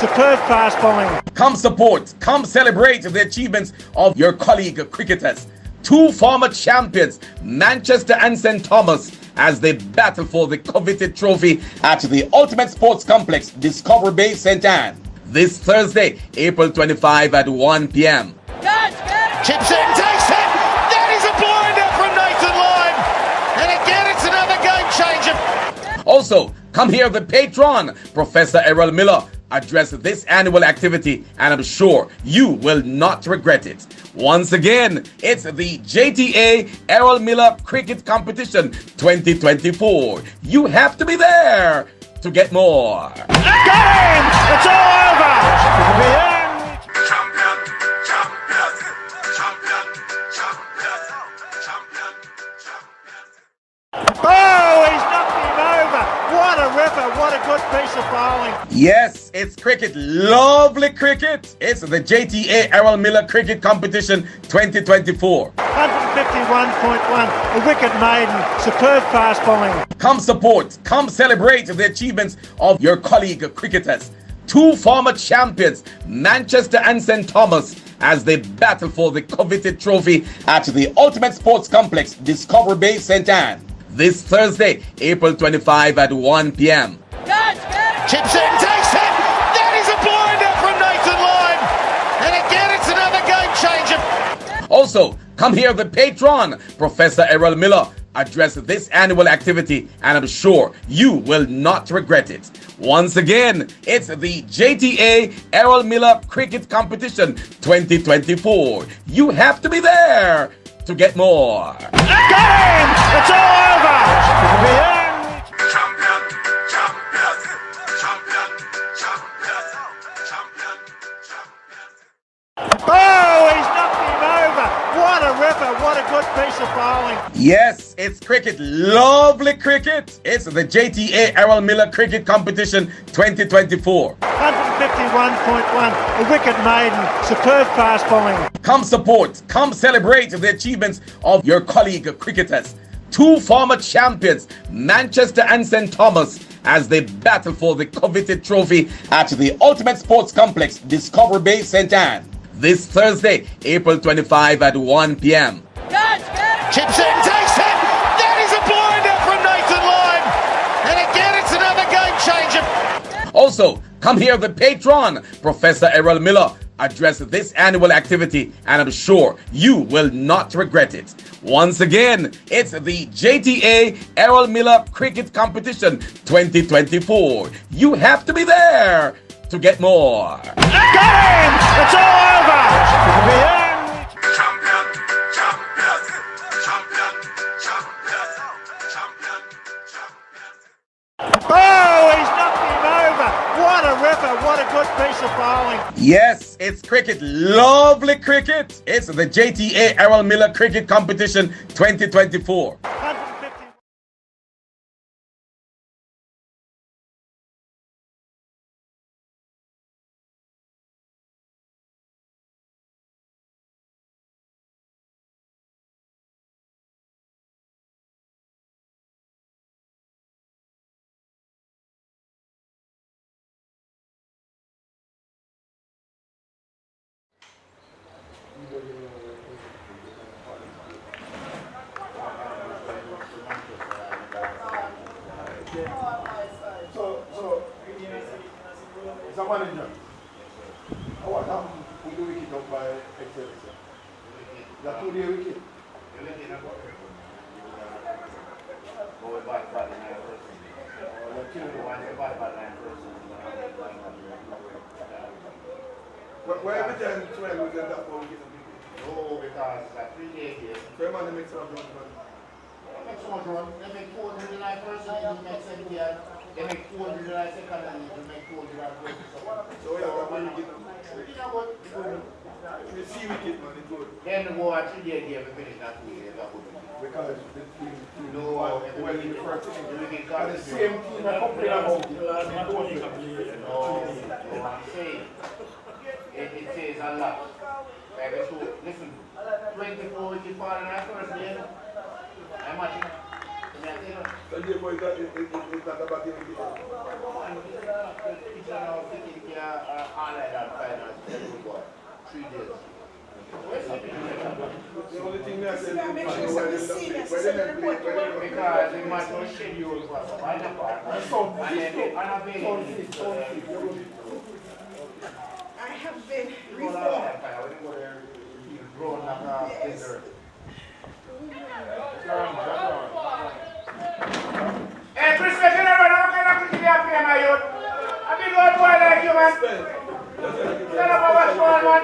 superb fast bowling. Come support, come celebrate the achievements of your colleague cricketers. Two former champions, Manchester and St. Thomas, as they battle for the coveted trophy at the Ultimate Sports Complex, Discovery Bay, St. Anne. This Thursday, April 25 at 1 p.m. Chips in, takes it. That is a blinder from Nathan Lyon. And again, it's another game changer. Also, come hear the patron, Professor Errol Miller, address this annual activity, and I'm sure you will not regret it. Once again, it's the JTA Errol Miller Cricket Competition 2024. You have to be there to get more. Game! It's all over! The end! Champion, champion, champion, champion, champion, champion. Oh, he's knocked him over. What a ripper, what a good piece of bowling. Yes, it's cricket, lovely cricket. It's the JTA Errol Miller Cricket Competition 2024. 151.1, a wicket maiden, superb fast bowling. Come support, come celebrate the achievements of your colleague cricketers. Two former champions, Manchester and St. Thomas, as they battle for the coveted trophy at the Ultimate Sports Complex, Discovery Bay, St. Anne. This Thursday, April 25 at 1 p.m. Chips in, takes it. That is a blinder from Nathan Lyon. And again, it's another game changer. Also, come hear the patron, Professor Errol Miller, address this annual activity, and I'm sure you will not regret it. Once again, it's the JTA Errol Miller Cricket Competition 2024. You have to be there to get more. Game! It's all over! The end! Champion, champion, champion, champion, champion, champion. Oh, he's knocked him over. What a ripper, what a good piece of bowling. Yes, it's cricket, lovely cricket. It's the JTA Errol Miller Cricket Competition 2024. 151.1, a wicket maiden, superb fast bowling. Come support, come celebrate the achievements of your colleague cricketers. Two former champions, Manchester and St. Thomas, as they battle for the coveted trophy at the Ultimate Sports Complex, Discovery Bay, St. Anne. This Thursday, April 25 at 1 p.m. Chips in, takes it. That is a blinder from Nathan Lyon. And again, it's another game changer. Also, come hear the patron, Professor Errol Miller, address this annual activity, and I'm sure you will not regret it. Once again, it's the JTA Errol Miller Cricket Competition 2024. You have to be there to get more. Game! It's all over! The end! Champion, champion, champion, champion, champion, champion. Oh, he's knocked him over. What a ripper, what a good piece of bowling. Yes, it's cricket, lovely cricket. It's the JTA Errol Miller Cricket Competition 2024. 150. So, it's a manager. What happened with the wicket up by Excelsior? That 2-day wicket? Why every time 12 we get that 4 wicket? No, because it's like 3 days here. So, man, they make some run. They make so much run. They make 409 first and they make 70 and they make 409 second and they make 409 first. So, yeah, that 1 wicket. You know what? The C wicket, man, it's good. Then the war 3 day game, we finish that 2 days. Because the team No, well in the first the inning. wicket And the same team are complaining about it. No, I'm saying it says a lot. Like, so, listen, 24 wicket fall in our first game. I'm watching. So, therefore, it's not about the wicket. It's not all like that final, tell you boy. 3 days. The only thing that says Make sure you send the senior, so send the report to work. Because the match was scheduled for final part. And then the unavailable. I have been reformed. Hey, Chris, how can I quickly play my youth? A big old boy like you, man. Tell them what's going on.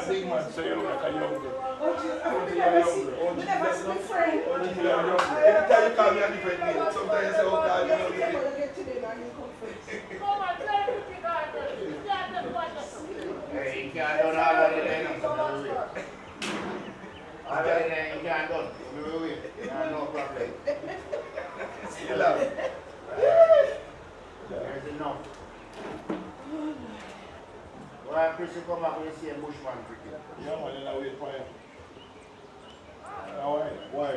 big man, so you look like a young girl. We never see my friend. Anytime you call me a different name, sometimes you say, oh God, you know the name. Hey, you can't do all of the day. All of the day, you can't do. You no problem. Still out. There's enough. Why Chris you come back with the same bushman cricket? Yeah, man, and I wait for him. Why?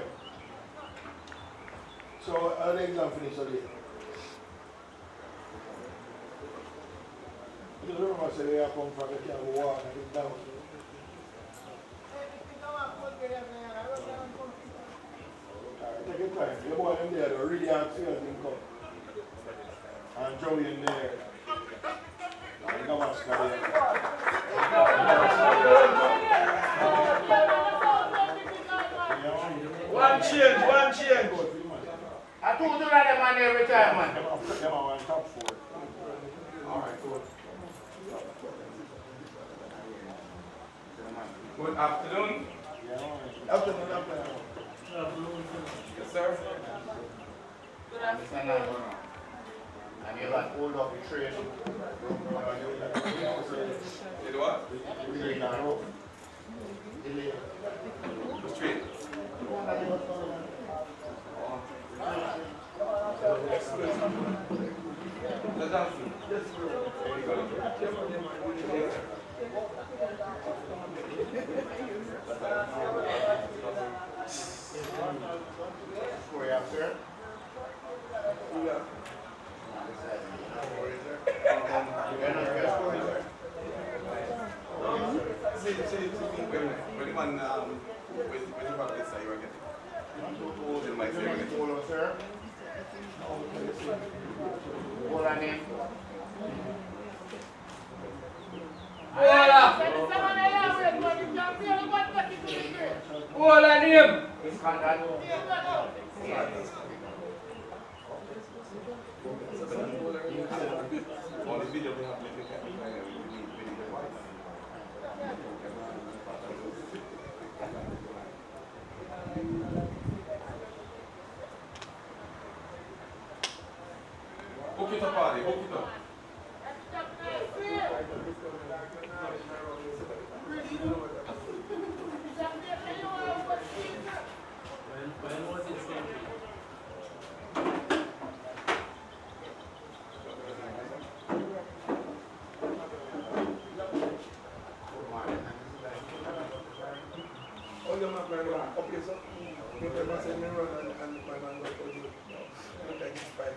So, how the exam finish today? Because remember, say they come from the can of water and get down. Alright, take your time. Your boy in there, they're really hard to see everything come. And Joey in there. And Namaskar there. One change. I told you that man every time, man. Them are top 4. Alright, good. Good afternoon. Yeah, afternoon. Yes, sir. Mr. Nando. And you got hold of the train. Did what? Delay and rope. Delay. Straight. The Johnson. Score you up, sir. See, when the man, when you have this, you are getting. Hold in my favorite. Hold on, sir. Hold on him. Hold on him. His contact. All the video we have left, hook it up, Adi, hook it up. When was it sent? Oh, you're not going to run. Okay, so you never say me run and my man go for you. Look like it's 5.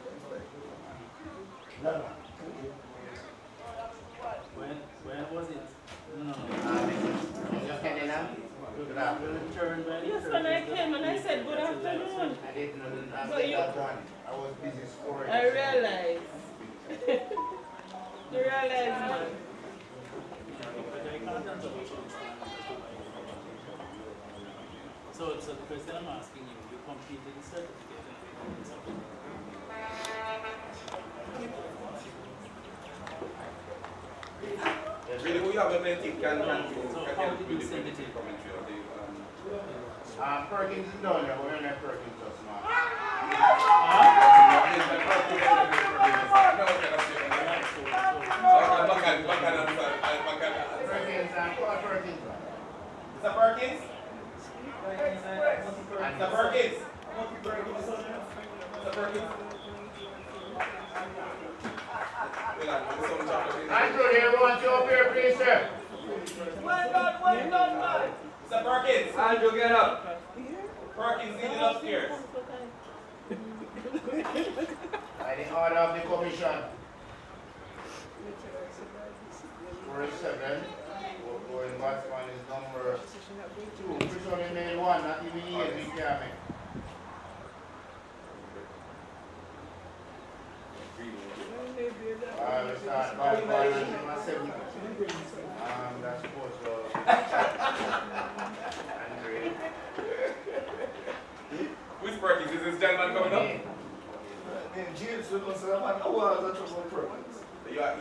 No. When was it? No. Just getting up. Good afternoon. Yes, when I came and I said good afternoon. I didn't know that But you- that one. I was busy scoring. I realized. You realize, man. So the question I'm asking you, you completed the certificate? Really, who you have a think can So how did you send it in? Perkins is down there. We're in that Perkins just now. Perkins and call Perkins. Mr. Perkins? Mr. Perkins? Mr. Perkins? Andrew, they want you up here, please, sir. Well done, man. Mr. Perkins. Andrew, get up. Perkins, lead it upstairs. By the order of the commission.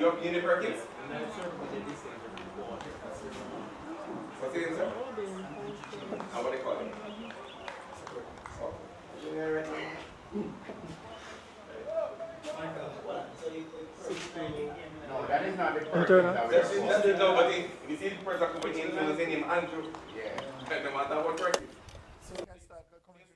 You're in the Perkins? And I served with the decision report. What's the answer? What do you call it? No, that is not the Turn person on. that That's we it, nobody. If you see the person coming in, you say him Andrew. Yeah. No matter what Perkins. So we can start the conversation.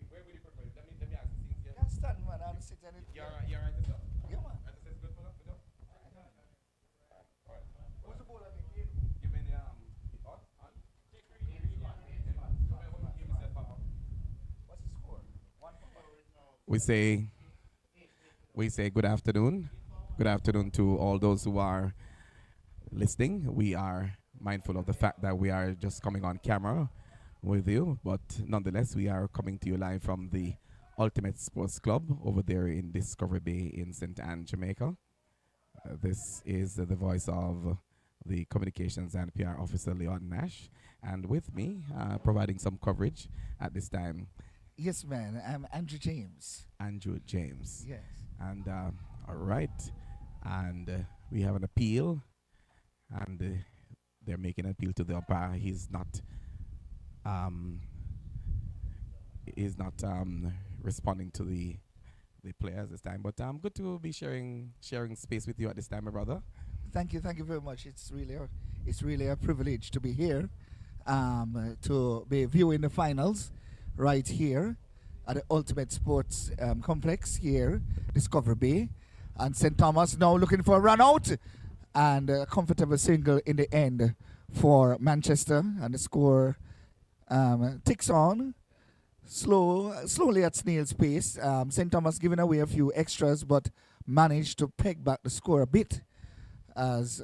Where will you prefer? Let me ask you things here. Can't stand, man. I'm sitting in it. You're right, this up? Yeah, man. Right, this is good for that? Alright. Who's the ball again? Give me the on. What's the score? 1-4. We say good afternoon. Good afternoon to all those who are listening. We are mindful of the fact that we are just coming on camera with you, but nonetheless, we are coming to you live from the Ultimate Sports Club over there in Discovery Bay in St. Anne, Jamaica. This is the voice of the Communications and PR Officer, Leon Nash, and with me, providing some coverage at this time, Yes, man. I'm Andrew James. Andrew James. Yes. And all right, and we have an appeal, and they're making an appeal to the umpire. He's not responding to the players this time. But good to be sharing space with you at this time, my brother. Thank you very much. It's really a privilege to be here, to be viewing the finals right here at the Ultimate Sports Complex here, Discovery Bay, and St. Thomas now looking for a run out and a comfortable single in the end for Manchester, and the score ticks on slowly at snail's pace. St. Thomas giving away a few extras, but managed to peg back the score a bit as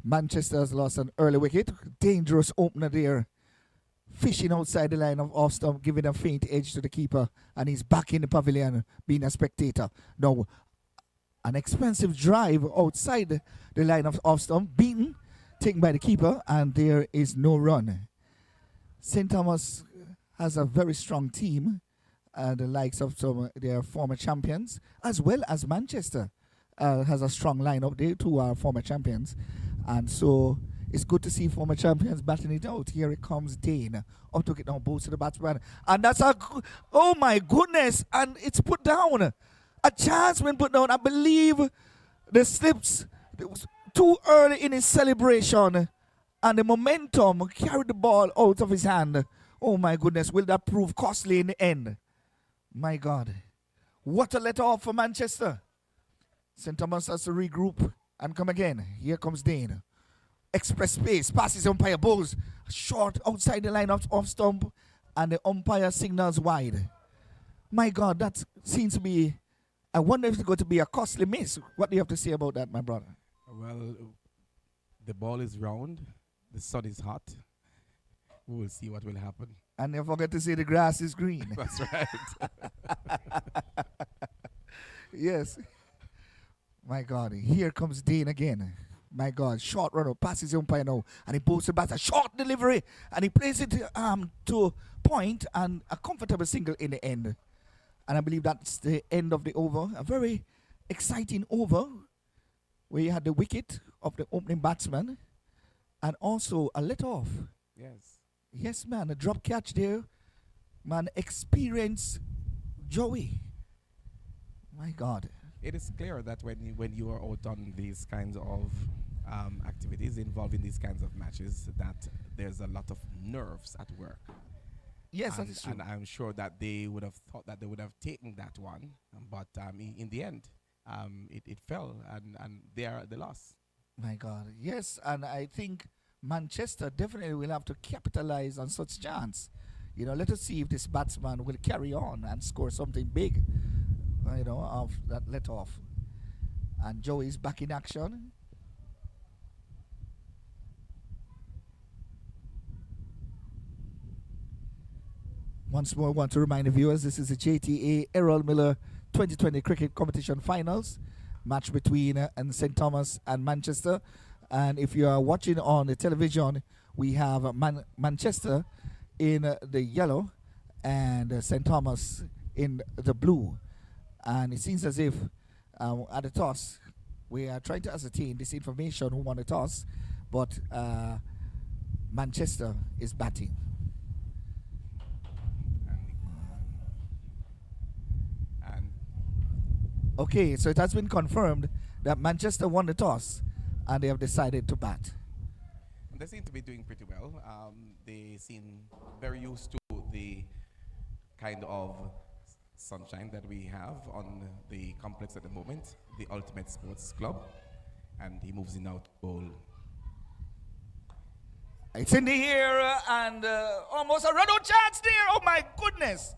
Manchester has lost an early wicket. Dangerous opener there, fishing outside the line of off stump, giving a faint edge to the keeper, and he's back in the pavilion being a spectator. Now, an expensive drive outside the line of off stump, beaten, taken by the keeper, and there is no run. St. Thomas has a very strong team, the likes of some of their former champions, as well as Manchester has a strong lineup. They too are former champions, and so it's good to see former champions batting it out. Here it comes Dane. Up to it now, both to the batsman. And that's oh my goodness. And it's put down. A chance when put down. I believe the slips, it was too early in his celebration. And the momentum carried the ball out of his hand. Oh my goodness. Will that prove costly in the end? My God. What a let off for Manchester. St. Thomas has to regroup and come again. Here comes Dane. Express space, passes umpire, balls short outside the line of off stump, and the umpire signals wide. My God, that seems to be, I wonder if it's going to be a costly miss. What do you have to say about that, my brother? Well, the ball is round, the sun is hot. We will see what will happen. And don't forget to say the grass is green. That's right. Yes. My God, here comes Dane again. My God, short runner, passes the umpire now, and he pulls the bat, a short delivery, and he plays it to point, and a comfortable single in the end. And I believe that's the end of the over. A very exciting over, where you had the wicket of the opening batsman, and also a let off. Yes. Yes, man, a drop catch there. Man, experience Joey. My God. It is clear that when you are out on these kinds of activities involving these kinds of matches, that there's a lot of nerves at work. Yes, that is true. And I'm sure that they would have thought that they would have taken that one, but in the end, it fell, and they lost. My God, yes, and I think Manchester definitely will have to capitalize on such chance. You know, let us see if this batsman will carry on and score something big, of that let off. And Joey is back in action. Once more, I want to remind the viewers, this is the JTA Errol Miller 2020 Cricket Competition Finals, match between St. Thomas and Manchester. And if you are watching on the television, we have Manchester in the yellow and St. Thomas in the blue. And it seems as if at the toss, we are trying to ascertain this information who won the toss, but Manchester is batting. Okay, so it has been confirmed that Manchester won the toss and they have decided to bat. They seem to be doing pretty well. They seem very used to the kind of sunshine that we have on the complex at the moment, the Ultimate Sports Club, and he moves in out goal. It's in the air and almost a run-out chance there. Oh my goodness,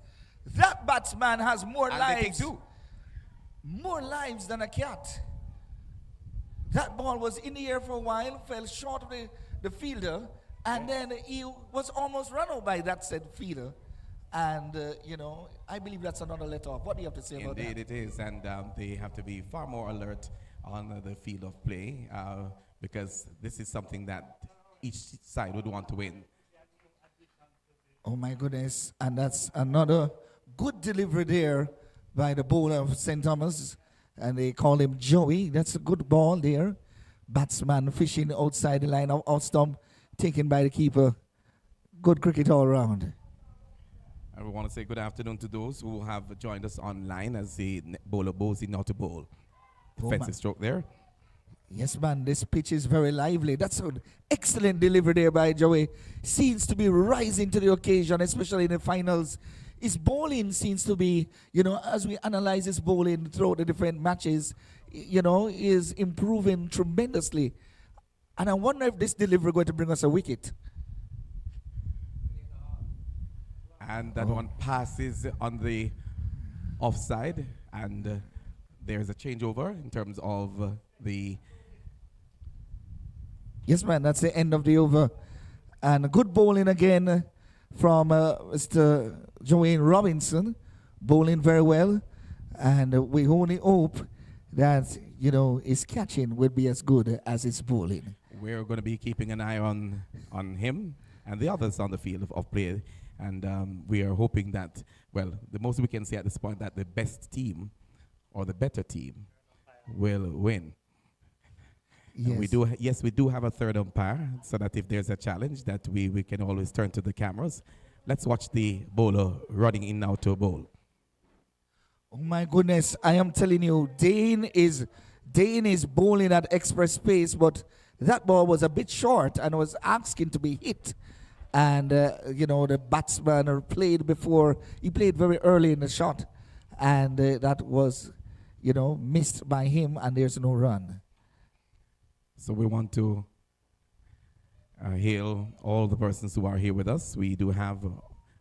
that batsman has more lives. More lives than a cat. That ball was in the air for a while, fell short of the fielder, and then he was almost run out by that said fielder. And, you know, I believe that's another let off. What do you have to say about that? Indeed it is, and they have to be far more alert on the field of play because this is something that each side would want to win. Oh my goodness, and that's another good delivery there by the bowler of St. Thomas, and they call him Joey. That's a good ball there. Batsman fishing outside the line of out stump, taken by the keeper. Good cricket all around. And we want to say good afternoon to those who have joined us online as the bowler bows in not to bowl. Defensive stroke there. Yes, man, this pitch is very lively. That's an excellent delivery there by Joey. Seems to be rising to the occasion, especially in the finals. His bowling seems to be, you know, as we analyze his bowling throughout the different matches, you know, is improving tremendously. And I wonder if this delivery is going to bring us a wicket. And that one passes on the offside, and there's a changeover in terms of the... Yes, man, that's the end of the over. And good bowling again from Mr. Joanne Robinson, bowling very well. And we only hope that, you know, his catching will be as good as his bowling. We're going to be keeping an eye on him and the others on the field of play. And we are hoping that, well, the most we can say at this point that the best team or the better team will win. Yes. We do have a third umpire, so that if there's a challenge that we can always turn to the cameras. Let's watch the bowler running in now to a bowl. Oh my goodness, I am telling you, Dane is bowling at express pace, but that ball was a bit short and was asking to be hit. And, you know, the batsman played before, he played very early in the shot. And that was, you know, missed by him, and there's no run. So we want to hail all the persons who are here with us. We do have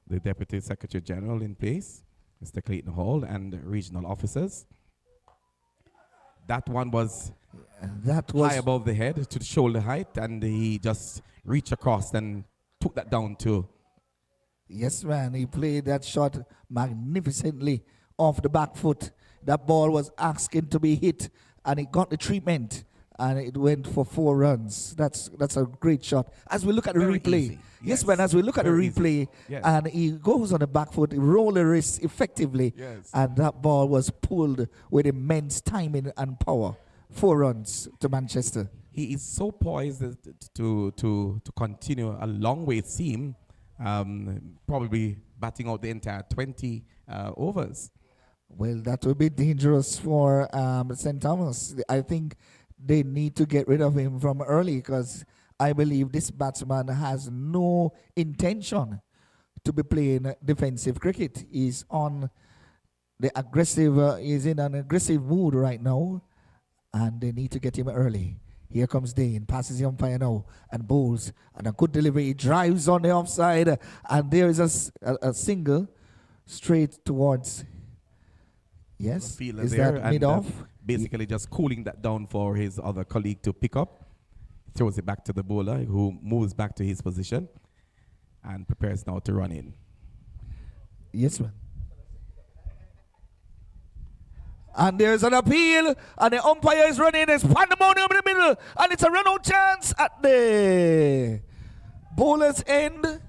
the Deputy Secretary General in place, Mr. Clayton Hall, and regional officers. That one was high above the head to the shoulder height, and he just reached across and took that down too. Yes, man, he played that shot magnificently off the back foot. That ball was asking to be hit, and it got the treatment. And it went for 4 runs. That's a great shot. As we look at the replay, yes, man. As we look at the replay, and he goes on the back foot, he roll the wrist effectively, and that ball was pulled with immense timing and power. 4 runs to Manchester. He is so poised to continue a long way seam, probably batting out the entire 20 overs. Well, that would be dangerous for St. Thomas. I think they need to get rid of him from early, because I believe this batsman has no intention to be playing defensive cricket. He's on the aggressive, he's in an aggressive mood right now, and they need to get him early. Here comes Dane, passes the umpire now, and bowls, and a good delivery. He drives on the offside, and there is a single straight towards, yes, is that mid-off? Basically just cooling that down for his other colleague to pick up. Throws it back to the bowler, who moves back to his position and prepares now to run in. Yes, man. And there's an appeal, and the umpire is running. There's pandemonium in the middle, and it's a run-out chance at the bowler's end.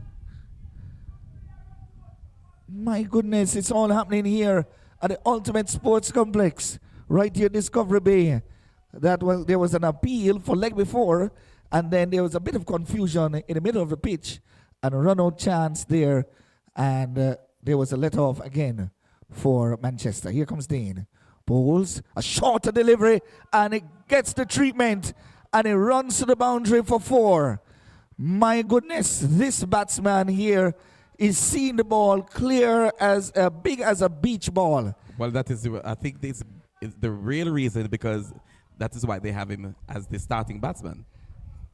My goodness, it's all happening here at the Ultimate Sports Complex, right here, Discovery Bay. There was an appeal for leg before, and then there was a bit of confusion in the middle of the pitch, and a run-out chance there, and there was a let-off again for Manchester. Here comes Dean. Bowls, a shorter delivery, and it gets the treatment, and it runs to the boundary for 4. My goodness, this batsman here is seeing the ball clear as big as a beach ball. Well, that is, I think this is the real reason, because that is why they have him as the starting batsman.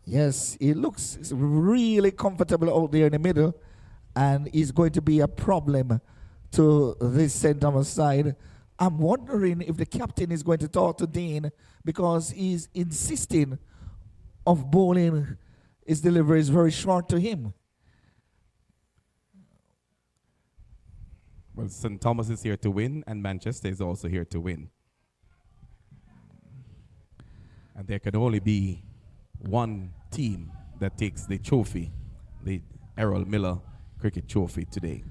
Yes, he looks really comfortable out there in the middle, and he's going to be a problem to this St. Thomas side. I'm wondering if the captain is going to talk to Dean, because he's insisting of bowling his delivery is very short to him. Well, St. Thomas is here to win, and Manchester is also here to win. And there can only be one team that takes the trophy, the Errol Miller Cricket Trophy today.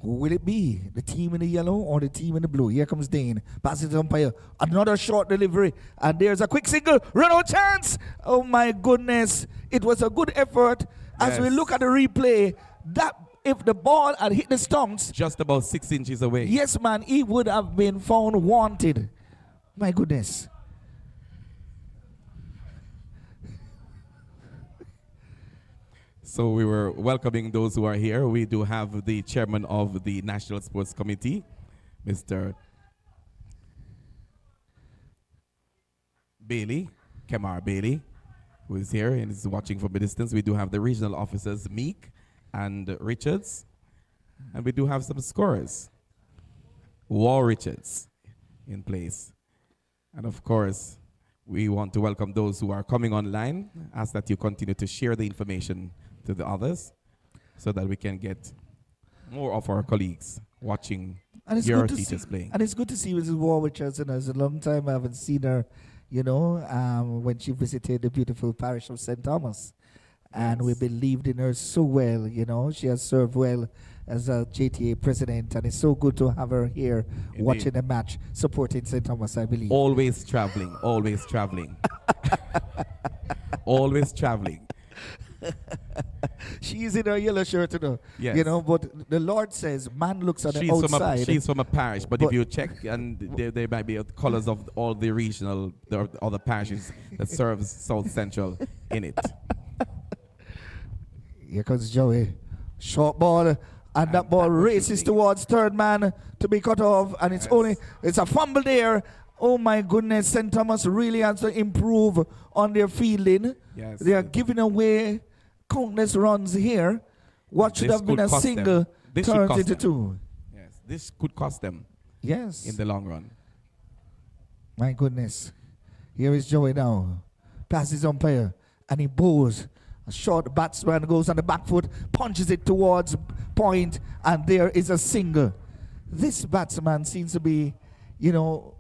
Who will it be? The team in the yellow or the team in the blue? Here comes Dane. Passes to umpire. Another short delivery. And there's a quick single. Run out chance. Oh my goodness. It was a good effort. As we look at the replay, that if the ball had hit the stumps, just about 6 inches away. Yes, man, he would have been found wanted. My goodness. So we were welcoming those who are here. We do have the chairman of the National Sports Committee, Mr. Bailey, Kemar Bailey, who is here and is watching from a distance. We do have the regional officers, Meek and Richards. And we do have some scorers. War Richards in place. And of course, we want to welcome those who are coming online. Ask that you continue to share the information to the others, so that we can get more of our colleagues watching your teachers playing. And it's good to see Mrs. War Richards. It's a long time I haven't seen her, you know, when she visited the beautiful parish of St. Thomas. And we believed in her so well, you know. She has served well as a JTA president, and it's so good to have her here watching the match, supporting St. Thomas, I believe. Always traveling, always traveling. Always traveling. She's in her yellow shirt, you know. Yes. You know, but the Lord says man looks on the outside. She's from a parish, but if you check, and there might be colors of all the regional, the other parishes that serves South Central in it. Here comes Joey. Short ball, and that ball races towards third man to be cut off, and it's a fumble there. Oh my goodness, St. Thomas really has to improve on their fielding. Yes. They are giving away countless runs here. What should have been a single turns into 2. Yes, this could cost them. Yes. In the long run. My goodness. Here is Joey now. Passes umpire, and he bowls. A short batsman goes on the back foot, punches it towards point, and there is a single. This batsman seems to be, you know,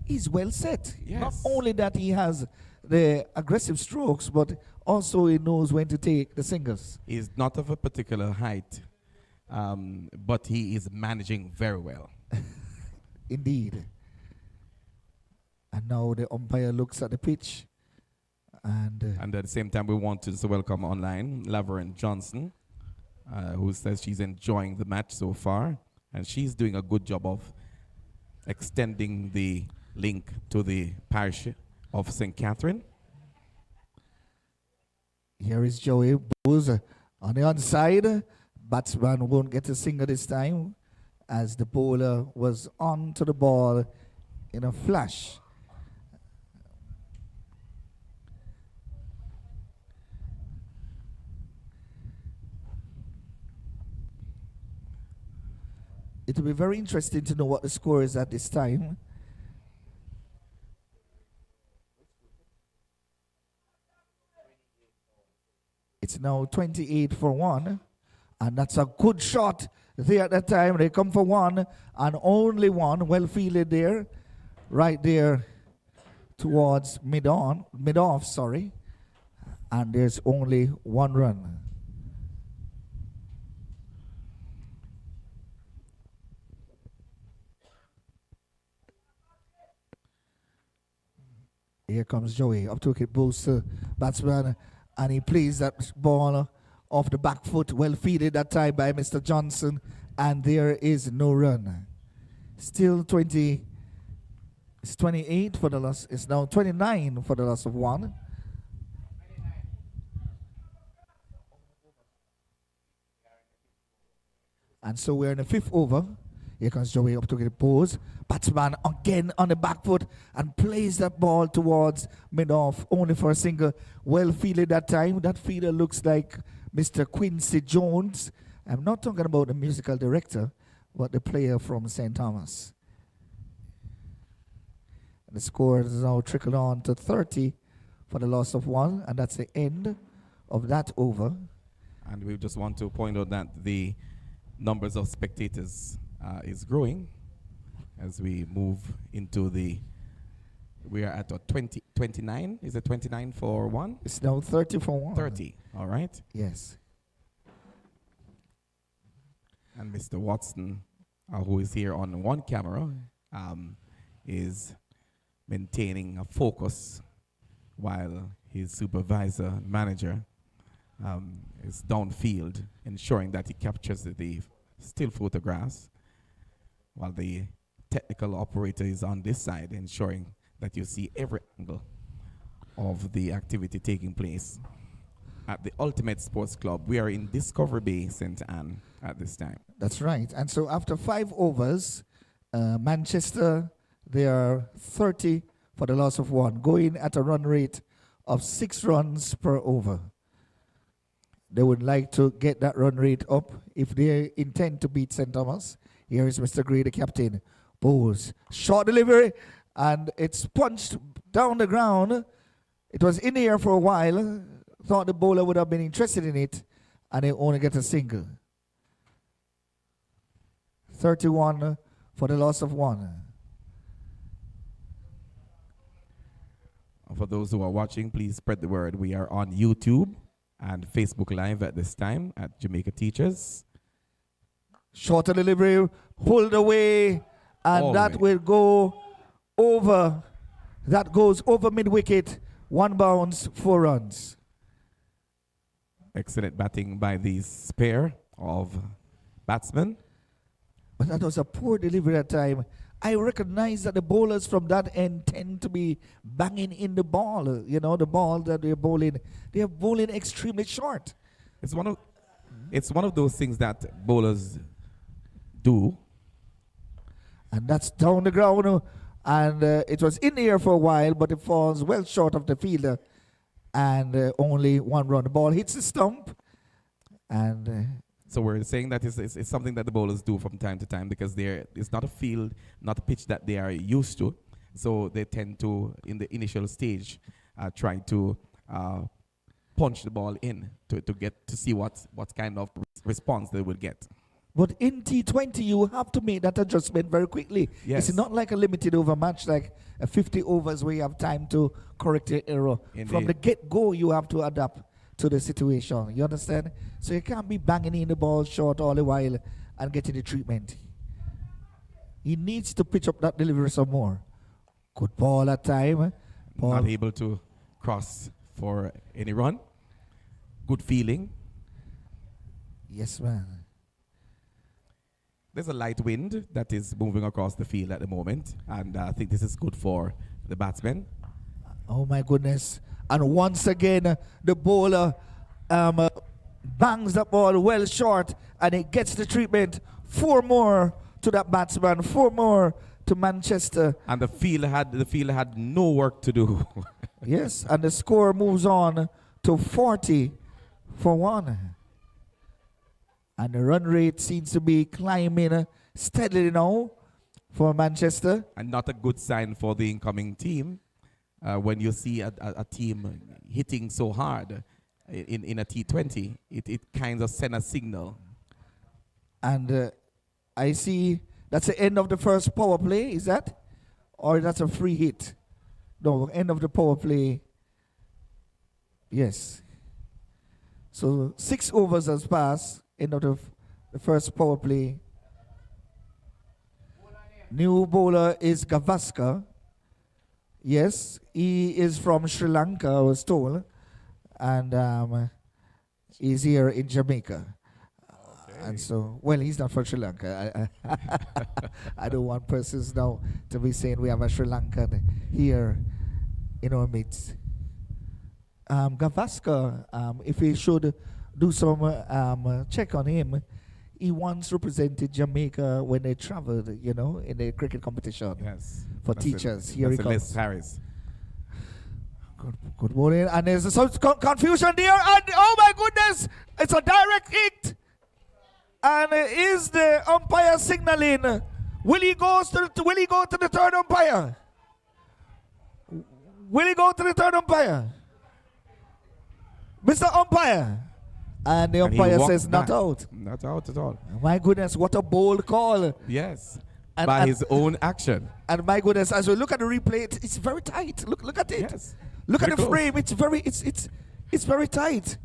he's well set. Yes. Not only that he has the aggressive strokes, but also he knows when to take the singles. He's not of a particular height, but he is managing very well. Indeed. And now the umpire looks at the pitch. And at the same time, we want to welcome online Laverne Johnson, who says she's enjoying the match so far. And she's doing a good job of extending the link to the parish of St. Catherine. Here is Joey Bowes on the onside. Batsman won't get a single this time, as the bowler was on to the ball in a flash. It will be very interesting to know what the score is at this time. It's now 28 for 1, and that's a good shot there at that time. They come for 1 and only 1, well fielded there, right there towards mid-off, sorry, and there's only 1 run. Here comes Joey up to it, boost batsman, and he plays that ball off the back foot, well fielded that time by Mr. Johnson, and there is no run. Still 20. It's 28 for the loss. It's now 29 for the loss of 1. And so we're in the 5th over. Here comes Joey up to get a pose. Batsman again on the back foot and plays that ball towards mid-off only for a single. Well fielded that time. That fielder looks like Mr. Quincy Jones. I'm not talking about the musical director, but the player from St. Thomas. And the score is now trickled on to 30 for the loss of 1, and that's the end of that over. And we just want to point out that the numbers of spectators is growing as we move into we are at 29. Is it 29 for 1? It's now 30 for 1. 30, all right. Yes. And Mr. Watson, who is here on one camera, is maintaining a focus while his supervisor, manager, is downfield, ensuring that he captures the still photographs, while the technical operator is on this side, ensuring that you see every angle of the activity taking place at the Ultimate Sports Club. We are in Discovery Bay, St. Anne at this time. That's right. And so after 5 overs, Manchester, they are 30 for the loss of 1, going at a run rate of 6 runs per over. They would like to get that run rate up if they intend to beat St. Thomas. Here is Mr. Gray, the captain. Bowls, short delivery, and it's punched down the ground. It was in the air for a while. Thought the bowler would have been interested in it, and they only get a single. 31 for the loss of 1. For those who are watching, please spread the word. We are on YouTube and Facebook Live at this time at Jamaica Teachers. Shorter delivery, pulled away, and that will go over. That goes over mid-wicket. 1 bounce, 4 runs. Excellent batting by these pair of batsmen. But that was a poor delivery at time. I recognize that the bowlers from that end tend to be banging in the ball. You know, the ball that they're bowling extremely short. It's one of those things that bowlers do. And that's down the ground. And it was in the air for a while, but it falls well short of the fielder. And only 1 run. The ball hits the stump. And so we're saying that it's something that the bowlers do from time to time because it's not a field, not a pitch that they are used to. So they tend to, in the initial stage, try to punch the ball in to see what kind of response they will get. But in T20, you have to make that adjustment very quickly. Yes. It's not like a limited over match, like a 50 overs where you have time to correct your error. Indeed. From the get-go, you have to adapt to the situation. You understand? So you can't be banging in the ball short all the while and getting the treatment. He needs to pitch up that delivery some more. Good ball at time. Ball. Not able to cross for any run. Good feeling. Yes, man. There's a light wind that is moving across the field at the moment, and I think this is good for the batsmen. Oh my goodness. And once again, the bowler bangs the ball well short, and it gets the treatment. 4 more to that batsman, 4 more to Manchester. And the field had no work to do. Yes, and the score moves on to 40 for 1. And the run rate seems to be climbing steadily now for Manchester. And not a good sign for the incoming team. When you see a team hitting so hard in a T20, it kind of sends a signal. And I see that's the end of the first power play, is that? Or that's a free hit? No, end of the power play. Yes. So 6 overs has passed, end of the first power play. New bowler is Gavaskar. Yes, he is from Sri Lanka, I was told, and he's here in Jamaica. And so, well, he's not from Sri Lanka. I don't want persons now to be saying we have a Sri Lankan here in our midst. Gavaskar, if we should do some check on him, he once represented Jamaica when they traveled, you know, in the cricket competition. Yes. For That's teachers. it. Here he That's comes. Les Harris. Good morning. And there's some confusion there. And oh my goodness, it's a direct hit. And is the umpire signaling? Will he go to the third umpire? Will he go to the third umpire? Mr. Umpire. And the umpire says not out. Not out at all. My goodness, what a bold call. Yes. By his own action. And my goodness, as we look at the replay, it's very tight. Look at it. Yes. Look at the frame. It's very tight.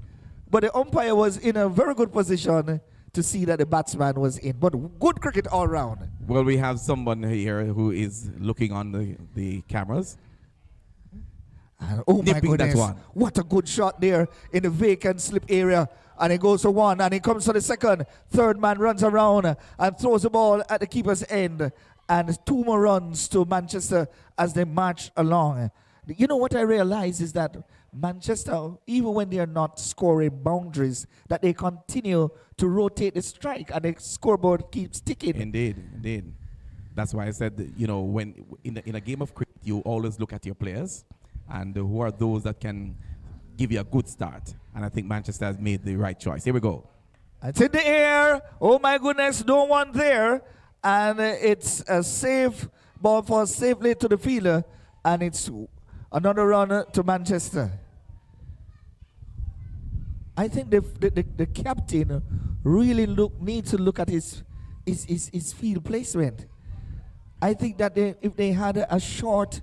But the umpire was in a very good position to see that the batsman was in. But good cricket all round. Well, we have someone here who is looking on the cameras. And oh my goodness, what a good shot there in the vacant slip area. And he goes to one, and he comes to the second. Third man runs around and throws the ball at the keeper's end. And 2 more runs to Manchester as they march along. You know what I realize is that Manchester, even when they are not scoring boundaries, that they continue to rotate the strike and the scoreboard keeps ticking. Indeed, indeed. That's why I said, that, you know, when in a game of cricket, you always look at your players and who are those that can give you a good start. And I think Manchester has made the right choice. Here we go. It's in the air. Oh my goodness, no one there. And it's a safe ball for safely to the fielder. And it's another run to Manchester. I think the captain really needs to look at his field placement. I think that if they had a short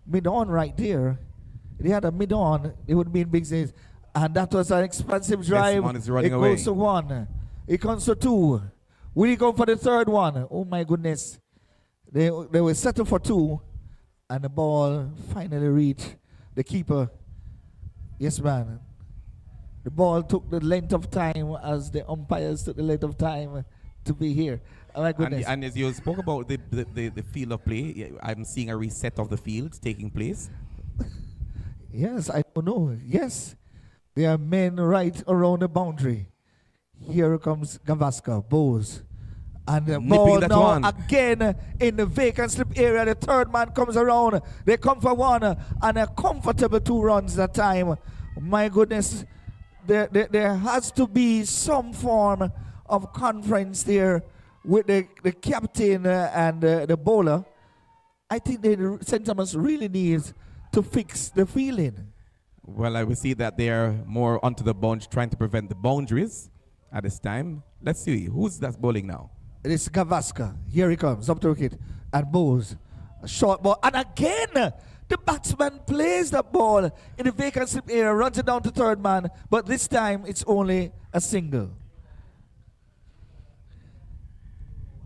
mid-on right there, they had a mid-on, it would be in big sense. And that was an expansive drive. Yes, man is running it away. Goes to 1. It comes to 2. Will he go for the third one? Oh my goodness. They were settled for 2. And the ball finally reached the keeper. Yes, man. The ball took the length of time as the umpires took the length of time to be here. Oh my goodness. And as you spoke about the field of play, I'm seeing a reset of the field taking place. Yes, I don't know. Yes. There are men right around the boundary. Here comes Gavaskar, Bose. And the ball now again in the vacant slip area. The third man comes around. They come for 1 and a comfortable 2 runs that time. My goodness, there has to be some form of conference there with the captain and the bowler. I think the St. Thomas really needs to fix the fielding. Well, I will see that they are more onto the bunch, trying to prevent the boundaries at this time. Let's see, who's that's bowling now? It is Gavaskar. Here he comes, up to wicket. And Bowes. A short ball. And again, the batsman plays the ball in the vacant slip area, runs it down to third man. But this time, it's only a single.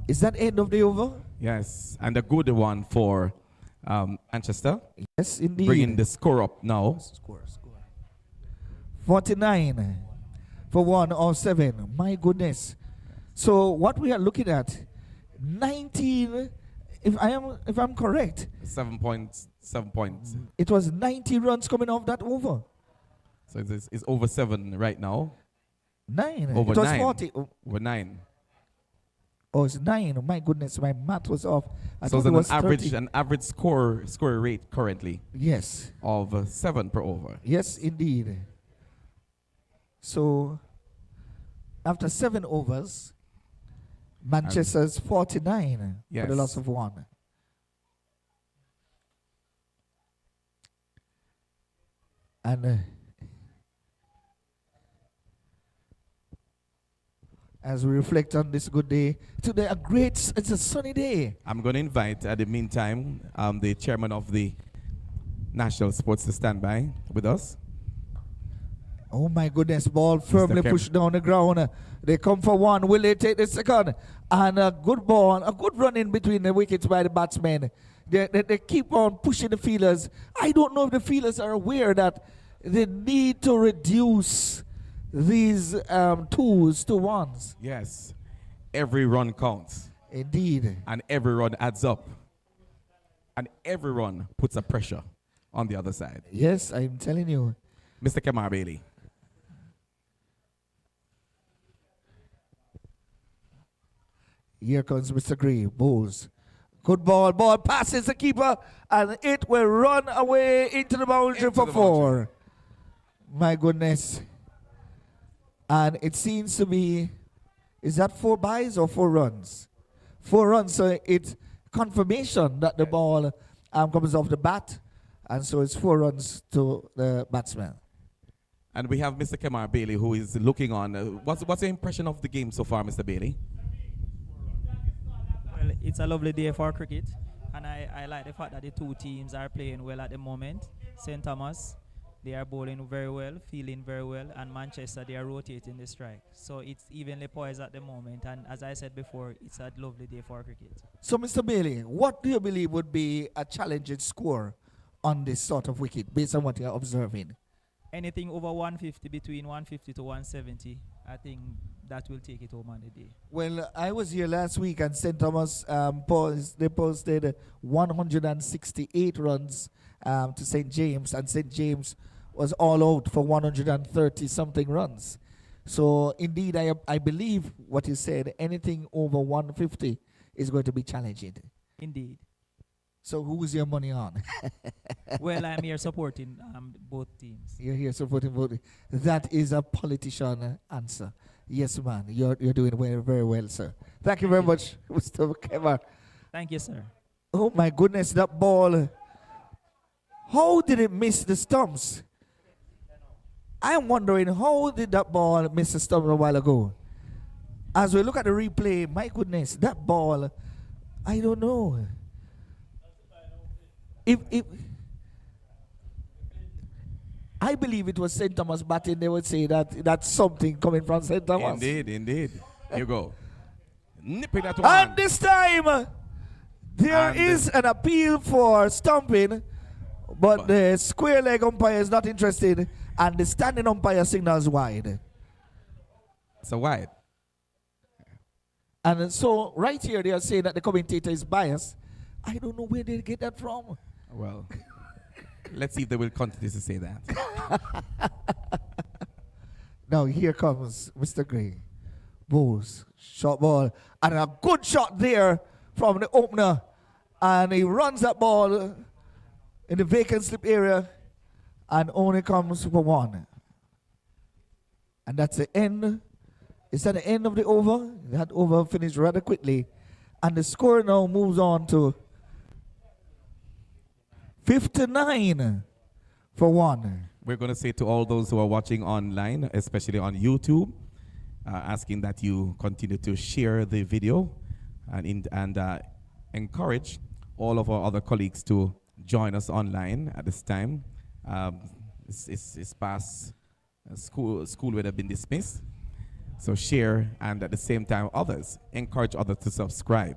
Is that end of the over? Yes, and a good one for Manchester. Yes, indeed. Bringing the score up now. Score. 49 for 1 or 7. My goodness. So what we are looking at, 19, if I'm correct. 7 points. It was 90 runs coming off that over. So it's over 7 right now. 9. Over it was 9. 40. Over 9. Oh, it's 9. My goodness, my math was off. So it's an average score rate currently. Yes. Of 7 per over. Yes, indeed. So after 7 overs, Manchester's 49 for the loss of 1. And as we reflect on this good day, today it's a sunny day. I'm going to invite, at the meantime, the chairman of the National Sports to stand by with us. Oh my goodness, ball firmly pushed down the ground. They come for 1. Will they take the second? And a good ball, a good run in between the wickets by the batsman. They keep on pushing the fielders. I don't know if the fielders are aware that they need to reduce these twos to ones. Yes. Every run counts. Indeed. And every run adds up. And every run puts a pressure on the other side. Yes, I'm telling you. Mr. Kemar Bailey. Here comes Mr. Gray. Bowls. Good ball. Ball passes the keeper, and it will run away into the boundary for four. My goodness. And it seems to be, is that 4 byes or 4 runs? 4 runs. So it's confirmation that the ball comes off the bat. And so it's 4 runs to the batsman. And we have Mr. Kemar Bailey, who is looking on. What's your impression of the game so far, Mr. Bailey? Well, it's a lovely day for cricket, and I like the fact that the two teams are playing well at the moment. St. Thomas, they are bowling very well, feeling very well, and Manchester, they are rotating the strike. So it's evenly poised at the moment, and as I said before, it's a lovely day for cricket. So, Mr. Bailey, what do you believe would be a challenging score on this sort of wicket, based on what you're observing? Anything over 150, between 150 to 170, I think that will take it home on the day. Well, I was here last week, and St. Thomas they posted 168 runs to St. James, and St. James was all out for 130 something runs. So indeed, I believe what you said. Anything over 150 is going to be challenging. Indeed. So who's your money on? Well, I'm here supporting both teams. You're here supporting both. That is a politician answer. Yes, man. You're doing very well, sir. Thank you very much, Mr. Kemar. Thank you, sir. Oh, my goodness, that ball. How did it miss the stumps? I'm wondering, how did that ball miss the stumps a while ago? As we look at the replay, my goodness, that ball, I don't know. If I believe it was St. Thomas batting, they would say that that's something coming from St. Thomas. Indeed. Here you go. Nipping that one. And this time, there is an appeal for stumping, but the square leg umpire is not interested, and the standing umpire signals wide. So wide. And so right here, they are saying that the commentator is biased. I don't know where they get that from. Well, let's see if they will continue to say that. Now here comes Mr. Gray. Bowls, short ball, and a good shot there from the opener. And he runs that ball in the vacant slip area and only comes for 1. And that's the end. Is that the end of the over? That over finished rather quickly. And the score now moves on to 59 for 1. We're going to say to all those who are watching online, especially on YouTube, asking that you continue to share the video and encourage all of our other colleagues to join us online at this time. It's past school would have been dismissed. So share, and at the same time, encourage others to subscribe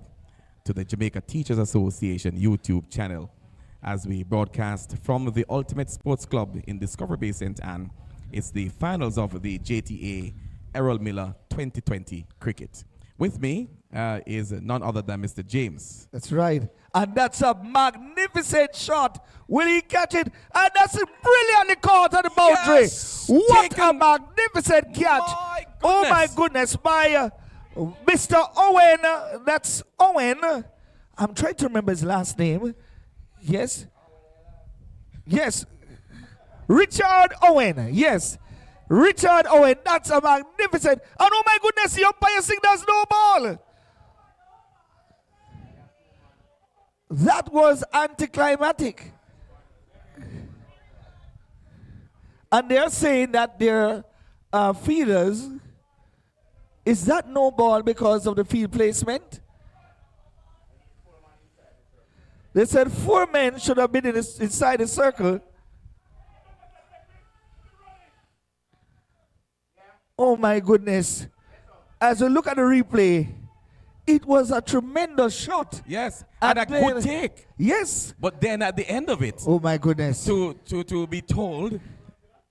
to the Jamaica Teachers Association YouTube channel as we broadcast from the Ultimate Sports Club in Discovery Bay, St. Anne. It's the finals of the JTA Errol Miller 2020 cricket. With me is none other than Mr. James. That's right. And that's a magnificent shot. Will he catch it? And that's brilliantly caught on the boundary. Yes! What a magnificent catch. Oh my goodness. By Mr. Owen. That's Owen. I'm trying to remember his last name. Yes. Richard Owen. Yes. Richard Owen. That's a magnificent. And oh my goodness, the umpire signals no ball. That was anticlimactic. And they're saying that their fielders, is that no ball because of the field placement? They said 4 men should have been inside the circle. Oh my goodness. As we look at the replay, It was a tremendous shot. Yes, and a good take. Yes. But then at the end of it, oh my goodness, to be told,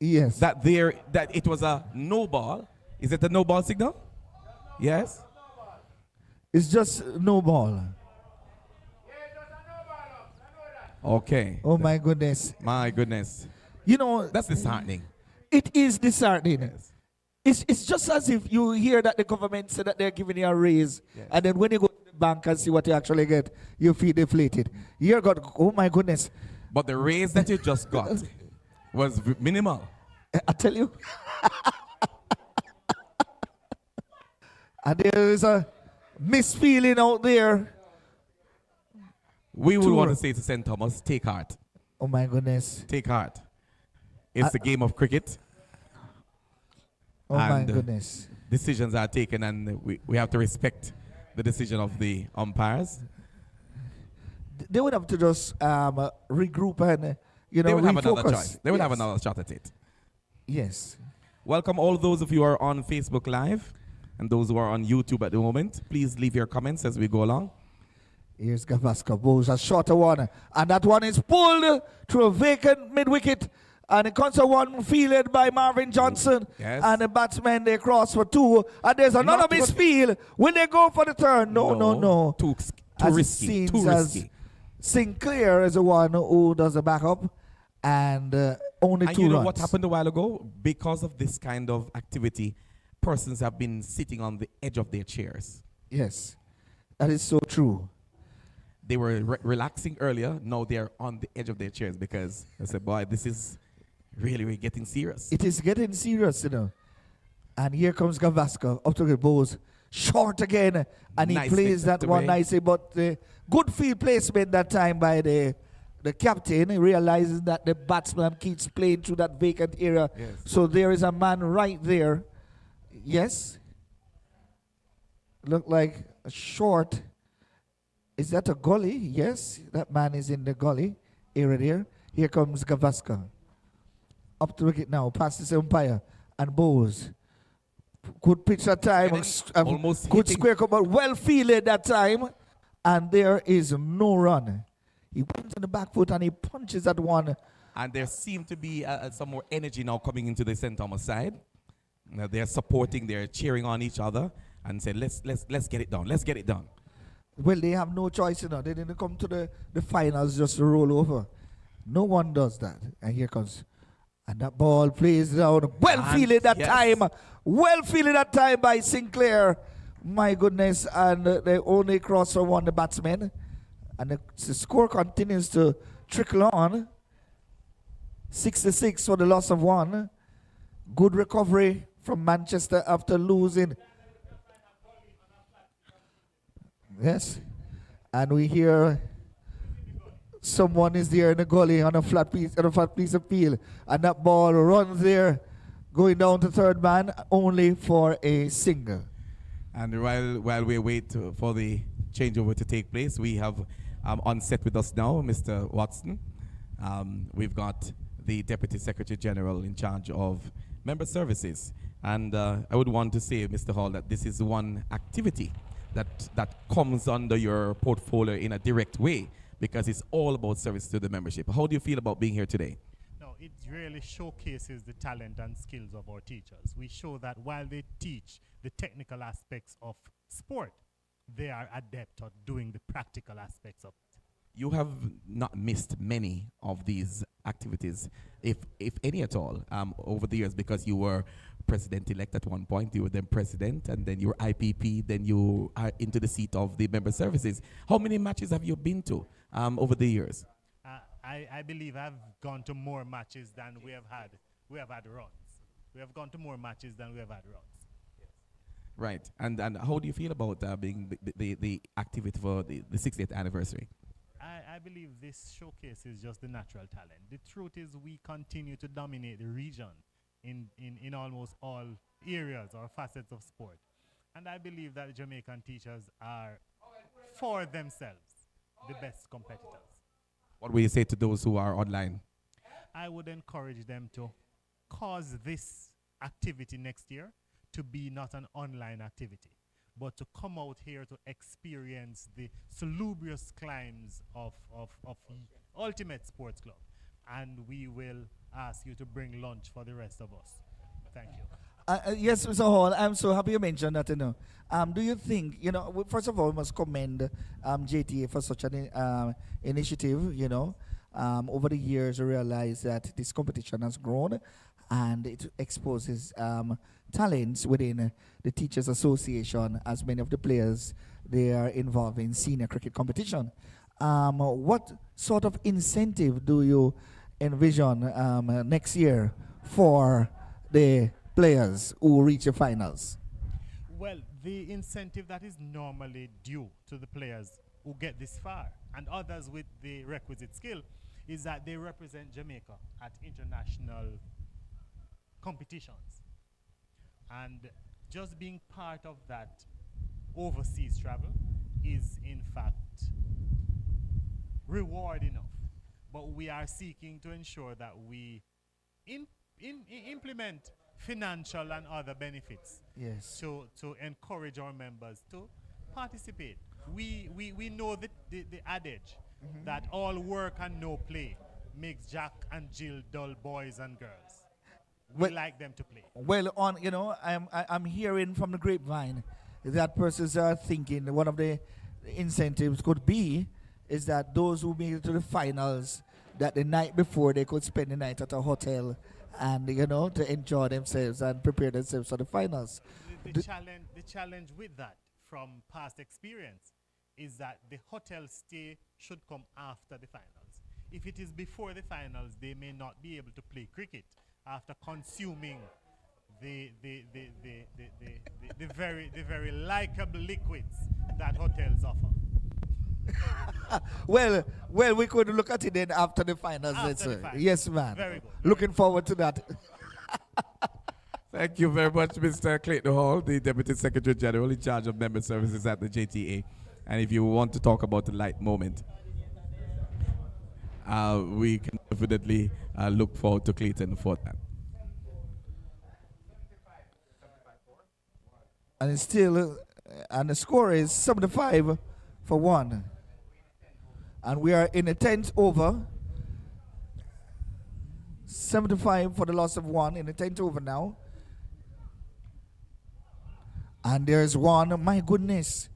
yes, that it was a no ball. Is it a no ball signal? Yes. It's just no ball. Okay. Oh my goodness. My goodness. You know, that's disheartening. It is disheartening. Yes. It's just as if you hear that the government said that they're giving you a raise, yes, and then when you go to the bank and see what you actually get, you feel deflated. You're got, oh my goodness. But the raise that you just got was minimal. I tell you. And there is a misfeeling out there. We would want to say to St. Thomas, take heart. Oh my goodness. Take heart. It's a game of cricket. Oh my goodness. Decisions are taken, and we have to respect the decision of the umpires. They would have to just regroup and, they would have another refocus. choice. They would have another shot at it. Yes. Welcome all those of you who are on Facebook Live and those who are on YouTube at the moment. Please leave your comments as we go along. Here's Gavaskar Bowes, a shorter one. And that one is pulled through a vacant mid-wicket. And it comes to one fielded by Marvin Johnson. Yes. And the batsmen, they cross for two. And there's another misfield. Will they go for the turn? No. Too risky. Too risky. Sinclair is the one who does the backup. And only and 2 you know runs. what happened a while ago? Because of this kind of activity, persons have been sitting on the edge of their chairs. Yes. That is so true. They were relaxing earlier. Now they're on the edge of their chairs because they said, boy, this is really getting serious. It is getting serious, you know. And here comes Gavaskar up to the Bowes. Short again. And he plays that one nicely. But good field placement that time by the captain. He realizes that the batsman keeps playing through that vacant area. Yes. So there is a man right there. Yes. Look like a short. Is that a gully? Yes. That man is in the gully area there. Here comes Gavaskar. Up to wicket now. Passes the umpire. And Bowes. Good pitch that time. Almost good hitting. square, but well fielded that time. And there is no run. He went on the back foot and he punches that one. And there seemed to be some more energy now coming into the St. Thomas side. Now they're supporting, they're cheering on each other and say, let's get it done. Let's get it done. Well, they have no choice, you know. They didn't come to the finals just to roll over. No one does that. And here comes. And that ball plays down. Well fielded that time. Well fielded that time by Sinclair. My goodness. And they only cross for one, the batsman. And the score continues to trickle on. 66 for the loss of 1. Good recovery from Manchester after losing. Yes. And we hear someone is there in the gully on a flat piece of field. And that ball runs there, going down to third man, only for a single. And while we wait for the changeover to take place, we have on set with us now, Mr. Watson. We've got the Deputy Secretary General in charge of Member Services. And I would want to say, Mr. Hall, that this is one activity that comes under your portfolio in a direct way because it's all about service to the membership. How do you feel about being here today? No, it really showcases the talent and skills of our teachers. We show that while they teach the technical aspects of sport, they are adept at doing the practical aspects of it. You have not missed many of these activities, if any at all, over the years, because you were president-elect at one point, you were then president, and then you were IPP, then you are into the seat of the member services. How many matches have you been to over the years? I believe I've gone to more matches than we have had. We have had runs. We have gone to more matches than we have had runs. Right. And how do you feel about being the activity for the 60th anniversary? I believe this showcases just the natural talent. The truth is we continue to dominate the region in almost all areas or facets of sport. And I believe that Jamaican teachers are, for themselves, the best competitors. What will you say to those who are online? I would encourage them to cause this activity next year to be not an online activity. but to come out here to experience the salubrious climes of Ultimate Sports Club. And we will ask you to bring lunch for the rest of us. Thank you. Yes, Mr. Hall, I'm so happy you mentioned that. Do you think, first of all, we must commend JTA for such an initiative. Over the years, we realize that this competition has grown and it exposes talents within the Teachers Association, as many of the players, they are involved in senior cricket competition. What sort of incentive do you envision next year for the players who reach the finals? Well, the incentive that is normally due to the players who get this far and others with the requisite skill is that they represent Jamaica at international competitions. And just being part of that overseas travel is in fact reward enough. But we are seeking to ensure that we implement financial and other benefits, yes, to encourage our members to participate. We know the adage that all work and no play makes Jack and Jill dull boys and girls. We like them to play. Well, I'm hearing from the grapevine that persons are thinking one of the incentives could be is that those who make it to the finals, that the night before they could spend the night at a hotel and to enjoy themselves and prepare themselves for the finals. The challenge with that from past experience is that the hotel stay should come after the finals. If it is before the finals, they may not be able to play cricket after consuming the very likable liquids that hotels offer. well, we could look at it then after the finals. Yes, man. Very good. Looking forward to that. Thank you very much, Mr. Clayton Hall, the Deputy Secretary General in charge of member services at the JTA. And if you want to talk about the light moment, we can definitely look forward to Clayton for that. And it's still, and the score is 75 for 1. And we are in the 10th over. 75 for the loss of 1 in the 10th over now. And there's 1, my goodness.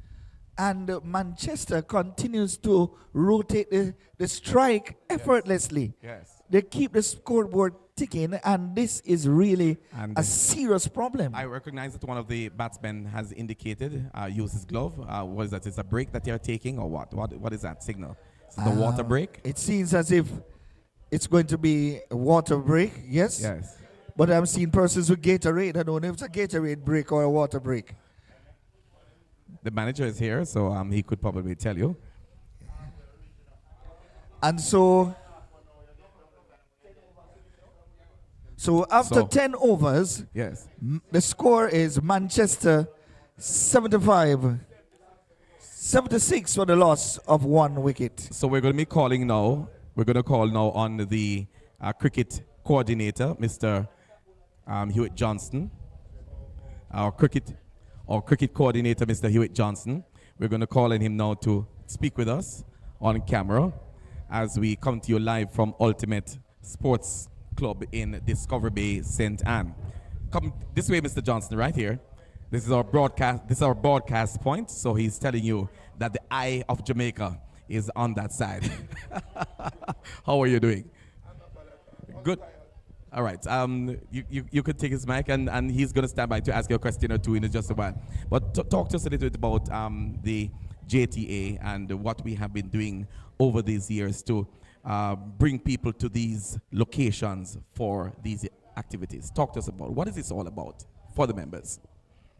And Manchester continues to rotate the strike effortlessly. Yes. They keep the scoreboard ticking, and this is really a serious problem. I recognize that one of the batsmen has indicated, use his glove. What is that? Is a break that you're taking, or what? What is that signal? Is it the water break? It seems as if it's going to be a water break, yes? Yes. But I'm seeing persons with Gatorade. I don't know if it's a Gatorade break or a water break. The manager is here, so he could probably tell you. And so after 10 overs, yes, the score is Manchester 75, 76 for the loss of 1 wicket. So we're going to be calling now. We're going to call now on the cricket coordinator, Mr. Hewitt Johnston. Our cricket coordinator, Mr. Hewitt Johnson. We're going to call on him now to speak with us on camera as we come to you live from Ultimate Sports Club in Discovery Bay, St. Anne. Come this way, Mr. Johnson, right here. This is our broadcast point, so he's telling you that the eye of Jamaica is on that side. How are you doing? Good. All right. You could take his mic, and he's going to stand by to ask you a question or two in just a while. But talk to us a little bit about the JTA and what we have been doing over these years to bring people to these locations for these activities. Talk to us about what is this all about for the members.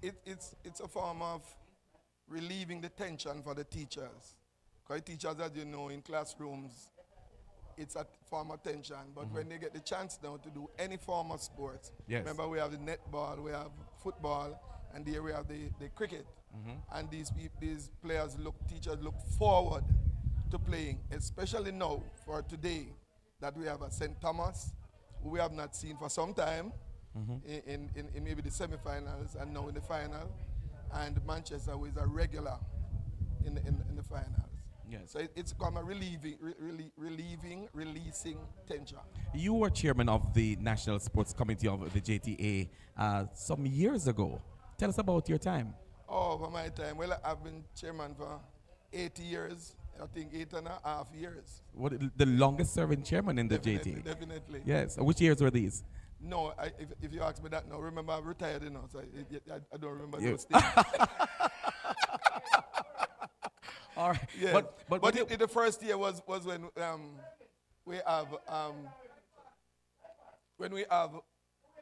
It's a form of relieving the tension for the teachers. Because teachers, as you know, in classrooms, it's a form of tension. But when they get the chance now to do any form of sports, yes. Remember we have the netball, we have football, and here we have the cricket. And these teachers look forward to playing, especially now for today that we have a St. Thomas, who we have not seen for some time in maybe the semifinals and now in the final. and Manchester, who is a regular in the finals. Yes. So it's come a releasing tension. You were chairman of the National Sports Committee of the JTA some years ago. Tell us about your time. Oh, for my time, well, I've been chairman for 8 years. I think 8.5 years. What the longest serving chairman in the JTA? Definitely. Yes. Which years were these? No, if you ask me that now, remember I'm retired, so I don't remember those things. All right. Yeah. But the first year was when we have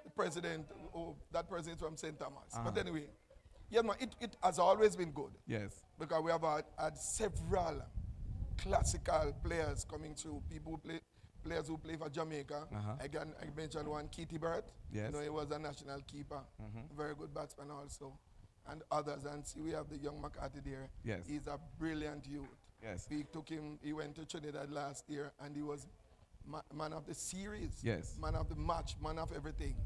the president, that president from St. Thomas. But anyway, yeah, man, it has always been good. Yes. Because we have had several classical players coming through. Players who play for Jamaica. I mentioned one, Keith Barrett. Yes. He was a national keeper. Very good batsman also. And others. And see, we have the young McCarthy there. Yes. He's a brilliant youth. Yes. He went to Trinidad last year and he was man of the series. Yes. Man of the match, man of everything.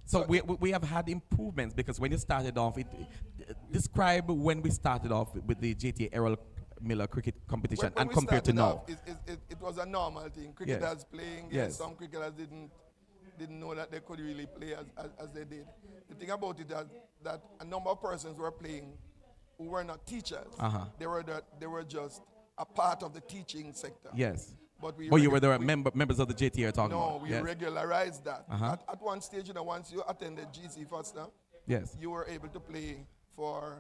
So we have had improvements because when you started off, describe when we started off with the JTA Errol Miller cricket competition when and compared to now. It was a normal thing. Cricketers playing. Yes. Some cricketers didn't know that they could really play as they did. The thing about it is that a number of persons were playing who were not teachers. They were just a part of the teaching sector. Yes. But you were the members of the JTA talking about. No, we regularized that. At one stage, once you attended GC first, yes, you were able to play for.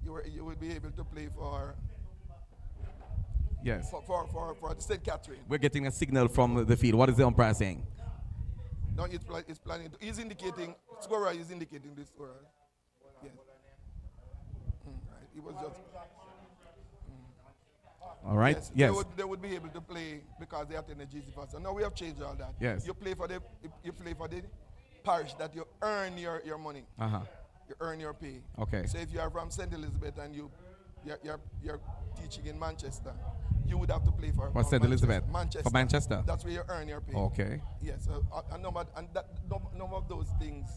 You would be able to play for. Yes. For St. Catherine. We're getting a signal from the field. What is the umpire saying? No, it's planning. He's indicating. Scorer is indicating this scorer. Yes. Right. It was just. All right. Yes. They would be able to play because they attended GC first. So now we have changed all that. Yes. You play for the parish that you earn your money. You earn your pay. Okay. So if you are from St. Elizabeth and you're teaching in Manchester, you would have to play for St. Elizabeth? Manchester. For Manchester? That's where you earn your pay. Okay. Yes. A number of those things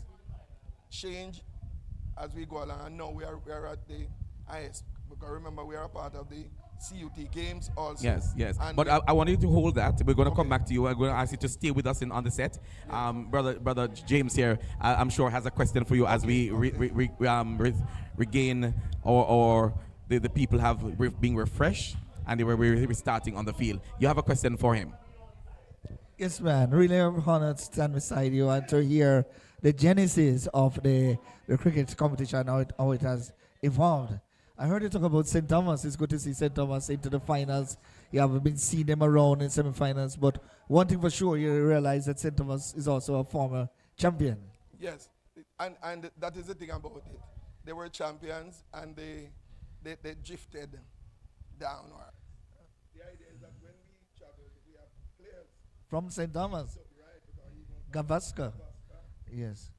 change as we go along. And now we are at the highest. Because remember, we are a part of the CUT games also. Yes, yes. And but I want you to hold that. We're going to come back to you. I'm going to ask you to stay with us on the set. Brother James here, I'm sure has a question for you as we regain or the people have been refreshed and we're restarting on the field. You have a question for him? Yes, man. Really honored to stand beside you and to hear the genesis of the cricket competition, how it has evolved. I heard you talk about St. Thomas. It's good to see St. Thomas into the finals. You haven't been seeing them around in semi-finals, but one thing for sure, you realize that St. Thomas is also a former champion. Yes, and that is the thing about it. They were champions and they drifted downward. The idea is that when we travel, we have players from St. Thomas. Gavaskar. Yes.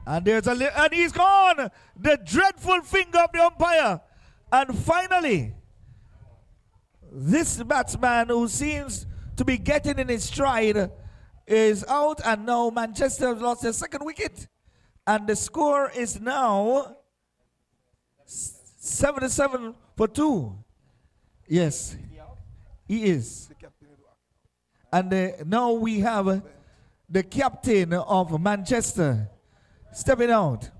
And and he's gone. The dreadful finger of the umpire. And finally, this batsman who seems to be getting in his stride is out, and now Manchester has lost their second wicket. And the score is now 77 for 2. Yes, he is. And now we have the captain of Manchester stepping out.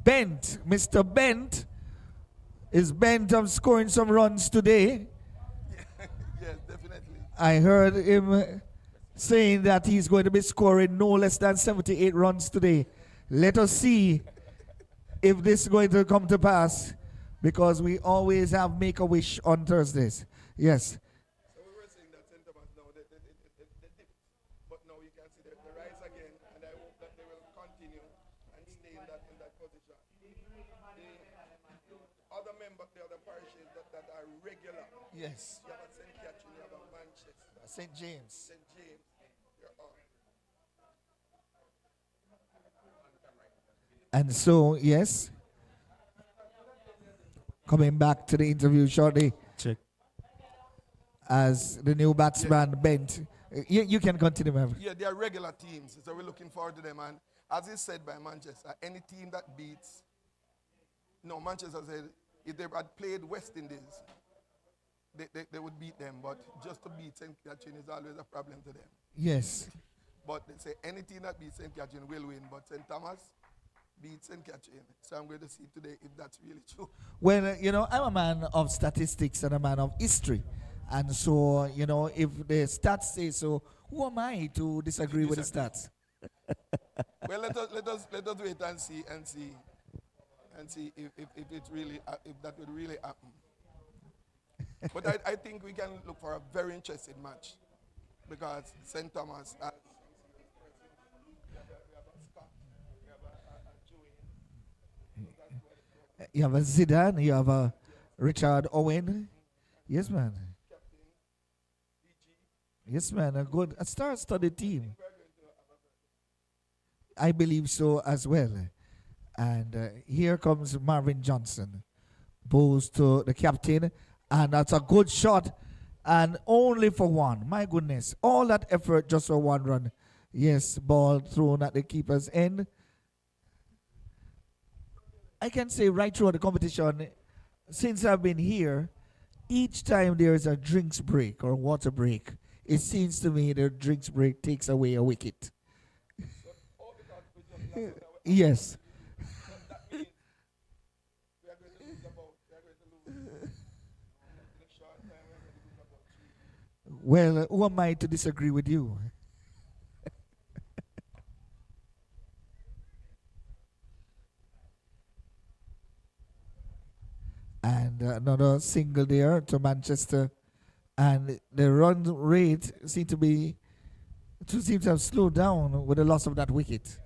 Bent, Mr. Bent is bent on scoring some runs today. Yes, definitely. I heard him saying that he's going to be scoring no less than 78 runs today. Let us see if this is going to come to pass, because we always have Make-A-Wish on Thursdays. Yes. So we were saying that St. Thomas now, they dip, but now you can see the rise again, and I hope that they will continue and stay in that position. The other members, the other parishes that are regular. Yes. You have a St. Catherine, you have a Manchester. St. James. St. James. You're on. And so, yes. Coming back to the interview shortly. Check. As the new batsman Bent. You can continue, man. Yeah, they are regular teams, so we're looking forward to them. as is said by Manchester, any team that beats, no, Manchester said if they had played West Indies, they would beat them, but just to beat St. Catherine is always a problem to them. Yes. But they say any team that beats St. Catherine will win, but St. Thomas beats St. Catherine. So I'm going to see today if that's really true. Well, I'm a man of statistics and a man of history. And so, if the stats say so, who am I to disagree with the stats? Well, let us wait and see if it really if that would really happen. But I think we can look for a very interesting match because St. Thomas has you have a Zidane, you have a Richard Owen. Yes, man. Yes, man. A star-studded team. I believe so as well. And here comes Marvin Johnson. Bowls to the captain. And that's a good shot. And only for one. My goodness. All that effort just for one run. Yes, ball thrown at the keeper's end. I can say right throughout the competition, since I've been here, each time there is a drinks break or water break, it seems to me the drinks break takes away a wicket. Yes. Well, who am I to disagree with you? And another single there to Manchester. And the run rate seems to have slowed down with the loss of that wicket.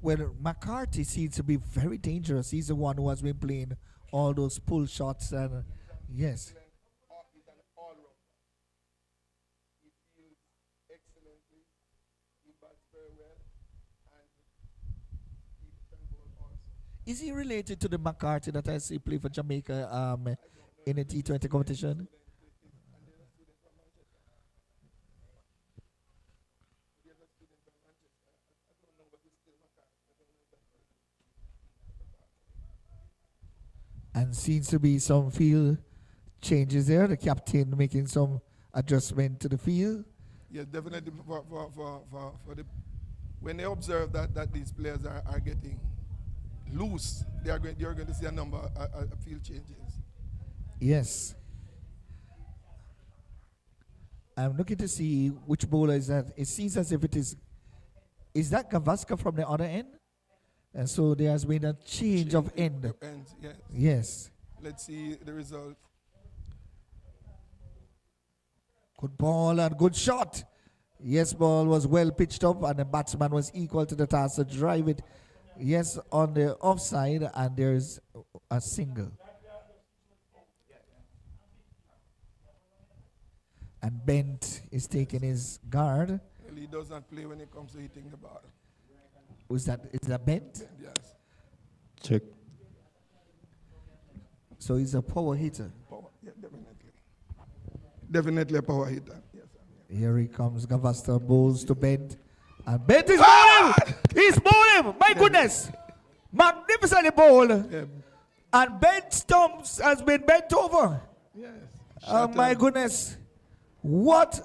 Well, McCarthy seems to be very dangerous. He's the one who has been playing all those pull shots and yes. Is he related to the McCarthy that I see play for Jamaica in a T20 competition? And seems to be some field changes there. The captain making some adjustment to the field. Yes, definitely for the when they observe that these players are getting loose, you're going to see a number of field changes. Yes. I'm looking to see which bowler is that. It seems as if it is that Gavaskar from the other end? And so there has been a change of end. Ends, yes. Yes. Let's see the result. Good ball and good shot. Yes, ball was well pitched up and the batsman was equal to the task to drive it. Yes, on the offside, and there's a single. And Bent is taking his guard. Well, he does not play when it comes to hitting the ball. Is that Bent? Yes. Check. So he's a power hitter. Power, yeah, definitely. Definitely a power hitter. Yes, sir. Here he comes. Gavaskar bowls to Bent. And Bent is bowling! He's bowling! My goodness! Magnificently bowled. Yeah. And Bent stumps has been bent over. Yes. Oh my goodness. What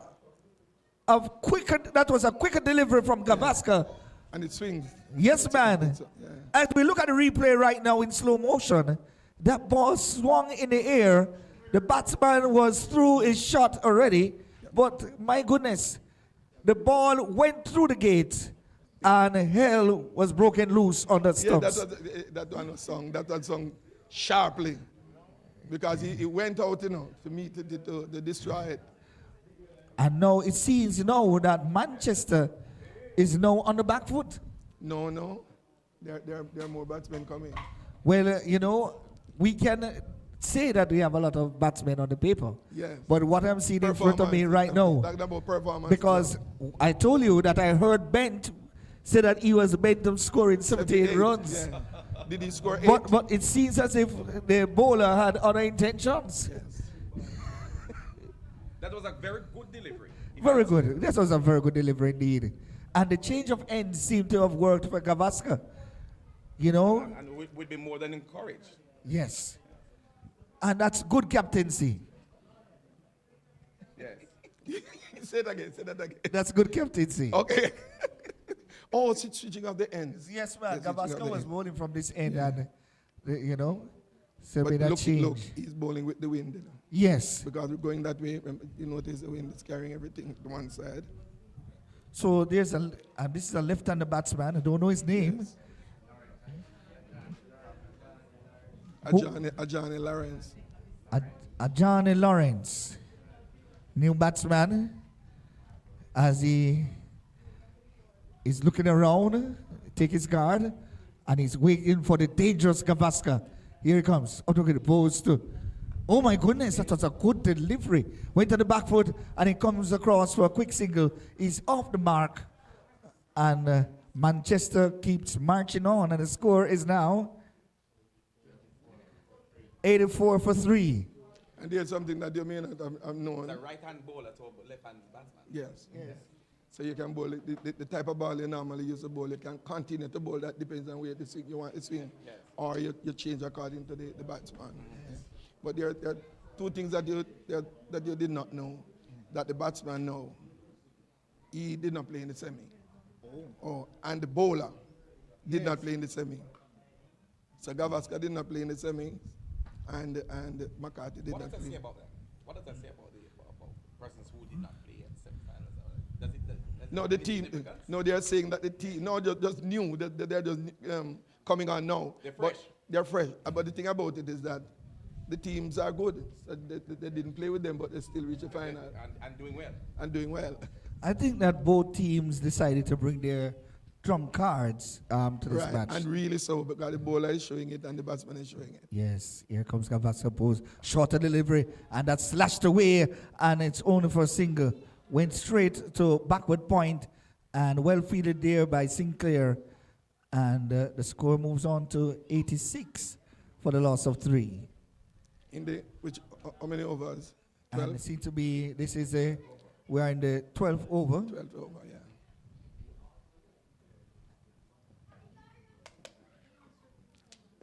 a quicker, that was a quicker delivery from Gavaskar. And it swings. Yes, man. Yeah. As we look at the replay right now in slow motion, that ball swung in the air. The batsman was through his shot already. But my goodness, the ball went through the gate and hell was broken loose on the stumps. Yeah, that was sung sharply because he went out, to meet it, to destroy it. And now it seems now that Manchester is now on the back foot. No. There are more batsmen coming. Well, we can say that we have a lot of batsmen on the paper. Yes. But what I'm seeing in front of me right now, talking about performance, because I told you that I heard Bent said that he was bent on scoring 78 runs. Yeah. Did he score 8? But it seems as if the bowler had other intentions. Yes. That was a very good delivery. Very good. This was a very good delivery indeed. And the change of ends seemed to have worked for Gavaskar. You know? And we'd be more than encouraged. Yes. And that's good captaincy. Yes. Say it again. Say that again. That's good captaincy. Okay. Oh, it's switching of the ends. Yes, man. Yes, Gavaskar was bowling from this end, Yeah. and you know, so But made that look, change. he's bowling with the wind. You know? Yes. Because we're going that way, you notice the wind is carrying everything to one side. So there's a, and this is a left-hander batsman. I don't know his name. Yes. Who- Ajani Lawrence. Johnny Lawrence, new batsman, as he is looking around, take his guard, and he's waiting for the dangerous Gavaskar. Here he comes. Up to the post. Oh my goodness, that was a good delivery. Went to the back foot, and he comes across for a quick single. He's off the mark, and Manchester keeps marching on, and the score is now 84 for 3. And there's something that you may not have known. The right-hand bowler to left-hand batsman. Yes. So you can bowl it, the type of ball you normally use to bowl, you can continue to bowl. That depends on where the swing you want to swing. Yes. Or you change according to the batsman. Yeah. But there are two things that you did not know, that the batsman know. He did not play in the semi. Oh, and the bowler did not play in the semi. So Gavaskar did not play in the semi, and McCarthy did not play. What does that say about that? What does that say about persons who did not play at semi-finals? Does it No, the team. No, they are saying that the team. No, just new. That they're just coming on now. They're fresh. But they're fresh. But the thing about it is that the teams are good. So they didn't play with them, but they still reach the final. And doing well. And doing well. I think that both teams decided to bring their trump cards to this Right. match. And really so, because the bowler is showing it and the batsman is showing it. Yes, here comes Gavaskar pose. Shorter delivery, and that's slashed away, and it's only for a single. Went straight to backward point, and well fielded there by Sinclair. And the score moves on to 86 for the loss of 3. How many overs? And 12? it seems to be, we are in the 12th over. 12th over, yeah.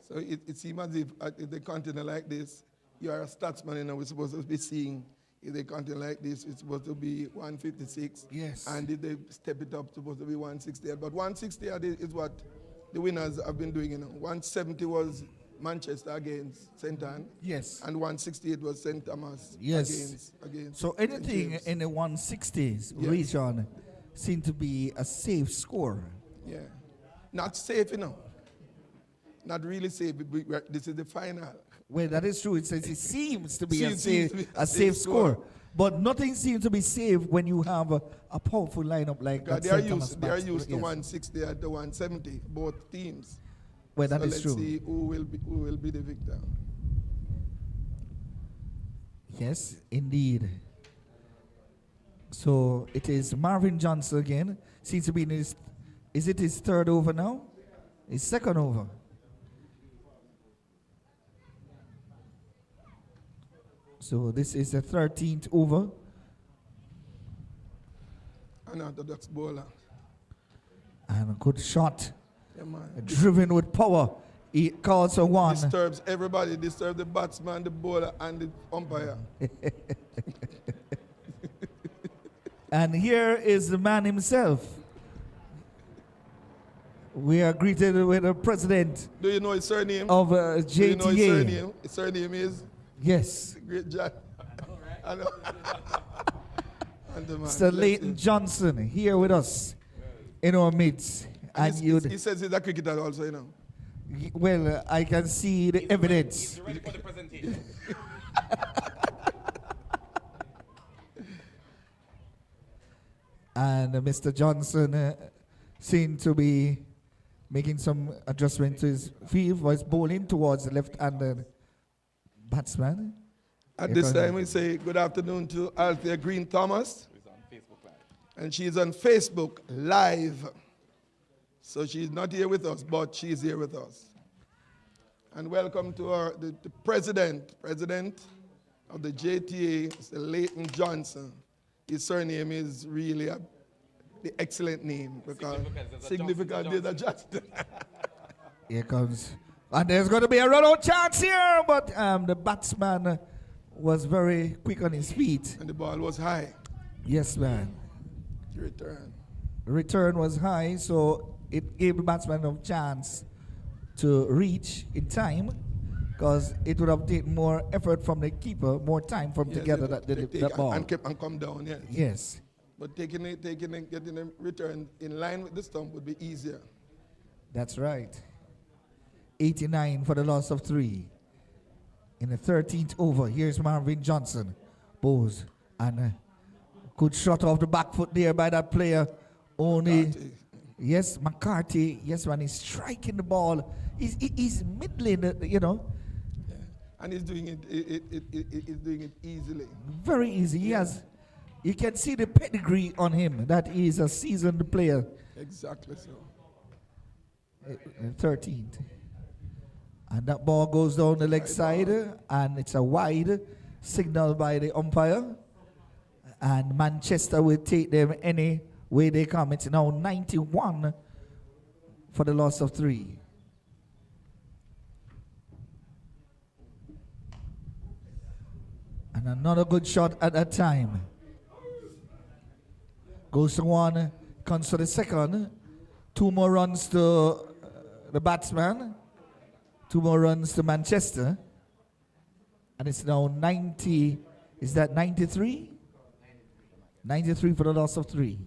So it seems as if they continue like this, you are a statsman, you know, we're supposed to be seeing, if they continue like this, it's supposed to be 156. Yes. And if they step it up, it's supposed to be 168. But 168 is what the winners have been doing, you know. 170 was Manchester against St. Anne. Yes. And 168 was St. Thomas Yes. against So anything James. in the 160s Yes. region seemed to be a safe score. Yeah. Not safe, you know. Not really safe. This is the final. Well, that is true. It says it seems to be a Seems to be a safe safe score. score. But nothing seems to be safe when you have a powerful lineup like Because that. they are St. Thomas used bats. to Yes. 160 and to 170, both teams. Well, that so is true. let's see who will be the victor. Yes, indeed. So it is Marvin Johnson again. Seems to be in his, is it his third over now? His second over. So this is the 13th over. Unorthodox bowler. And a good shot. Yeah, man. Driven with power. He calls a one. Disturbs everybody. Disturbs the batsman, the bowler, and the umpire. And here is the man himself. We are greeted with the president Do you know his surname? of Do you know his JTA. surname? His surname is Yes. Great John. I know. And the man, Mr. bless Leighton him. Johnson here with us in our midst. And he you'd, says he's a cricketer also, you know. well, I can see the evidence. He's ready for the presentation. And Mr. Johnson seemed to be making some adjustment to his field, was bowling towards the left-handed batsman. At this time, we say good afternoon to Althea Green Thomas. Who's on Facebook Live. And she's on Facebook Live. So she's not here with us, but she's here with us. And welcome to the president of the JTA, Mr. Leighton Johnson. His surname is really the excellent name because significant is a Johnson. Here comes. And there's going to be a run-out chance here, but the batsman was very quick on his feet. And the ball was high. Yes, man. Return. The return was high, so it gave the batsman a chance to reach in time, because it would have taken more effort from the keeper, more time from to gather that ball. And come down, yes. Yes. But getting a return in line with the stump would be easier. That's right. 89 for the loss of 3. In the 13th over, here's Marvin Johnson. Bows. And good shot off the back foot there by that player. Only, yes, McCarthy. Yes, man, he's striking the ball. He's middling, you know. Yeah. And he's doing he's doing it easily. Very easy. He has, you can see the pedigree on him that he is a seasoned player. Exactly so. 13th. And that ball goes down the leg side, and it's a wide signal by the umpire. And Manchester will take them any way they come. It's now 91 for the loss of 3. And another good shot at that time. Goes to 1, comes to the second. 2 more runs to the batsman. 2 more runs to Manchester. And it's now 90. Is that 93? 93 for the loss of 3.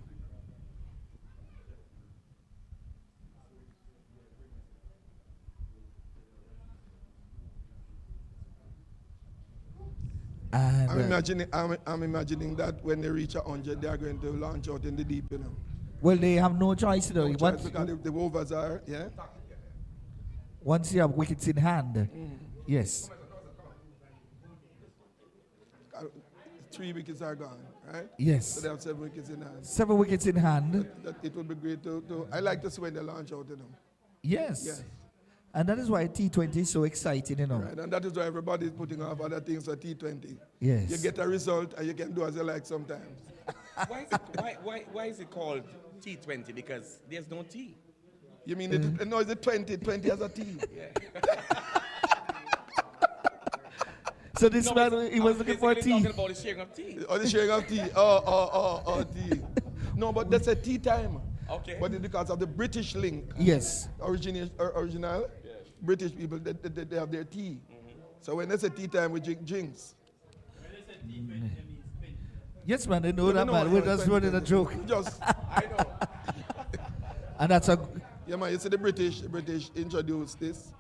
And I'm imagining that when they reach 100, they are going to launch out in the deep, you know. Well, they have no choice, though. No choice because the overs are, yeah. Once you have wickets in hand, yes. 3 wickets are gone, right? Yes. So they have 7 wickets in hand. 7 wickets in hand. It would be great to I like to see when they launch out, you know. Yes. Yes. And that is why T20 is so exciting, you know. Right, and that is why everybody is putting off other things for T20. Yes. You get a result and you can do as you like sometimes. Why is it called T20? Because there's no T. You mean no, it's a 20. 20 has a T. Yeah. So this man, he was looking for a T. Talking about the sharing of tea. Oh, the sharing of tea. Oh, tea. No, but that's a tea time. Okay. But it's because of the British link. Yes. Original British people, they have their tea. So when they say tea time, we drink drinks. Yes, man, they know that, man. We're just running a joke. I know. And that's a... Yeah, man, you see the British introduced this.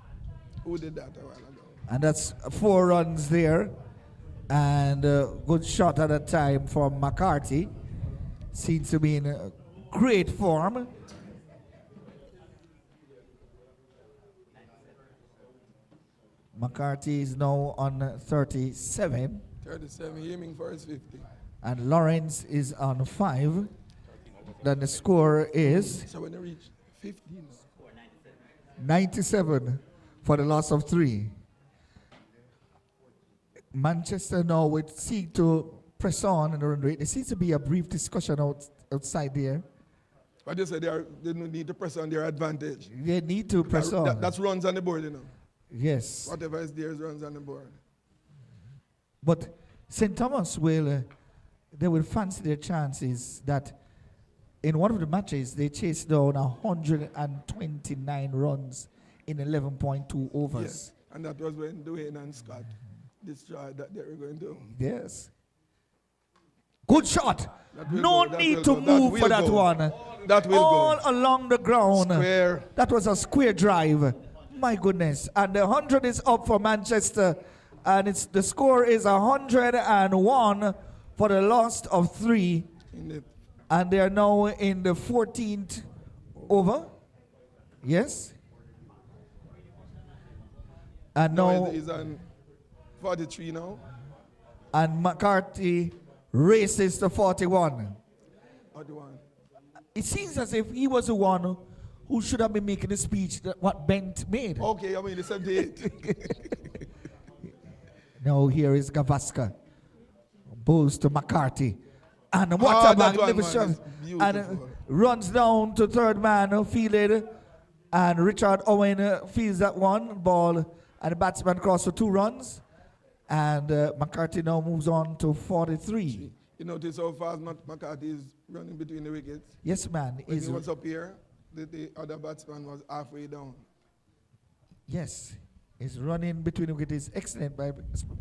Who did that a while ago? And that's 4 runs there. And a good shot at a time from McCarthy. Seems to be in great form. McCarthy is now on 37. 37, aiming for his 50. And Lawrence is on 5. Then the score is... So when they reach 15. 97 for the loss of 3. Manchester now would seek to press on in the run rate. There seems to be a brief discussion outside there. But they say they need to press on their advantage. They need to press on. That's runs on the board, you know. Yes. Whatever is there is runs on the board. But St. Thomas will, they will fancy their chances that in one of the matches they chased down 129 runs in 11.2 overs. Yes. And that was when Dwayne and Scott destroyed that they were going to. Yes. Good shot. No need to move for that one. That will all go. Along the ground. Square. That was a square drive. My goodness. And the 100 is up for Manchester. And the score is 101 for the loss of 3. And they are now in the 14th over. Yes. And now he's on 43 now. And McCarthy races to 41. 41. It seems as if he was the one who should have been making the speech that what Bent made. Okay, I mean the 78. Now here is Gavaskar. Bowls to McCarthy. And what a magnificent. And runs down to third man, fielded. And Richard Owen fields that one ball. And the batsman crossed for 2 runs. And McCarthy now moves on to 43. You notice how fast McCarthy is running between the wickets? Yes, man. When he was up here, the other batsman was halfway down. Yes. He's running between the wickets. Excellent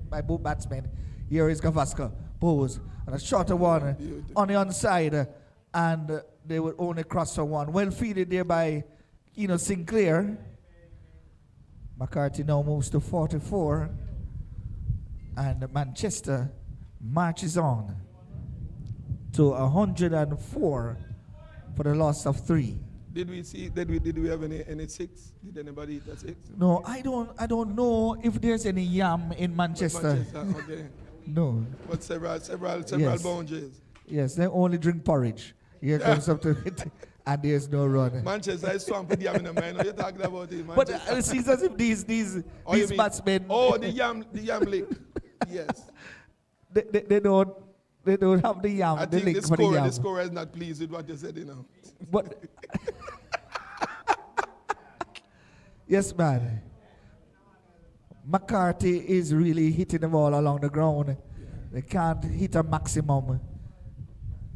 by both batsmen. Here is Gavaskar. Pose. And a shorter one on the onside. And they would only cross for 1. Well fielded there by Sinclair. McCarthy now moves to 44. And Manchester marches on to 104 for the loss of 3. Did we have any 6? Did anybody hit a 6? No, I don't know if there's any yam in Manchester. Okay. No. But several Yes. boundaries. Yes, they only drink porridge. Here comes up to it, and there's no run. Manchester is swamp with yam in the mind. You're talking about it, But Manchester. it seems as if these batsmen. Oh, the yam lick. Yes. They don't have the yam. I the think lick for the yam. the scorer is not pleased with what you said, But yes, man. McCarthy is really hitting the ball along the ground. They can't hit a maximum.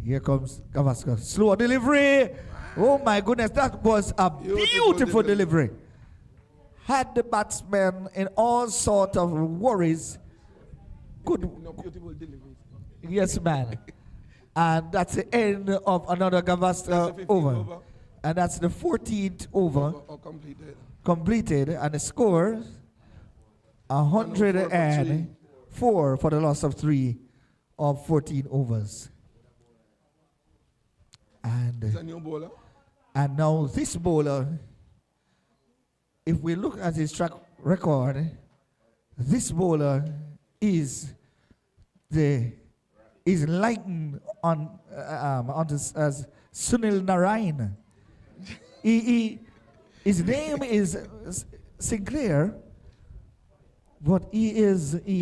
Here comes Gavaskar. Slow delivery. Oh my goodness, that was a beautiful delivery. Had the batsman in all sort of worries. Good. Beautiful delivery. Yes, man. And that's the end of another Gavaskar over. And that's the 14th over. Completed. And the score 104 for the loss of 3 of 14 overs. It's a new bowler. And now this bowler, if we look at his track record, this bowler is likened on this as Sunil Narayan. His name is Sinclair, but he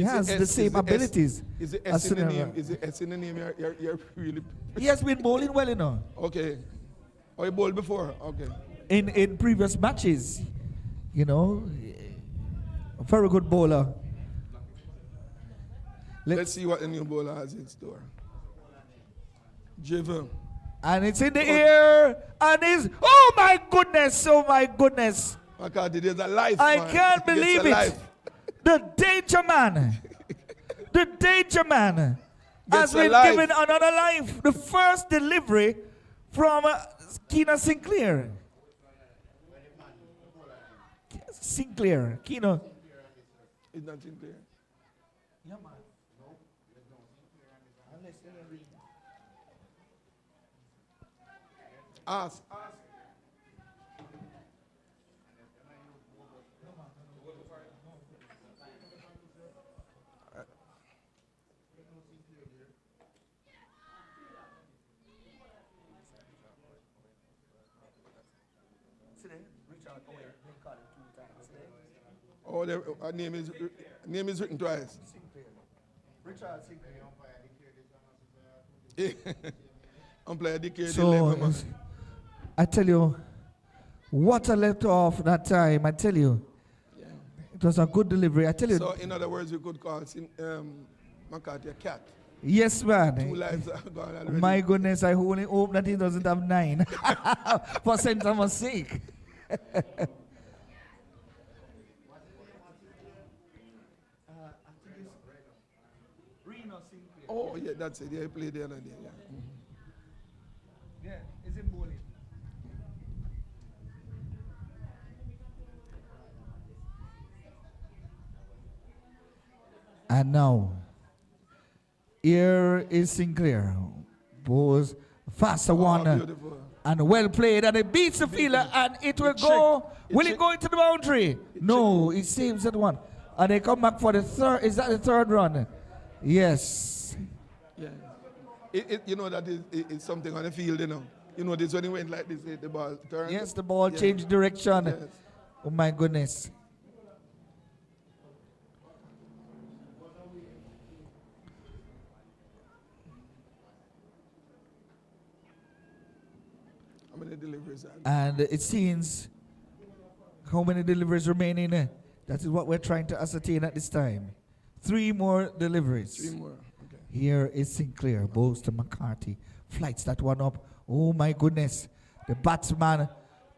has the same abilities. Is it as S in the Sunil name? Narayan. Is it S in the name? You're really. He has been bowling well, Okay. Oh, he bowled before? Okay. In previous matches, a very good bowler. Let's see what the new bowler has in store. Jiver. And it's in the air, and it's, oh my goodness. McCarthy, there's a life, I man. can't There's believe a it. life. The danger man has Gets a been life. given another life. The first delivery from Keena Sinclair. Sinclair, Keena. It's not Sinclair. Yeah, man. Ask. Oh, her name is written twice. Richard Sinclair. Umpire declared So, 11. I tell you, what a let off that time, I tell you. It was a good delivery, I tell you. So, in other words, we could call McCarthy a cat. Yes, man. 2 lives are gone already. My goodness, I only hope that he doesn't have 9. For St. Thomas' sake. Oh, yeah, that's it. Yeah, he played the other day. Yeah. Yeah, it's in bowling. And now, here is Sinclair. Bowls faster one. Beautiful. And well played. And it beats the fielder. And it will go. Will it go into the boundary? No, it saves that one. And they come back for the third. Is that the third run? Yes. Yeah. You know that is something on the field, You know this when he went like this, the ball turned. Yes, the ball changed direction. Yes. Oh my goodness. How many deliveries are there? And it seems how many deliveries remaining. That is what we're trying to ascertain at this time. 3 more deliveries. 3 more. Okay. Here is Sinclair, bows to McCarthy. Flights that one up. Oh my goodness. The batsman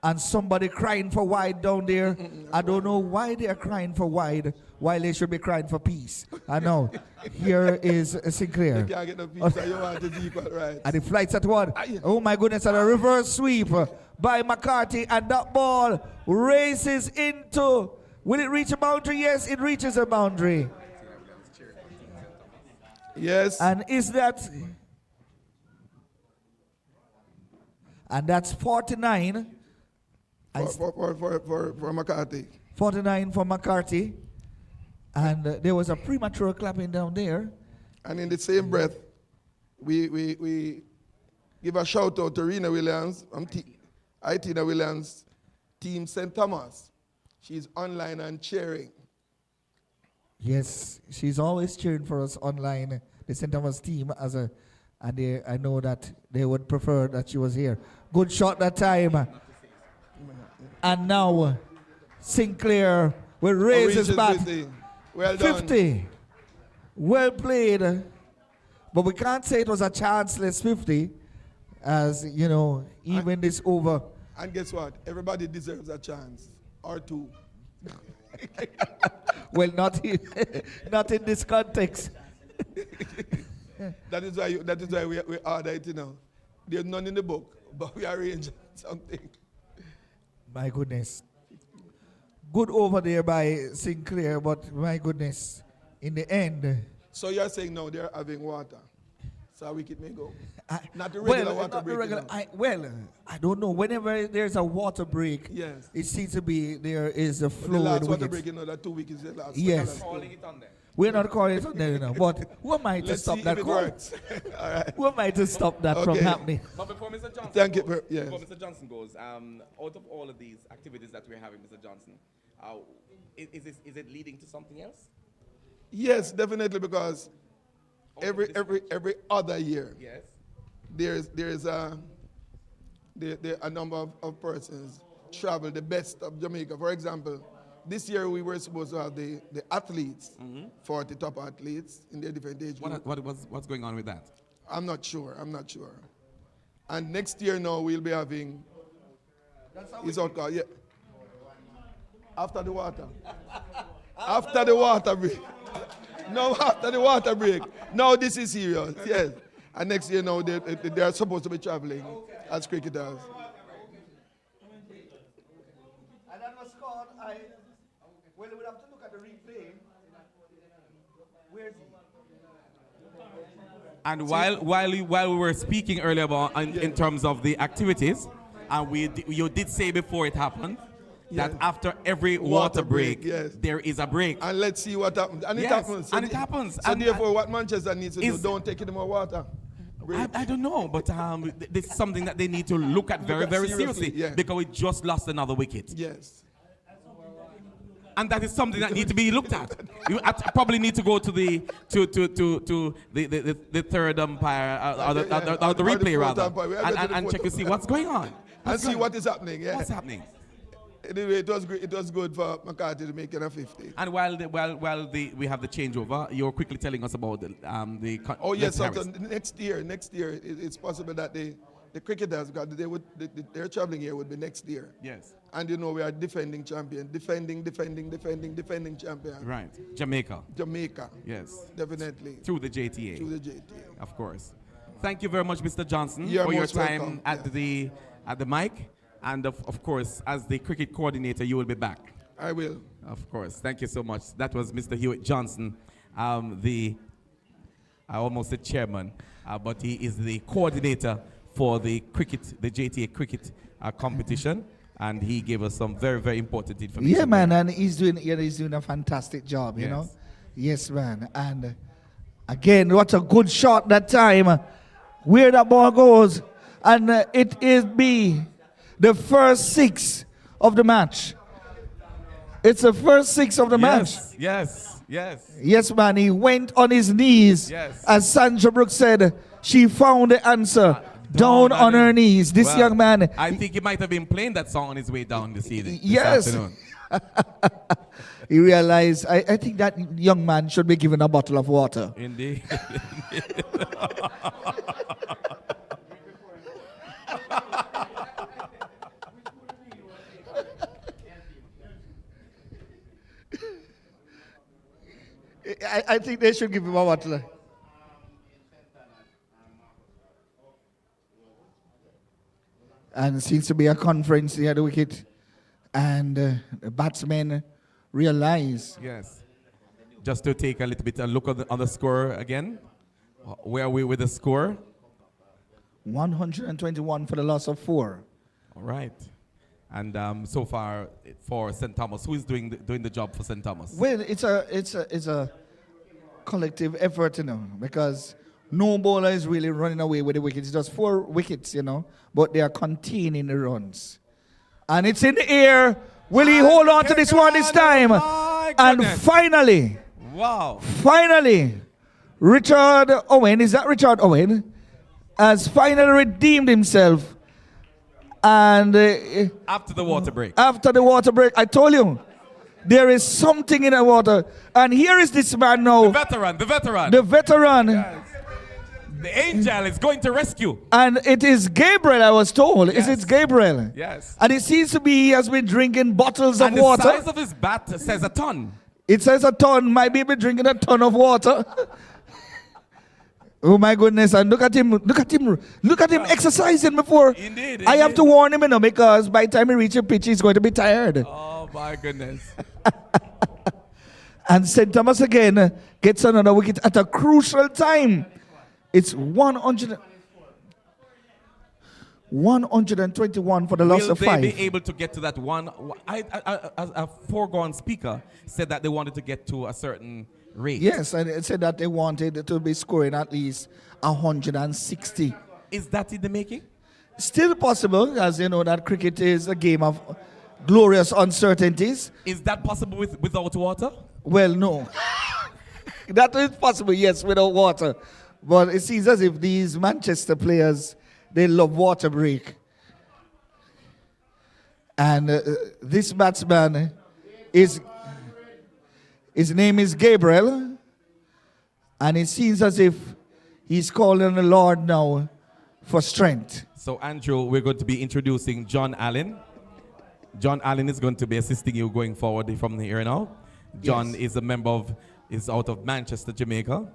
and somebody crying for wide down there. I don't know why they are crying for wide while they should be crying for peace. I know. Here is Sinclair. You can't get no peace, so you want it equal, right? And the flights at one. Oh my goodness, and a reverse sweep by McCarthy, and that ball races into. Will it reach a boundary? Yes, it reaches a boundary. Yes. And is that? And that's 49. For McCarthy. 49 for McCarthy. And there was a premature clapping down there. And in the same breath, we give a shout out to Rena Williams, Tina Williams, Team St. Thomas. She's online and cheering. Yes, she's always cheering for us online, the St. Thomas team, I know that they would prefer that she was here. Good shot that time. And now Sinclair will raise his bat. Well done. 50. Well played. But we can't say it was a chanceless 50, as you know, even this over. And guess what? Everybody deserves a chance or 2. Well, not in this context. That is why we order it, you know. There's none in the book, but we arrange something. My goodness. Good over there by Sinclair, but my goodness, in the end. So you're saying now they're having water, so a wicket may go. Not the regular water break. I don't know. Whenever there's a water break, yes, it seems to be there is a flow. The last in water wickets. break, you know, that 2 wickets is the last. Yes. We're not calling it on there, you know. But who am I to Let's stop see that if it call? works. All right. Who am I to stop that from happening? But before Mr. Johnson, Thank you. Yes. Before Mr. Johnson goes, out of all of these activities that we're having, Mr. Johnson, is it leading to something else? Yes, definitely, because every other year, yes, there's a number of persons travel the best of Jamaica. For example, this year we were supposed to have the athletes, 40 top athletes in their different age groups. What's going on with that? I'm not sure. And next year now we'll be having. It's out called, yeah. After the water. After the water break. No, after the water break. Now this is serious. Yes. And next year now they are supposed to be traveling as cricketers. And that was called, well, we would have to look at the replay. Where's he? And while we were speaking earlier about in terms of the activities, and you did say before it happened that after every water break, yes, there is a break. And let's see what happens. And it happens. And it happens. So and therefore, what Manchester needs to do, don't take any more water. I don't know, but this is something that they need to look at very seriously, because we just lost another wicket. Yes. And that is something that needs to be looked at. You probably need to go to the third umpire or the replay rather, and check to see what's going on. And see what is happening. Yeah. What's happening? Anyway, it was great. It was good for McCarthy to make it a 50. And while we have the changeover, you're quickly telling us about the. Oh yes, so next year it's possible that the cricketers, because their traveling year would be next year. Yes. And you know we are defending champion, defending champion. Right, Jamaica. Yes. Definitely. Through the JTA. Through the JTA. Of course. Thank you very much, Mr. Johnson, You're for your most time welcome. at the mic. And of course, as the cricket coordinator, you will be back. I will. Of course. Thank you so much. That was Mr. Hewitt Johnson, I almost said chairman, but he is the coordinator for the JTA cricket competition. And he gave us some very, very important information. Yeah, man, and he's doing a fantastic job, you know. Yes, man. And again, what a good shot that time. Where that ball goes. And it is be the first 6 of the match. It's the first 6 of the match. Yes. Yes, man. He went on his knees. Yes. As Sandra Brooks said, she found the answer down on her knees. This young man. I think he might have been playing that song on his way down this evening. Yes. This afternoon. He realized, I think that young man should be given a bottle of water. Indeed. I think they should give him a bottle. And it seems to be a conference here at the wicket. And the batsmen realize. Yes. Just to take a little bit a look on the score again. Where are we with the score? 121 for the loss of 4. All right. And so far for St. Thomas, who is doing the job for St. Thomas? Well, it's a collective effort, because no bowler is really running away with the wickets. It's just 4 wickets, but they are containing the runs. And it's in the air. Will he hold on to this one this time? And finally, Richard Owen, is that Richard Owen, has finally redeemed himself. And after the water break. After the water break, I told you, there is something in the water. And here is this man now. The veteran. Yes. The angel is going to rescue. And it is Gabriel, I was told. Yes. It's Gabriel. Yes. And it seems to be he has been drinking bottles of water. And the size of his bat says a ton. It says a ton. Might be drinking a ton of water. Oh my goodness. And look at him exercising before. Indeed. I have to warn him, because by the time he reaches the pitch, he's going to be tired. Oh my goodness. And St. Thomas again gets another wicket at a crucial time. It's 121 for the loss of 5. Will they be able to get to that one? A foregone speaker said that they wanted to get to a certain rate. Yes, and it said that they wanted to be scoring at least 160. Is that in the making? Still possible, as you know that cricket is a game of glorious uncertainties. Is that possible without water? Well, no. That is possible, yes, without water. But it seems as if these Manchester players, they love water break. And this batsman his name is Gabriel. And it seems as if he's calling on the Lord now for strength. So, Andrew, we're going to be introducing John Allen. John Allen is going to be assisting you going forward from here now. John is a member is out of Manchester, Jamaica,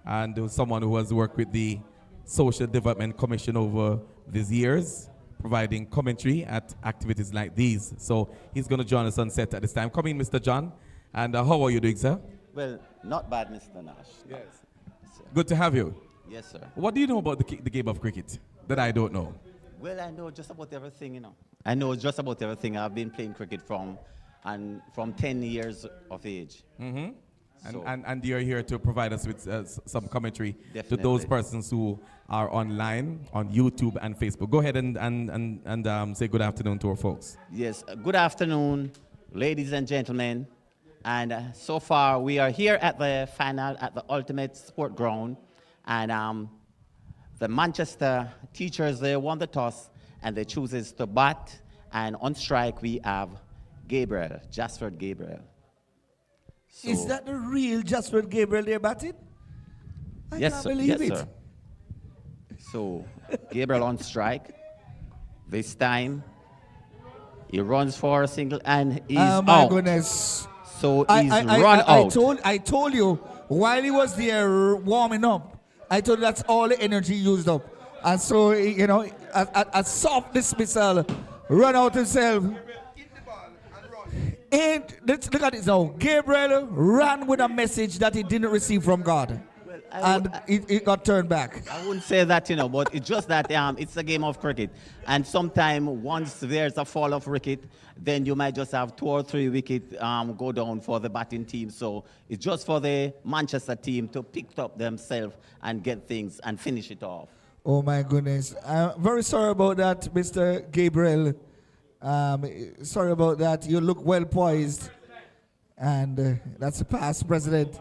and someone who has worked with the Social Development Commission over these years, providing commentary at activities like these. So he's going to join us on set at this time. Come in, Mr. John. And how are you doing, sir? Well, not bad, Mr. Nash. Yes. Good to have you. Yes, sir. What do you know about the game of cricket that I don't know? Well, I know just about everything, I know just about everything. I've been playing cricket from 10 years of age. Mm-hmm. So And you're here to provide us with some commentary to those persons who are online, on YouTube and Facebook. Go ahead and say good afternoon to our folks. Yes, good afternoon, ladies and gentlemen. And so far, we are here at the final at the Ultimate Sport Ground. And the Manchester teachers, they won the toss, and they chooses to bat. And on strike, we have Gabriel, Jasford Gabriel. So is that the real Jasper Gabriel they're batting? I can't believe it. Sir. So, Gabriel on strike. This time, he runs for a single and he's out. Oh my goodness. So he's run out. I told you, while he was there warming up, I told you that's all the energy used up. And so, a soft dismissal, run out himself. And let's look at it now. Gabriel ran with a message that he didn't receive from God. And it got turned back. I wouldn't say that, but it's just that it's a game of cricket. And sometimes once there's a fall of wicket, then you might just have 2 or 3 wickets go down for the batting team. So it's just for the Manchester team to pick up themselves and get things and finish it off. Oh my goodness. I'm very sorry about that, Mr. Gabriel. Sorry about that. You look well poised. And that's a past president.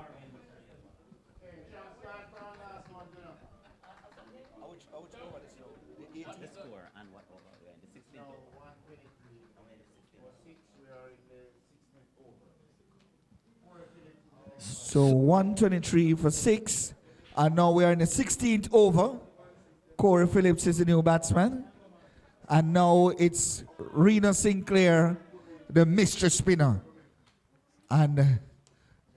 So 123 for 6. And now we are in the 16th over. Corey Phillips is the new batsman. And now it's Rena Sinclair, the mystery spinner. And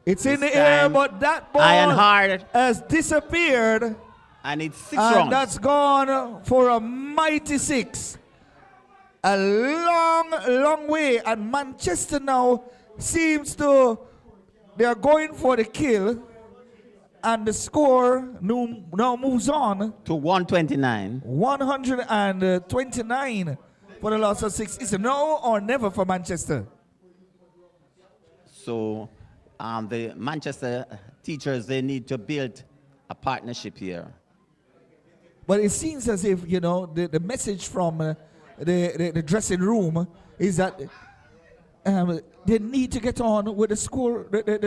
it's in the air, but that ball has disappeared. And it's 6 and runs. That's gone for a mighty 6. A long, long way. And Manchester now seems to, they are going for the kill. And the score now moves on to 129. 129 for the loss of 6. It's a now or never for Manchester. So the Manchester teachers, they need to build a partnership here. But it seems as if, you know, the message from the dressing room is that they need to get on with the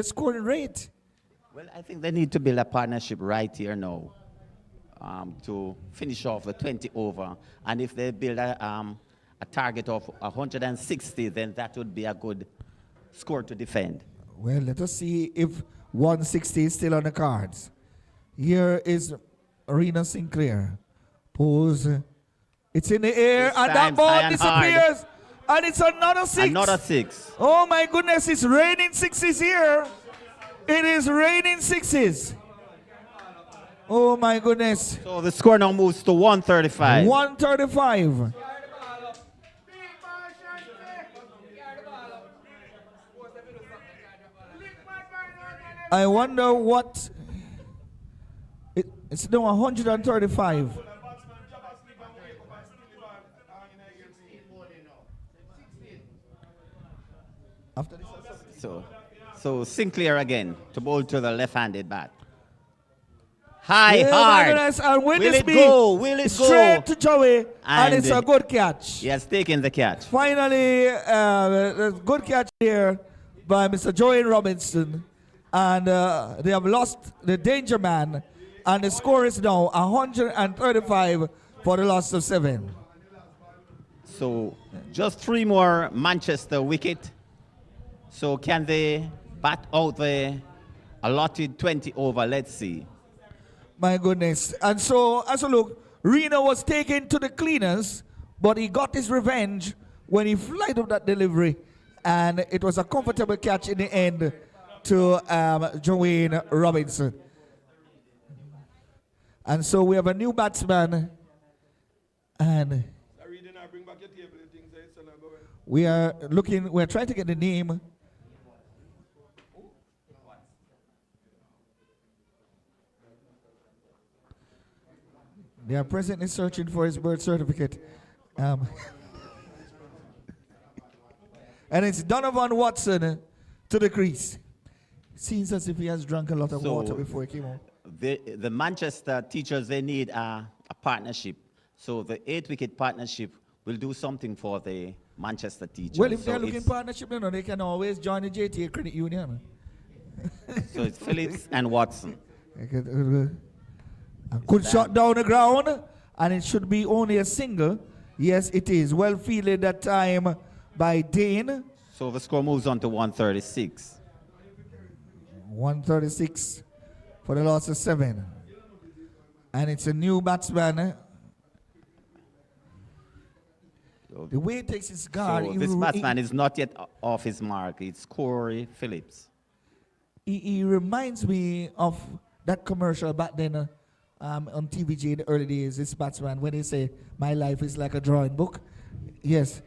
scoring rate. Well, I think they need to build a partnership right here now to finish off the 20 over. And if they build a target of 160, then that would be a good score to defend. Well, let us see if 160 is still on the cards. Here is Rena Sinclair. Pose. It's in the air, and that ball disappears. And it's another 6. Another 6. Oh my goodness, it's raining 6s here. It is raining 6s. Oh my goodness. So the score now moves to 135. 135. I wonder what... It's now 135. After this, so Sinclair again to bowl to the left-handed bat. High, yeah, hard. And Will it go? Will it go? Straight to Joey, and it's a good catch. He has taken the catch. Finally, a good catch here by Mr. Joey Robinson. And they have lost the danger man. And the score is now 135 for the loss of 7. So just 3 more Manchester wicket. So can they bat out the allotted 20 over? Let's see. My goodness. And so, as a look, Reno was taken to the cleaners, but he got his revenge when he flied up that delivery. And it was a comfortable catch in the end to Joanne Robinson. And so we have a new batsman. And we are looking, we're trying to get the name. They are presently searching for his birth certificate. And it's Donovan Watson to the crease. Seems as if he has drunk a lot of water before he came home. The Manchester teachers, they need a partnership. So the 8-wicket partnership will do something for the Manchester teachers. Well, if they're looking partnership, you know, they can always join the JTA Credit Union. So it's Phillips and Watson. A good shot down the ground, and it should be only a single. Yes, it is. Well fielded that time by Dane. So the score moves on to 136. 136 for the loss of 7. And it's a new batsman. The way he takes his guard. So this batsman is not yet off his mark. It's Corey Phillips. He reminds me of that commercial back then on TVG in the early days, this batsman, when they say, my life is like a drawing book. Yes,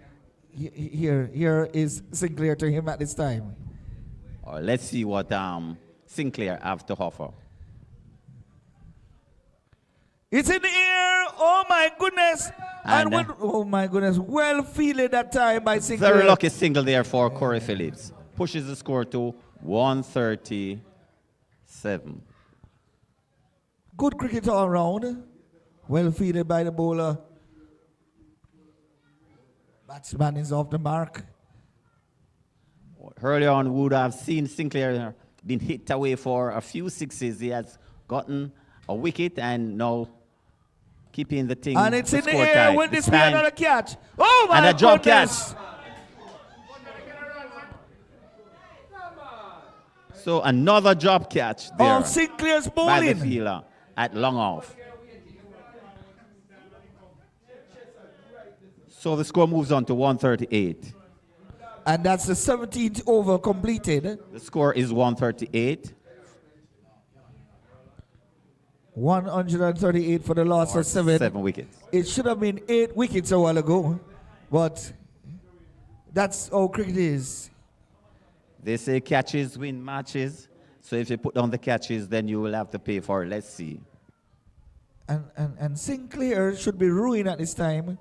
here is Sinclair to him at this time. Let's see what Sinclair have to offer. It's in the air. Oh my goodness. And oh my goodness, well fielded that time by Sinclair. Very lucky single there for Corey Phillips. Pushes the score to 137. Good cricket all around. Well fielded by the bowler. Batsman is off the mark. Earlier on, we would have seen Sinclair been hit away for a few sixes. He has gotten a wicket and now keeping the thing. And it's in the score air. tight. Will This this be time- another catch? Oh my And a jump goodness! So another drop catch there Oh, Sinclair's by the bowling. fielder at long off. So the score moves on to 138. And that's the 17th over completed. The score is 138. 138 for the loss of 7. 7 wickets. It should have been 8 wickets a while ago, but that's how cricket is. They say catches win matches. So if you put down the catches, then you will have to pay for it. Let's see. And Sinclair should be ruined at this time.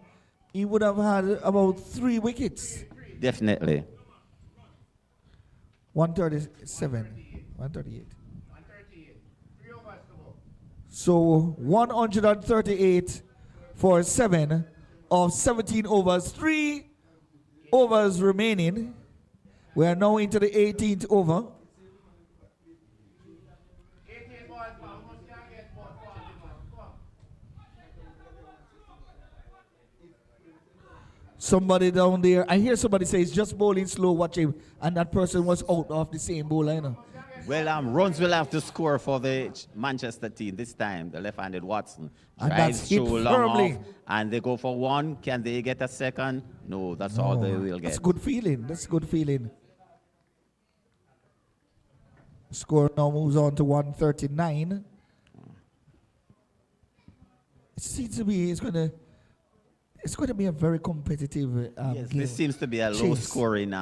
He would have had about 3 wickets. Definitely. 137, 138. So 138 for 7 of 17 overs. 3 overs remaining. We are now into the 18th over. Somebody down there, I hear somebody say it's just bowling slow, watch him, and that person was out of the same bowler, you know. Well, runs will have to score for the Manchester team this time. The left-handed Watson And drives that's hit through long firmly. off, and they go for 1. Can they get a second? No, that's all they will get. That's good feeling. That's good feeling. Score now moves on to 139. It seems to be it's going to be a very competitive Yes, game. this seems to be a Chase. low-scoring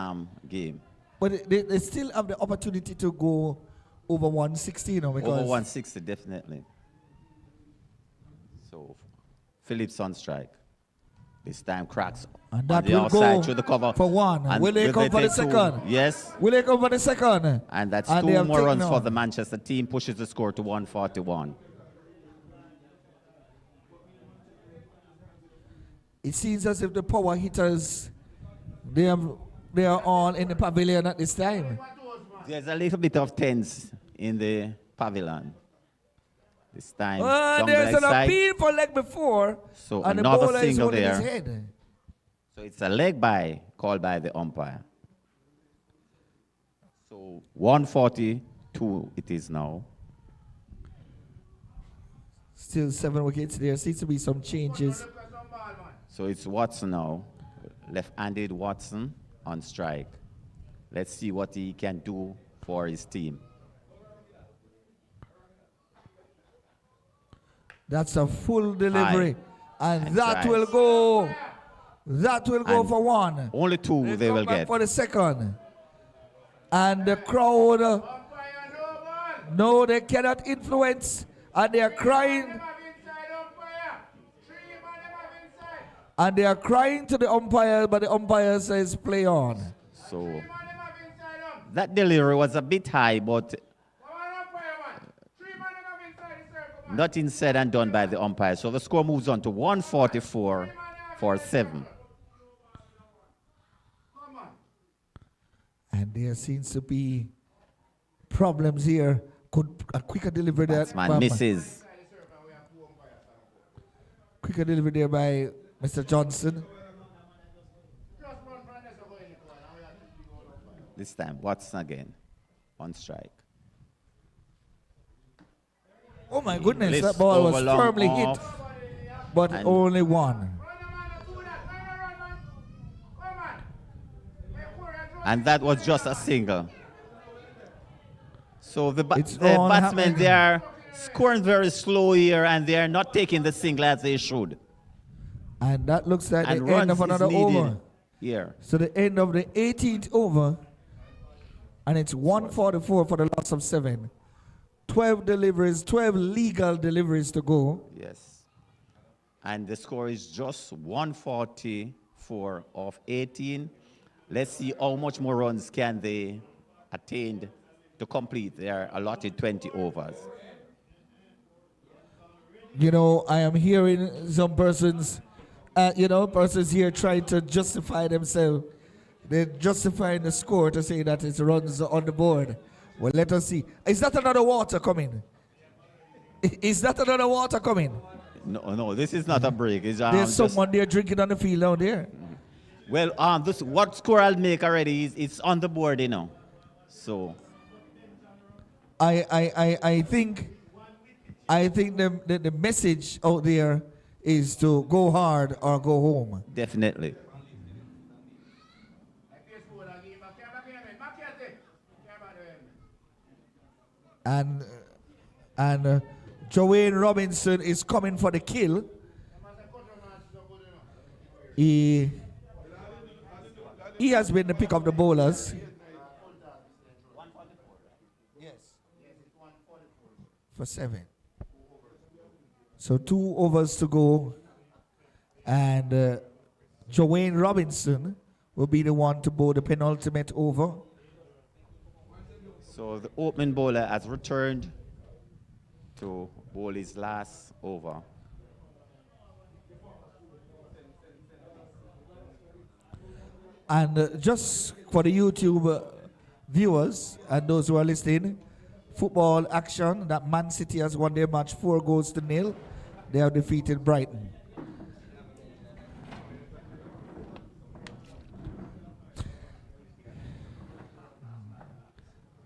game. But they still have the opportunity to go over 160, you know, because Over 160, definitely. So, Phillips on strike. This time cracks and on that the will outside go through the cover. for 1. And Will they come for the take 2? second? Yes. Will they come for the second? And that's And they 2 have more taken runs for on. the Manchester team, pushes the score to 141. It seems as if the power hitters, they are all in the pavilion at this time. There's a little bit of tense in the pavilion. This time, There's leg an side. appeal for leg before, So and the another bowler is single holding his there. head. So it's a leg by called by the umpire. So 142 it is now. Still 7 wickets. There seems to be some changes. So it's Watson now, left-handed Watson on strike. Let's see what he can do for his team. That's a full delivery. And And that tries. will go. That will go And for 1. Only 2 they come will back get. for the second. And the crowd, no, they cannot influence. And they are crying. And they are crying to the umpire, but the umpire says play on. So that delivery was a bit high, but nothing said and done by the umpire. So the score moves on to 144 for 7. And there seems to be problems here. Could a quicker delivery there? Batsman misses. Quicker delivery there by Mr. Johnson. This time, Watson again on strike. Oh my goodness, Lifts that ball was over long firmly off. hit, but And- only 1. And that was just a single. So the It's batsmen, all happening. they are scoring very slow here, and they are not taking the single as they should. And that looks like And the end of runs is another needed over. here. So the end of the 18th over, and it's 144 for the loss of 7. 12 deliveries, 12 legal deliveries to go. Yes. And the score is just 144 of 18. Let's see how much more runs can they attain to complete their allotted 20 overs. You know, I am hearing some persons, persons here trying to justify themselves. They're justifying the score to say that it runs on the board. Well, let us see. Is that another water coming? Is that another water coming? No, this is not a break. It's, There's someone there drinking on the field down there. Well, what score I'll make already is it's on the board, you know. So I think the message out there is to go hard or go home. Definitely. And Joanne Robinson is coming for the kill. He has been the pick of the bowlers. Yes. For 7. So 2 overs to go. And Joanne Robinson will be the one to bowl the penultimate over. So the opening bowler has returned to bowl his last over. And just for the YouTube viewers and those who are listening, football action that Man City has won their match 4-0. They have defeated Brighton.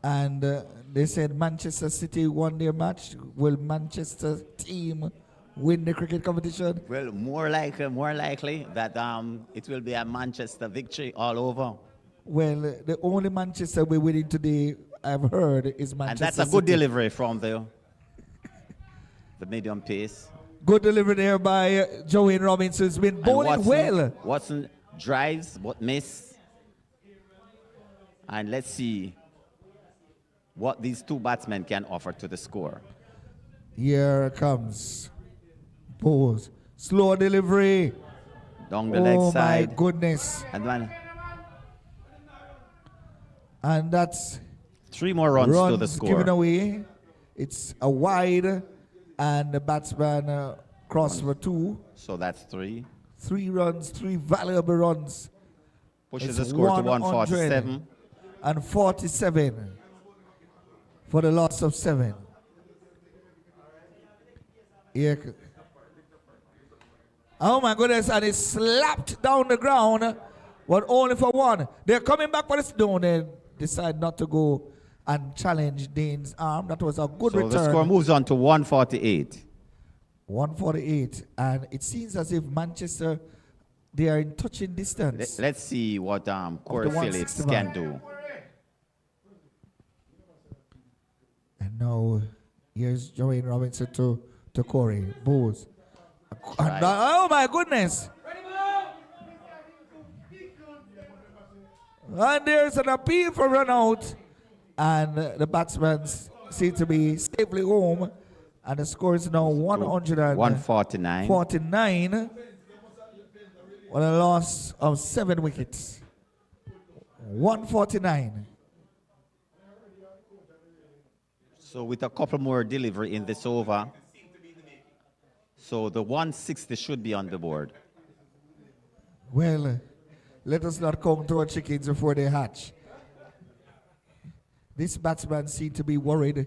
And they said Manchester City won their match. Will Manchester team win the cricket competition? Well, more likely that it will be a Manchester victory all over. Well, the only Manchester we're winning today, I've heard, is Manchester And that's a City. good delivery from the medium pace. Good delivery there by Joanne Robinson. Has been bowling well. Watson drives but miss. And let's see what these 2 batsmen can offer to the score. Here comes Bowes. Slow delivery. Down the leg side. Oh my goodness. And that's 3 more runs to the score. Given away. It's a wide and the batsman crossed for 2. So that's 3. 3 runs, 3 valuable runs. Pushes the score to 147. And 47 for the loss of 7. Here. Oh my goodness, and it's slapped down the ground, but only for 1. They're coming back for the stone. They decide not to go and challenge Dane's arm. That was a good return. So the score moves on to 148. 148, and it seems as if Manchester, they are in touching distance. Let's see what Corey Phillips can do. And now, here's Joanne Robinson to Corey. Bowes. And, oh my goodness. And there's an appeal for run out. And the batsmen seem to be safely home. And the score is now 149. 49. With a loss of 7 wickets. 149. So with a couple more delivery in this over, so the 160 should be on the board. Well, let us not count our chickens before they hatch. This batsman seems to be worried.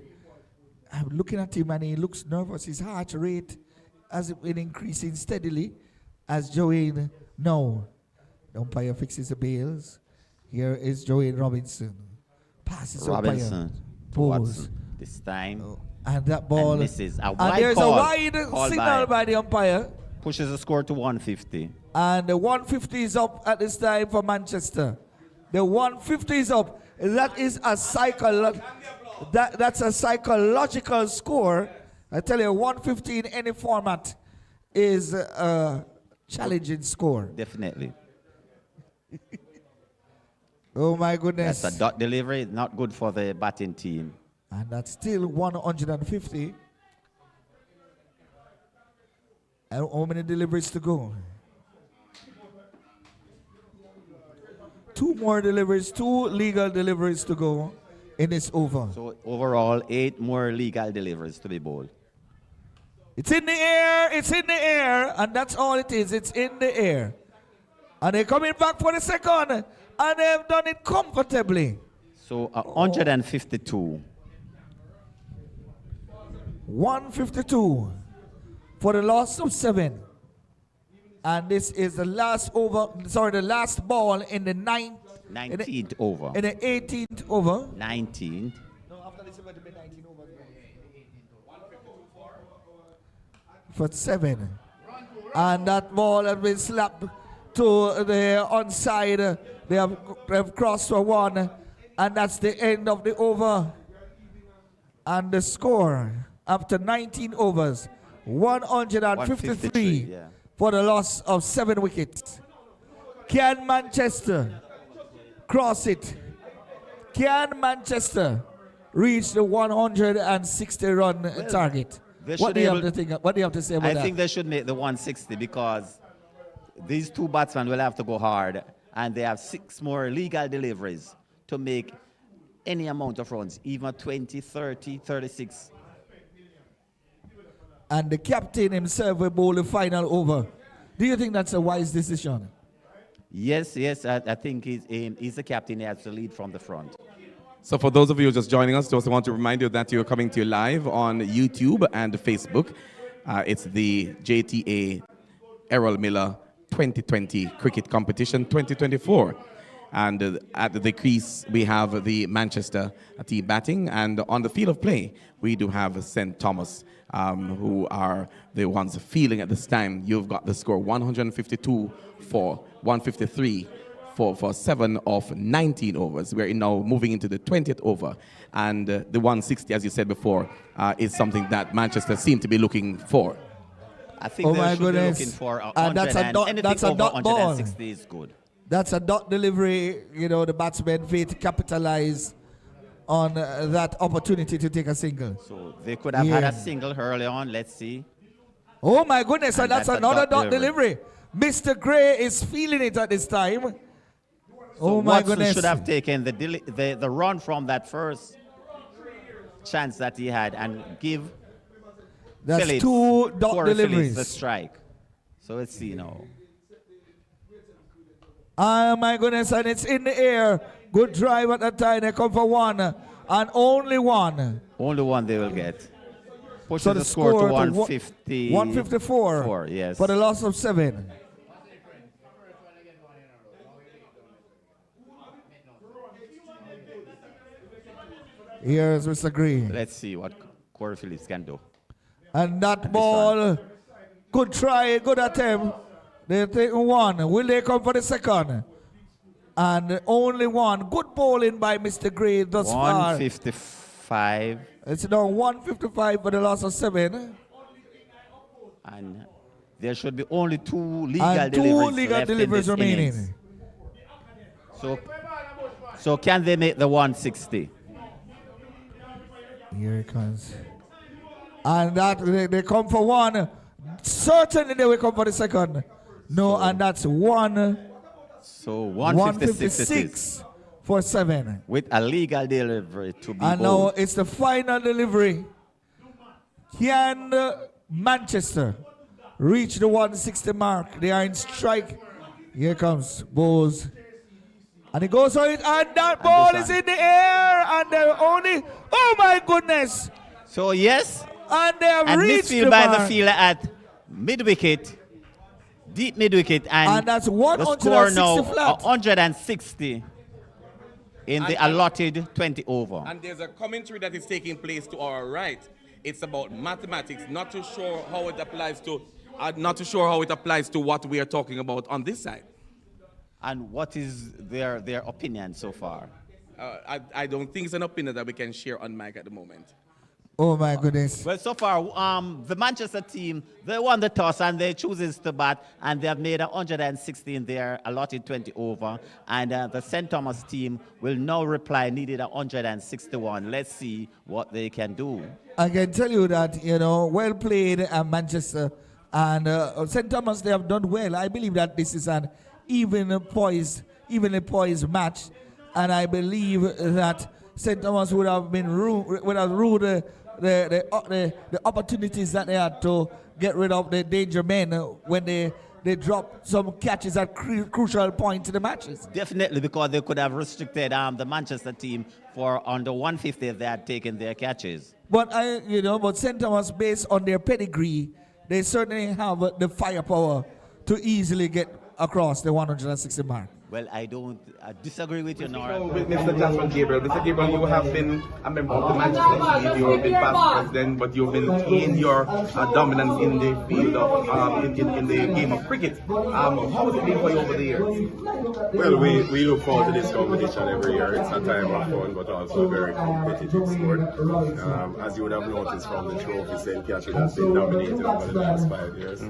I'm looking at him and he looks nervous. His heart rate has been increasing steadily as Joanne. No. The umpire fixes the bails. Here is Joanne Robinson. Passes Robinson to Bowes. This time. And that ball. And misses. And there's a wide signal by the umpire. Pushes the score to 150. And the 150 is up at this time for Manchester. The 150 is up. That is a that's a psychological score. I tell you, 150 in any format is a challenging score. Definitely. Oh my goodness. That's a dot delivery, not good for the batting team. And that's still 150. And how many deliveries to go? 2 more deliveries, 2 legal deliveries to go in this over. So overall, 8 more legal deliveries to be bowled. It's in the air, and that's all it is. It's in the air. And they're coming back for the second, and they've done it comfortably. So 152. 152 for the loss of 7. And this is the last ball in the 19th over. In the 18th over. 19th. No, after this, it's going to be 19 over. For 7. And that ball has been slapped to the onside. They have crossed for 1. And that's the end of the over. And the score after 19 overs, 153 yeah. for the loss of 7 wickets. Can Manchester cross it? Can Manchester reach the 160-run target? What do you have to say about that? I think they should make the 160 because these two batsmen will have to go hard, and they have 6 more legal deliveries to make any amount of runs, even 20, 30, 36. And the captain himself will bowl the final over. Do you think that's a wise decision? Yes, I think he's the captain. He has to lead from the front. So for those of you just joining us, just want to remind you that you're coming to you live on YouTube and Facebook. It's the JTA Errol Miller 2020 Cricket Competition 2024. And at the crease, we have the Manchester team batting. And on the field of play, we do have St. Thomas, who are the ones fielding at this time. You've got the score 152 for 153 for 7 of 19 overs. We're now moving into the 20th over. And the 160, as you said before, is something that Manchester seem to be looking for. I think they should be looking for 100, that's a dot, anything that's a over dot 160 ball. is good. That's a dot delivery. You know, the batsmen fail to capitalize on that opportunity to take a single. So they could have had a single early on. Let's see. Oh my goodness, and that's another dot delivery. Mr. Gray is feeling it at this time. So oh my Watson goodness. should have taken the run from that first chance that he had and give That's Phillips, 2 dot Corey deliveries. Phillips the strike. So let's see now. Oh my goodness, and it's in the air. Good drive at that time. They come for 1 and only 1. Only 1 they will get. Pushes So the score to 150. 154 yes. for the loss of 7. Here's Mr. Green. Let's see what Corey Phillips can do. And that ball, good try, good attempt. They're taking 1. Will they come for the second? And only 1. Good bowling by Mr. Gray thus far. 155. It's now 155 for the loss of 7. And there should be only 2 legal and deliveries 2 legal left deliveries in this remaining. innings. So can they make the 160? Here it comes. And that they come for 1. Certainly they will come for the second. No, and that's 1. So 156 for 7. with a legal delivery to be And bowled. now it's the final delivery. Can Manchester reach the 160 mark? They are in strike. Here comes Bowes. And he goes for it, and that ball is in the air, and they're only, oh my goodness. So yes, and they have and reached midfield the by mark. the fielder at mid-wicket, deep mid-wicket, and that's the 160 score now flat. 160 in the allotted 20 over. And there's a commentary that is taking place to our right. It's about mathematics, not too sure how it applies to, what we are talking about on this side. And what is their opinion so far? I don't think it's an opinion that we can share on mic at the moment. Oh my goodness. Well, so far, the Manchester team, they won the toss and they chooses to bat, and they have made 160 in their allotted 20 over. And the St. Thomas team will now reply, needed 161. Let's see what they can do. I can tell you that, you know, well played at Manchester. And St. Thomas, they have done well. I believe that this is an evenly poised match. And I believe that St. Thomas would have ruled the opportunities that they had to get rid of the danger men when they dropped some catches at crucial points in the matches? Definitely, because they could have restricted the Manchester team for under 150 if they had taken their catches. But but St. Thomas, based on their pedigree, they certainly have the firepower to easily get across the 160 mark. Well, I don't disagree with you, Nora. With Mr. Jasmine Gabriel. Mr. Gabriel, you have been a member of the Manchester team. You have been past president, but you've maintained your dominance in the field of in the game of cricket. How has it been for you over the years? Well, we look forward to this competition every year. It's a time of fun, but also a very competitive sport. As you would have noticed from the trophy, St. Catherine has been dominated over the last 5 years.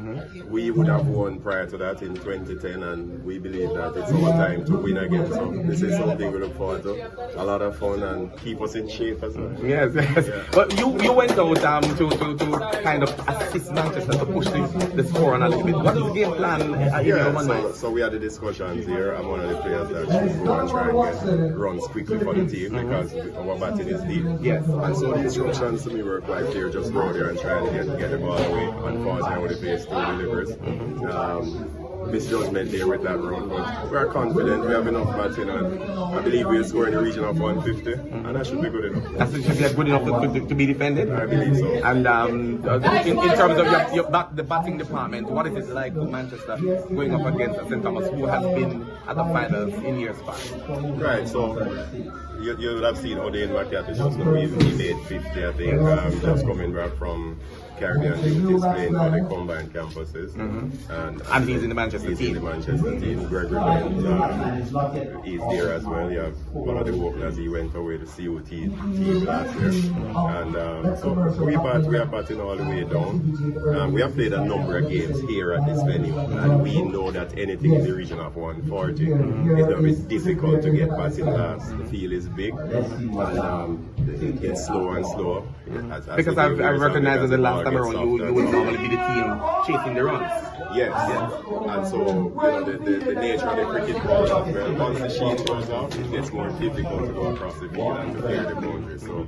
We would have won prior to that in 2010, and we believe that it's our time to win again. So this is something we look forward to. A lot of fun and keep us in shape as well. Yes. Yeah. But you went out to kind of assist Manchester to push the score on a little bit. What is the game plan? So we had the discussions here. I'm one of the players that should go and try and get runs quickly for the team because our batting is deep. Yes. And so the instructions to me were quite clear. Just go there and try to get the ball away. Unfortunately, with the pace still delivers. Misjudgment there with that run, but we are confident. We have enough batting, and I believe we'll score in the region of 150, and that should be good enough. That should be good enough to be defended. I believe so. And in terms of the batting department, what is it like for Manchester going up against St. Thomas, who has been at the finals in years past? Right. So you would have seen Odean McCarthy just now. He made 50, I think, just coming back from Caribbean duties playing for the combined campuses. And he's in the Manchester team. In the Manchester team. Gregory Bent, he's there as well. You have one of the openers. He went away to COT team last year. And so we are batting all the way down. We have played a number of games here at this venue, and we know that anything in the region of 140 is going to be difficult to get batting last. The field is big, and it gets slower and slower. Because I've recognized that the last time around you would normally be the team chasing the runs. Yes. And so the nature of the cricket ball as well, once the sheet goes off, it gets more difficult to go across the field and to clear the boundaries. So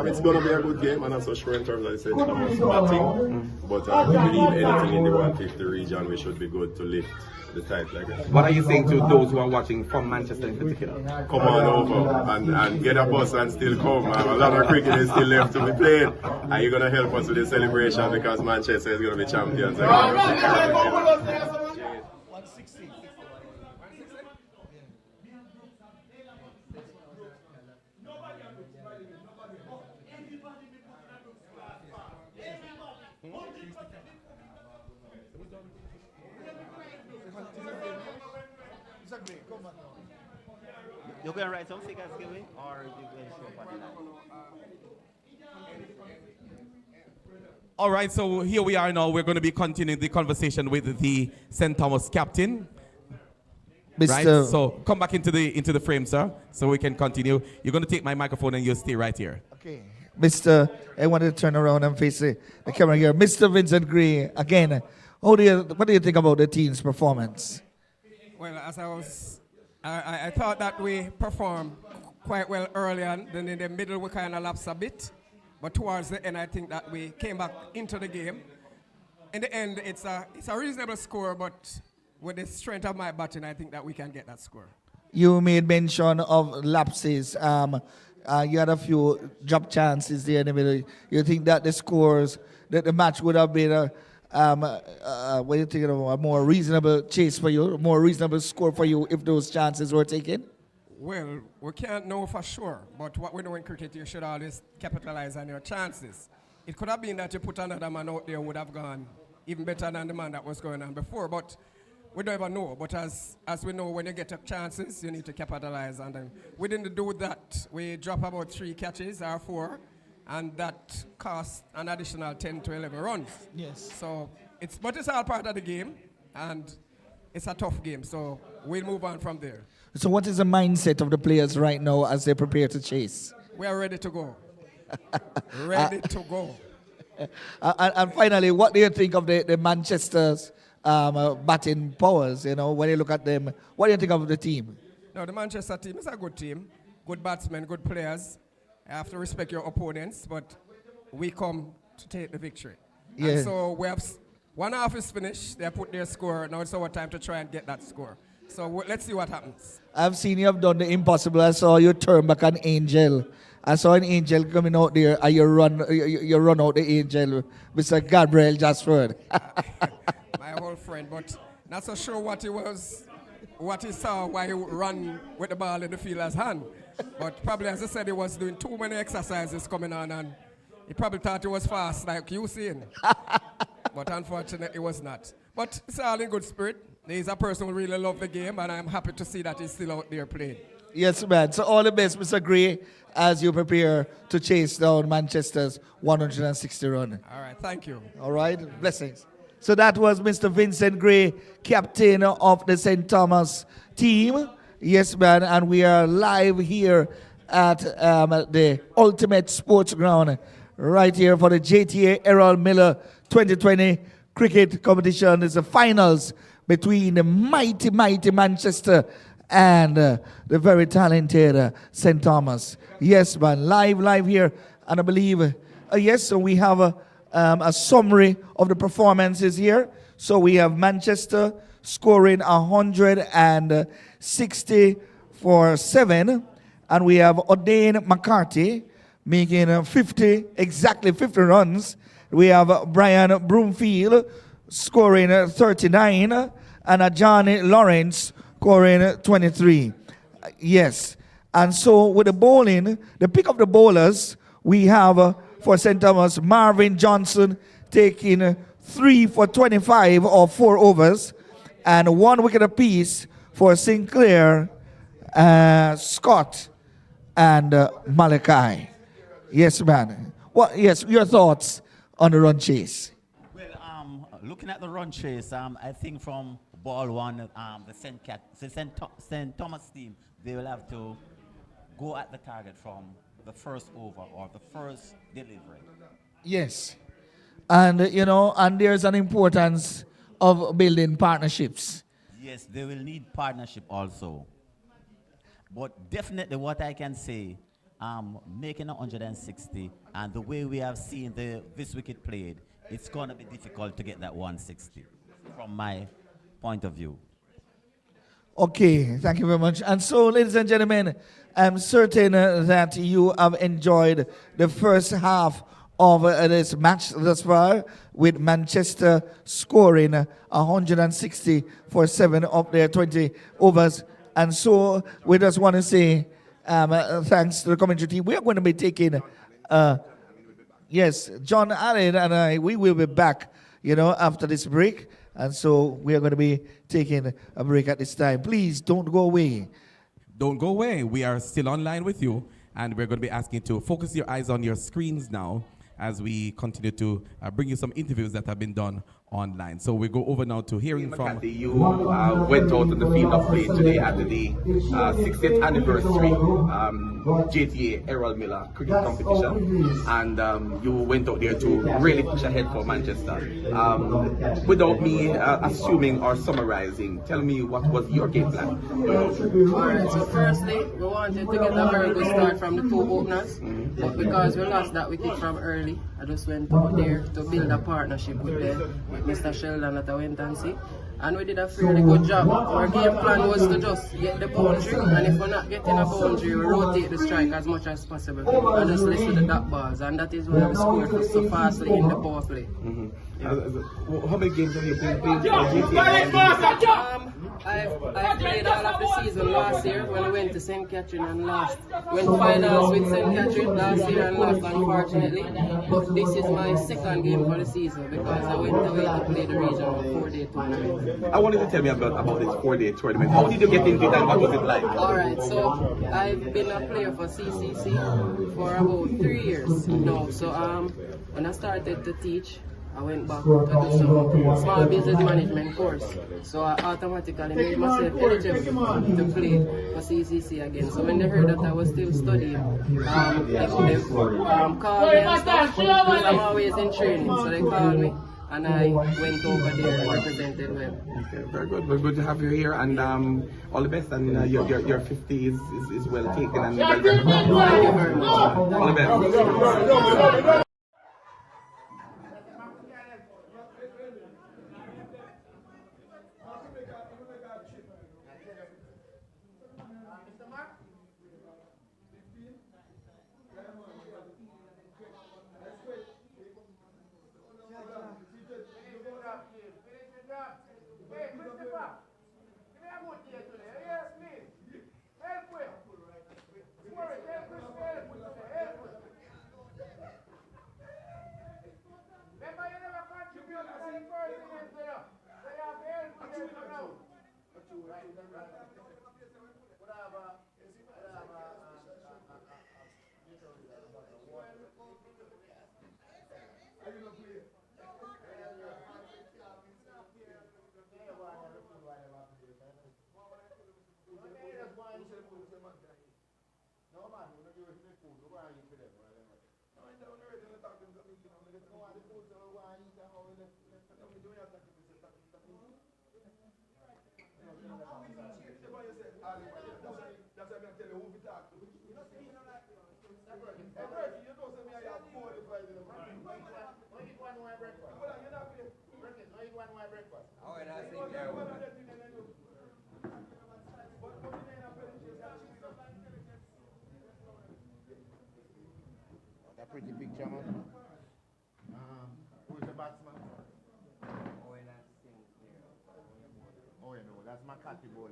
it's going to be a good game. I'm not so sure in terms of the St. Thomas batting, but I believe anything in the 150 region we should be good to lift the type like that. What are you saying to those who are watching from Manchester in particular? Come on over and get a bus and still come. A lot of cricket is still left to be played. Are you going to help us with the celebration because Manchester is going to be champions? You're going to write some figures, Gilly, or you're going to show up on the line? All right, so here we are now. We're going to be continuing the conversation with the St. Thomas captain. Right? So come back into the frame, sir, so we can continue. You're going to take my microphone and you'll stay right here. Okay. I wanted to turn around and face the camera here. Mr. Vincent Gray, again, what do you think about the team's performance? Well, as I thought that we performed quite well early on. Then in the middle, we kind of lapsed a bit. But towards the end, I think that we came back into the game. In the end, it's a reasonable score, but with the strength of my batting, I think that we can get that score. You made mention of lapses. You had a few drop chances there in the middle. You think that the scores, that the match would have been what do you think of a more reasonable chase for you, a more reasonable score for you if those chances were taken? Well, we can't know for sure, but what we know in cricket, you should always capitalize on your chances. It could have been that you put another man out there would have gone even better than the man that was going on before, but we don't ever know. But as we know, when you get chances, you need to capitalize on them. We didn't do that. We dropped about 3 catches or 4, and that cost an additional 10 to 11 runs. Yes. So it's all part of the game, and it's a tough game. So we'll move on from there. So what is the mindset of the players right now as they prepare to chase? We are ready to go. Ready to go. And finally, what do you think of the Manchester's batting powers? You know, when you look at them, what do you think of the team? No, the Manchester team is a good team. Good batsmen, good players. You have to respect your opponents, but we come to take the victory. Yeah. And so we have one half is finished. They put their score. Now it's our time to try and get that score. So let's see what happens. I've seen you have done the impossible. I saw you turn back an angel. I saw an angel coming out there, and you run out the angel, Mr. Gabriel Jasford. My old friend, but not so sure what he saw, why he ran with the ball in the fielder's hand. But probably, as I said, he was doing too many exercises coming on, and he probably thought he was fast, like you seen. But unfortunately, it was not. But it's all in good spirit. He's a person who really loves the game, and I'm happy to see that he's still out there playing. Yes, man. So all the best, Mr. Gray, as you prepare to chase down Manchester's 160 run. All right, thank you. All right, blessings. So that was Mr. Vincent Gray, captain of the St. Thomas team. Yes, man, and we are live here at the Ultimate Sports Ground, right here for the JTA Errol Miller 2020 cricket competition. It's the finals between the mighty Manchester and the very talented St. Thomas. Yes, man, live here. And I believe, yes, so we have a summary of the performances here. So we have Manchester scoring 160 for 7. And we have O'Dane McCarthy making exactly 50 runs. We have Brian Broomfield scoring 39. And Johnny Lawrence scoring 23. Yes. And so with the bowling, the pick of the bowlers, we have for St. Thomas, Marvin Johnson taking 3 for 25 or 4 overs, and 1 wicket apiece for Sinclair, Scott, and Malachi. Yes, man. Yes, your thoughts on the run chase? Well, looking at the run chase, I think from ball 1, the St. Thomas team, they will have to go at the target from the first over or the first delivery. Yes. And, and there's an importance of building partnerships. Yes, they will need partnership also. But definitely what I can say, making 160, and the way we have seen this wicket played, it's going to be difficult to get that 160 from my point of view. Okay, thank you very much. And so, ladies and gentlemen, I'm certain that you have enjoyed the first half of this match thus far, with Manchester scoring 160 for 7 of their 20 overs. And so we just want to say thanks to the commentary team. We are going to be taking, yes, John Allen and I, we will be back, after this break. And so we are going to be taking a break at this time. Please don't go away. Don't go away. We are still online with you, and we're going to be asking you to focus your eyes on your screens now as we continue to bring you some interviews that have been done online. So we go over now to hearing from... You went out on the field of play today at the 60th anniversary JTA Errol Miller cricket competition, and you went out there to really push ahead for Manchester. Without me assuming or summarizing, tell me what was your game plan? Alright, so firstly, we wanted to get a very good start from the 2 openers, but because we lost that wicket from early, I just went out there to build a partnership with Mr. Sheldon that I went and see. And we did a fairly good job. Our game plan was to just get the boundary, and if we're not getting a boundary, we rotate the strike as much as possible and just listen to the dot balls, and that is why we scored so fastly in the power play. How many games have you been playing for I played all of the season last year when I went to St. Catherine and lost. Went finals with St. Catherine last year and lost, unfortunately. But this is my second game for the season because I went away to play the regional 4-day tournament. I wanted to tell me about this 4-day tournament. How did you get into it and what was it like? Alright, so I've been a player for CCC for about 3 years now. So when I started to teach, I went back to do some small business management course. So I automatically made myself eligible to play for CCC again. So when they heard that I was still studying, they called me and stuff, because I'm always in training. So they called me and I went over there and represented well. Okay, very good. We're good to have you here, and all the best. And your 50 is well taken and well recognized. Thank you very much. All the best. That pretty picture, man. Who's the batsman? Oh, you know, that's McCarthy bowling.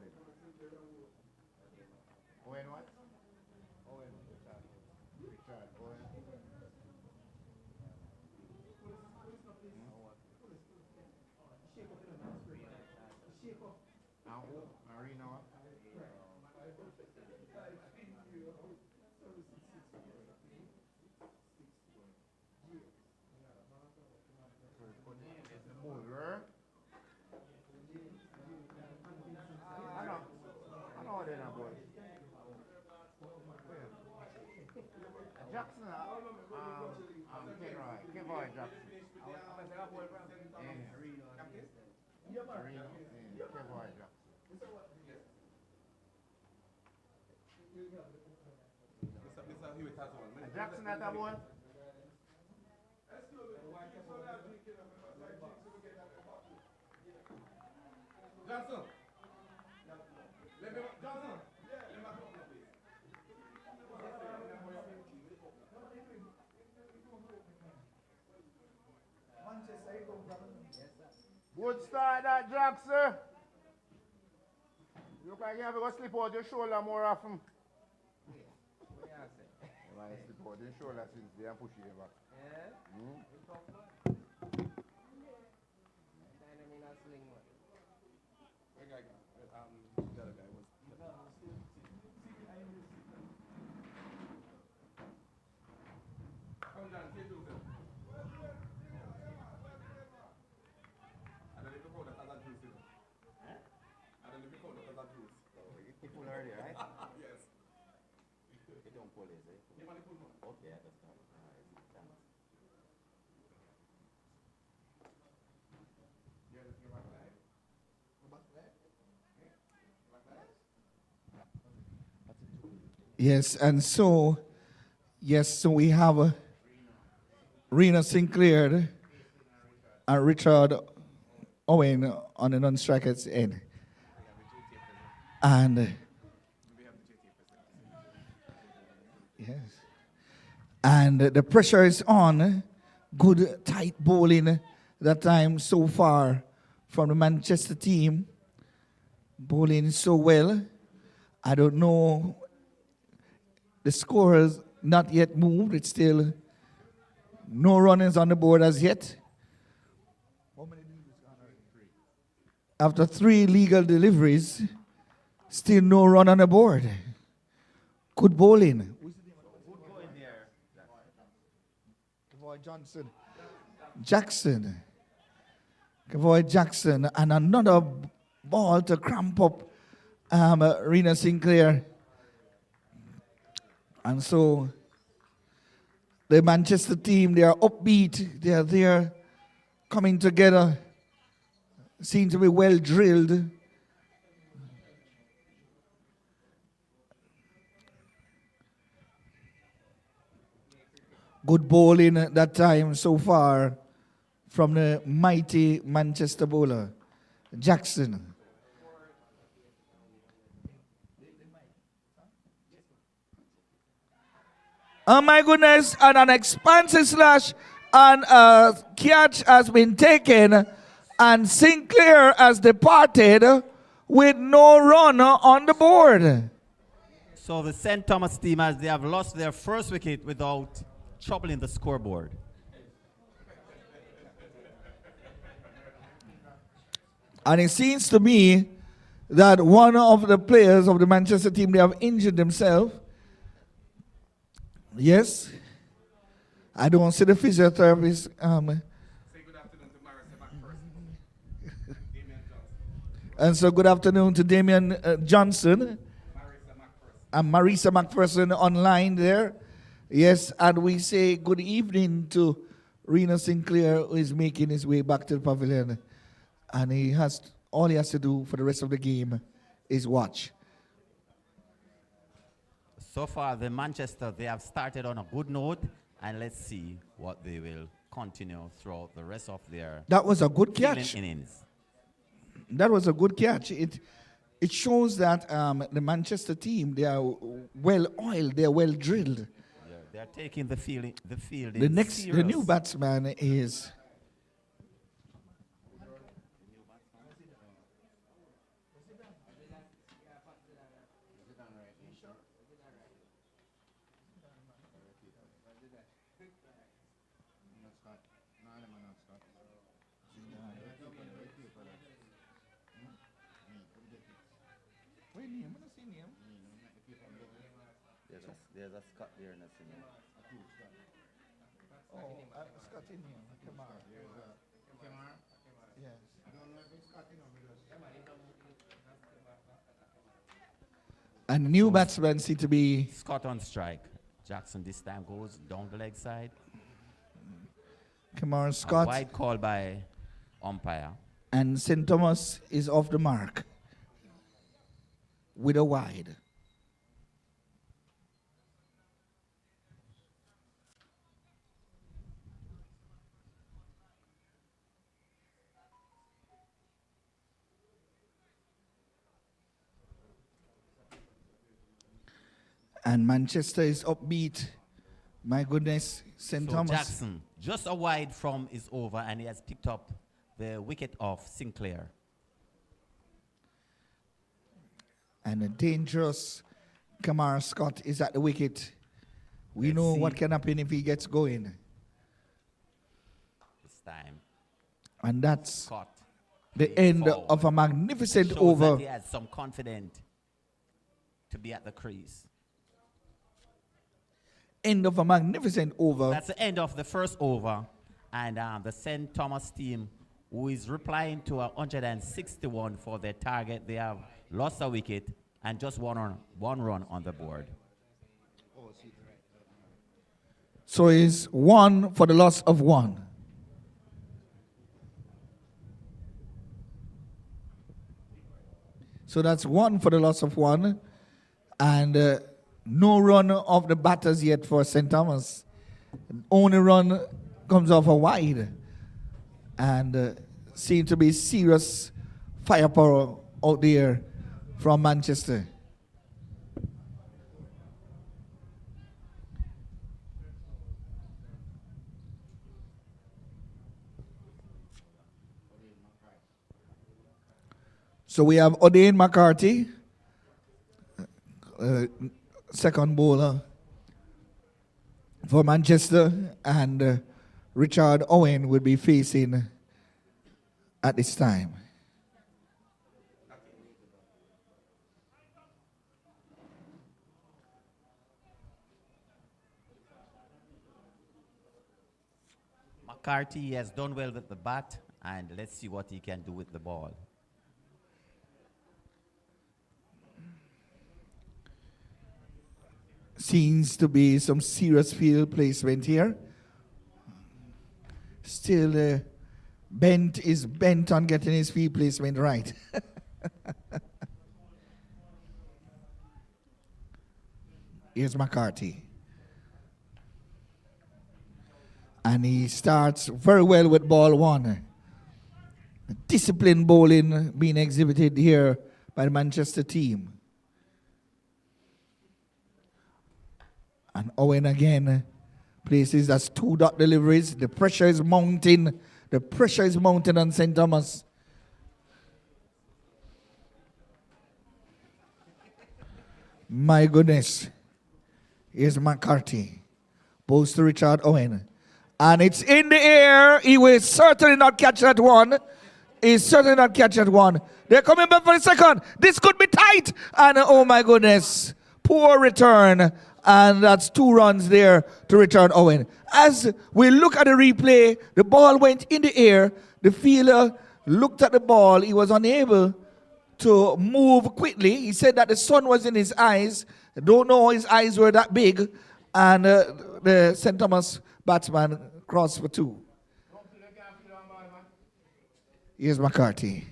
Owen what? Owen Richard. Richard Owen. And who? Marina what? Bowler. I know they're not boys. Jackson, Kevoy Jackson. Kevoy Jackson. Jackson at that boy? Johnson. Johnson. Good start that, Jackson. You look like you have to go slip out your shoulder more often. You might slip out your shoulder since they are pushing you back. Pull earlier, right? Yes. You don't pull it, eh? Okay, that's not. Yes, and so, so we have Rena Sinclair and Richard Owen on the non-strikers end. And yes, and the pressure is on. Good tight bowling that time so far from the Manchester team. Bowling so well. I don't know. The score has not yet moved. It's still no runners on the board as yet. After 3 legal deliveries, still no run on the board. Good bowling. Kevoy Jackson. And another ball to cramp up Rena Sinclair. And so the Manchester team, they are upbeat. They are there coming together. Seem to be well drilled. Good bowling at that time so far from the mighty Manchester bowler, Jackson. Oh my goodness, and an expansive slash and a catch has been taken and Sinclair has departed with no run on the board. So the St. Thomas team, as they have lost their first wicket without troubling the scoreboard. And it seems to me that one of the players of the Manchester team, they have injured themselves. Yes. I don't see the physiotherapist. And so good afternoon to Damian Johnson and Marisa McPherson online there. Yes, and we say good evening to Reno Sinclair, who is making his way back to the pavilion. And all he has to do for the rest of the game is watch. So far, the Manchester, they have started on a good note, and let's see what they will continue throughout the rest of their That was a good catch. innings. That was a good catch. It shows that the Manchester team, they are well oiled, they are well drilled. They are taking the field The new batsman is There's a Scott there in the scene. Scott in here. Kamar. Yes. And the new batsman seem to be Scott on strike. Jackson this time goes down the leg side. Kamar Scott. A wide call by umpire. And St. Thomas is off the mark with a wide. And Manchester is upbeat. My goodness, St. Thomas. Jackson, just a wide from is over, and he has picked up the wicket of Sinclair. And a dangerous Kamar Scott is at the wicket. We know what can happen if he gets going. This time. And that's Scott the end of a magnificent shows over. That he has some confidence to be at the crease. End of a magnificent over. That's the end of the first over. And the St. Thomas team, who is replying to 161 for their target, they have lost a wicket and just one run on the board. So it's 1 for the loss of 1. So that's 1 for the loss of 1. And no run of the batters yet for St. Thomas. Only run comes off a wide. And seems to be serious firepower out there from Manchester. So we have Odean McCarthy, second bowler for Manchester, and Richard Owen will be facing at this time. McCarthy has done well with the bat, and let's see what he can do with the ball. Seems to be some serious field placement here. Still, Bent is bent on getting his field placement right. Here's McCarthy. And he starts very well with ball 1. Disciplined bowling being exhibited here by the Manchester team. And Owen again places as 2-dot deliveries. The pressure is mounting. The pressure is mounting on St. Thomas. My goodness. Here's McCarthy. Post to Richard Owen. And it's in the air. He will certainly not catch that one. He's certainly not catching one. They're coming back for the second. This could be tight. And oh my goodness, poor return. And that's 2 runs there to return Owen. As we look at the replay, the ball went in the air. The fielder looked at the ball. He was unable to move quickly. He said that the sun was in his eyes. I don't know his eyes were that big. And the St. Thomas batsman crossed for 2. Here's McCarthy.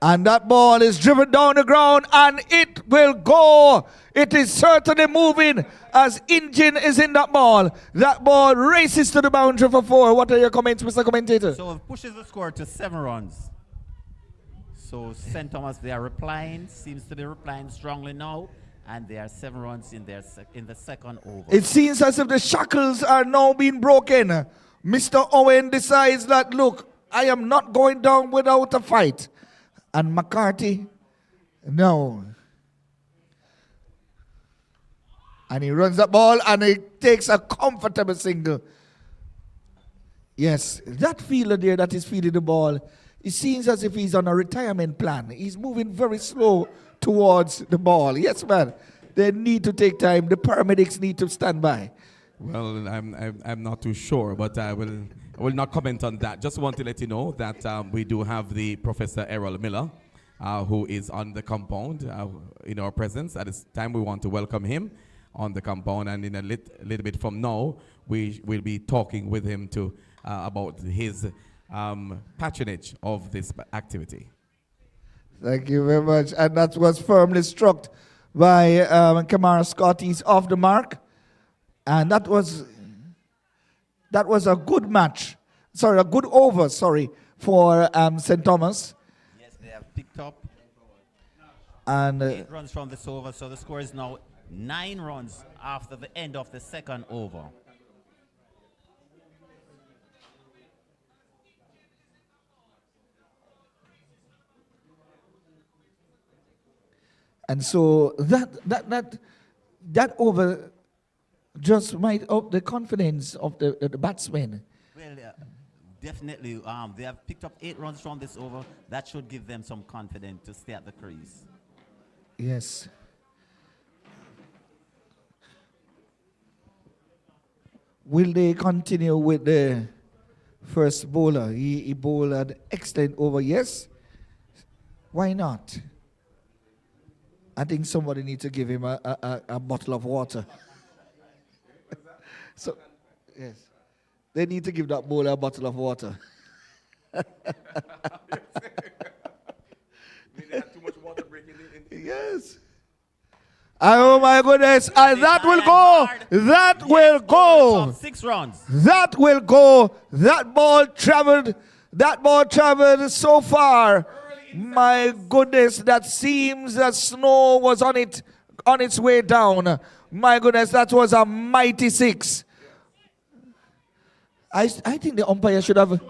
And that ball is driven down the ground and it will go. It is certainly moving as engine is in that ball. That ball races to the boundary for 4. What are your comments, Mr. Commentator? So it pushes the score to 7 runs. So St. Thomas, they are replying, seems to be replying strongly now. And they are 7 runs in the second over. It seems as if the shackles are now being broken. Mr. Owen decides that, look, I am not going down without a fight. And McCarthy, no. And he runs that ball and he takes a comfortable single. Yes, that fielder there that is fielding the ball, it seems as if he's on a retirement plan. He's moving very slow towards the ball. Yes, man. They need to take time. The paramedics need to stand by. Well, I'm not too sure, but I will not comment on that. Just want to let you know that we do have the Professor Errol Miller, who is on the compound in our presence. At this time, we want to welcome him on the compound, and in a little bit from now, we will be talking with him about his patronage of this activity. Thank you very much. And that was firmly struck by Kamara Scott. He's off the mark. And that was a good match. Sorry, a good over, for St. Thomas. Yes, they have picked up and 8 runs from this over. So the score is now 9 runs after the end of the second over. And so that over just might up the confidence of the batsmen. Well, definitely. They have picked up 8 runs from this over. That should give them some confidence to stay at the crease. Yes. Will they continue with the first bowler? He bowled an excellent over. Yes. Why not? I think somebody needs to give him a bottle of water. So, yes. They need to give that bowler a bottle of water. Yes. Oh my goodness. And that will go. That will go. 6 runs. That will go. That ball traveled so far. My goodness, that seems that snow was on its way down. My goodness, that was a mighty 6. I think the umpire should have.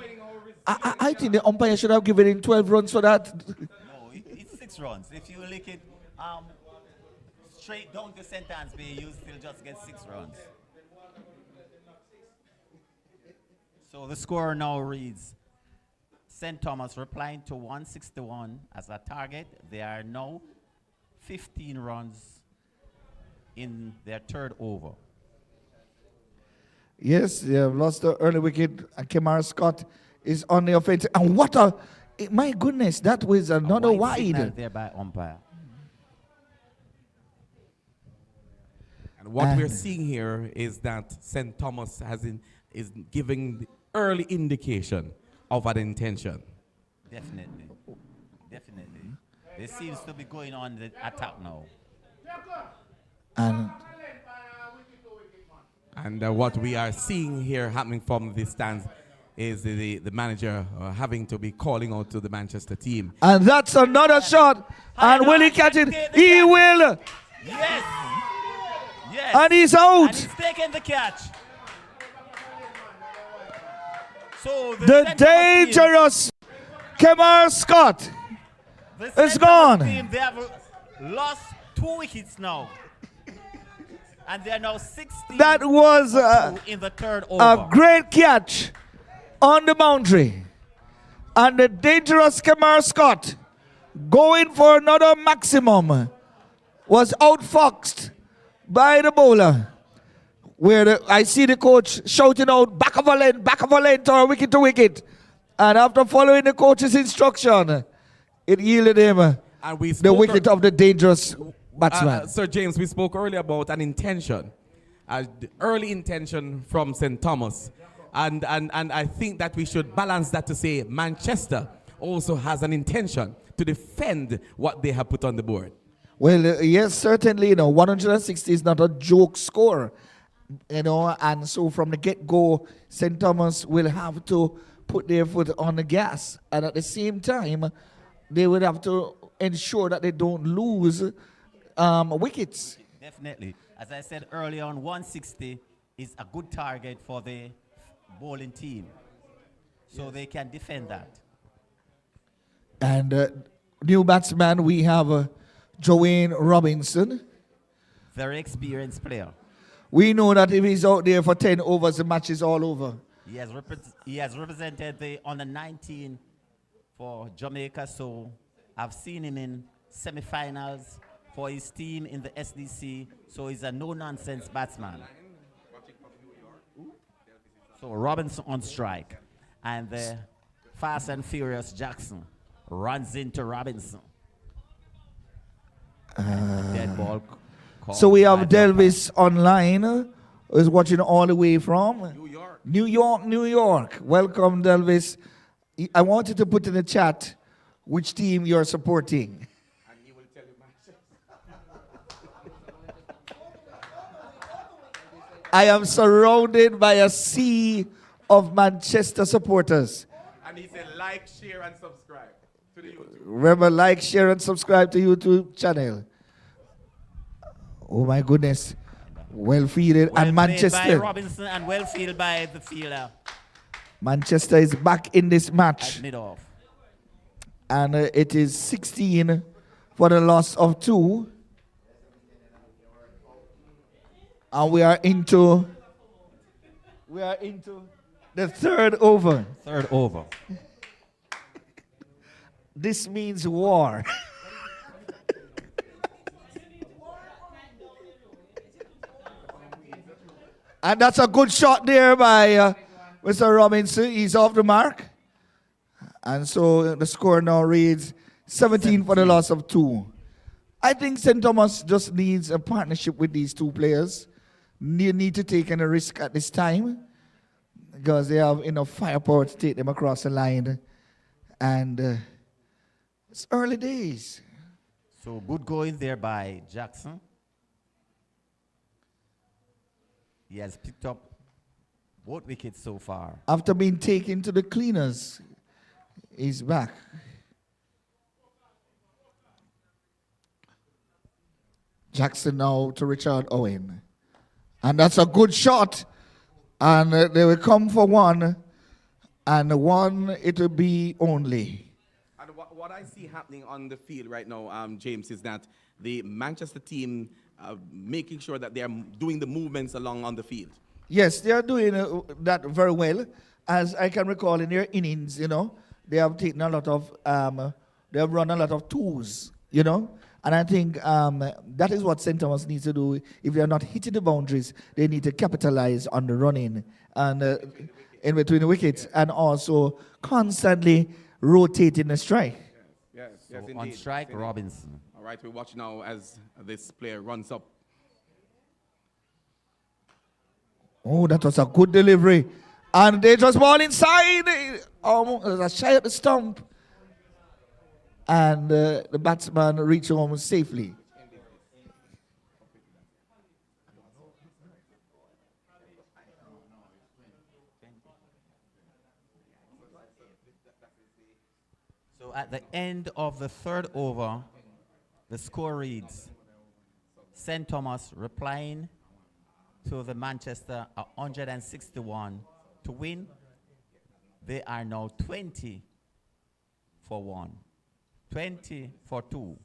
I think the umpire should have given him 12 runs for that. No, it's 6 runs. If you lick it straight down to sentence bay, you still just get 6 runs. So the score now reads St. Thomas replying to 161 as a target. They are now 15 runs in their third over. Yes, they have lost the early wicket. And Kamara Scott is on the offense. And what a, my goodness, that was another wide. There by umpire. And what we're seeing here is that St. Thomas is giving the early indication of an intention. Definitely. Definitely. There seems to be going on the attack now. And what we are seeing here happening from the stands is the manager having to be calling out to the Manchester team. And that's another shot. And will he catch it? He will. Yes. Yes. And he's out. And he's taking the catch. So the dangerous Kamara Scott is gone. Team, they have lost 2 wickets now. And they are now 16. That was in the third over. A great catch on the boundary. And the dangerous Kamar Scott, going for another maximum, was outfoxed by the bowler. Where I see the coach shouting out, back of a length, or wicket to wicket. And after following the coach's instruction, it yielded him the wicket of the dangerous batsman. Sir James, we spoke earlier about an intention, the early intention from St. Thomas. And I think that we should balance that to say Manchester also has an intention to defend what they have put on the board. Well, yes, certainly, 160 is not a joke score, and so from the get-go, St. Thomas will have to put their foot on the gas, and at the same time, they would have to ensure that they don't lose wickets. Definitely. As I said earlier on, 160 is a good target for the bowling team, so they can defend that. And new batsman, we have Joanne Robinson. Very experienced player. We know that if he's out there for 10 overs, the match is all over. He has represented the under 19 for Jamaica, so I've seen him in semi-finals for his team in the SDC, so he's a no-nonsense batsman. So Robinson on strike, and the fast and furious Jackson runs into Robinson. Dead ball. So we have Delvis online, who's watching all the way from New York. Welcome, Delvis. I want you to put in the chat which team you're supporting. And he will tell you I am surrounded by a sea of Manchester supporters. And he said like, share, and subscribe to the YouTube. Remember, like, share, and subscribe to YouTube channel. Oh my goodness. Well fielded. Well and played Manchester. by Robinson and well fielded by the fielder. Manchester is back in this match. At mid-off. And it is 16 for the loss of 2. And we are into the third over. Third over. This means war. And that's a good shot there by Mr. Robinson. He's off the mark. And so the score now reads 17 for the loss of 2. I think St. Thomas just needs a partnership with these two players. They need to take any risk at this time because they have enough firepower to take them across the line. And it's early days. So good going there by Jackson. He has picked up both wickets so far. After being taken to the cleaners, he's back. Jackson now to Richard Owen. And that's a good shot. And they will come for one. And one, it will be only. And what I see happening on the field right now, James, is that the Manchester team making sure that they are doing the movements along on the field. Yes, they are doing that very well. As I can recall in their innings, they have taken a lot of, they have run a lot of twos, And I think that is what St. Thomas needs to do. If they are not hitting the boundaries, they need to capitalize on the running and in between the wickets, and also constantly rotating the strike. Yes, so on strike, indeed. Robinson. All right, we watch now as this player runs up. Oh, that was a good delivery. And they just ball inside. Almost a shy at the stump. And the batsman reached home safely. So at the end of the third over, the score reads St. Thomas replying to the Manchester 161 to win. They are now 20 for 1. 20 for 2.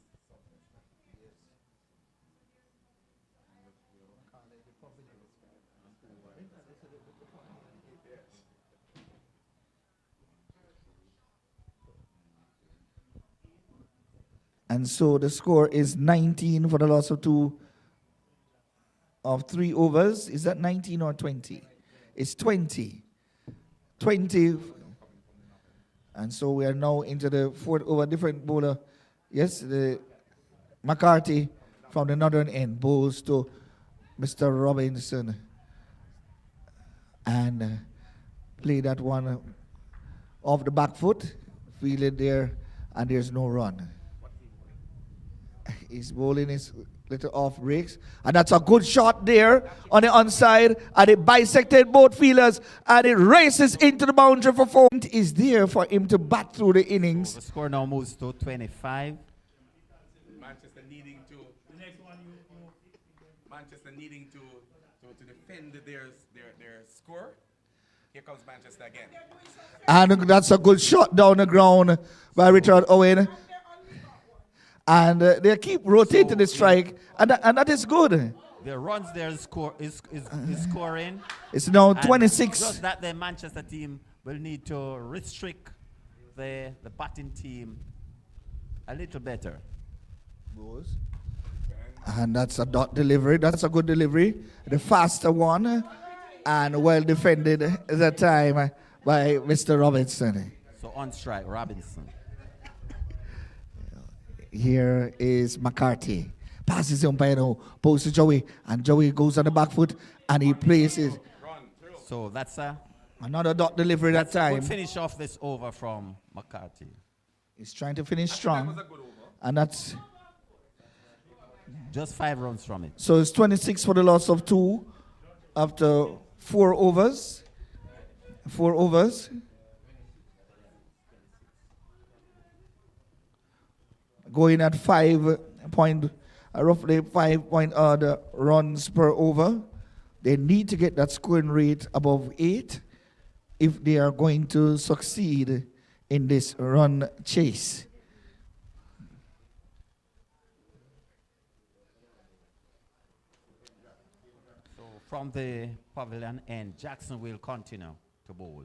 And so the score is 19 for the loss of 3 overs. Is that 19 or 20? It's 20. 20. And so we are now into the 4th over. Different bowler. Yes, the McCarthy from the northern end bowls to Mr. Robinson. And play that one off the back foot. Feel it there, and there's no run. He's bowling his little off breaks, and that's a good shot there on the onside, and it bisected both fielders, and it races into the boundary for 4. Is there for him to bat through the innings. So the score now moves to 25. Manchester needing to defend their score. Here comes Manchester again. And that's a good shot down the ground by Richard Owen. And they keep rotating the strike, and that is good. The runs there is scoring. It's now And 26. Just that the Manchester team will need to restrict the batting team a little better. And that's a dot delivery. That's a good delivery. The faster one, and well defended that time by Mr. Robinson. So on strike, Robinson. Here is McCarthy. Passes him by now. Post to Joey. And Joey goes on the back foot, and he places. So that's another dot delivery that time. Good finish off this over from McCarthy. He's trying to finish strong. And that's just 5 runs from it. So it's 26 for the loss of 2 after 4 overs. 4 overs. Going at roughly 5 runs per over. They need to get that scoring rate above 8 if they are going to succeed in this run chase. So from the pavilion end, Jackson will continue to bowl.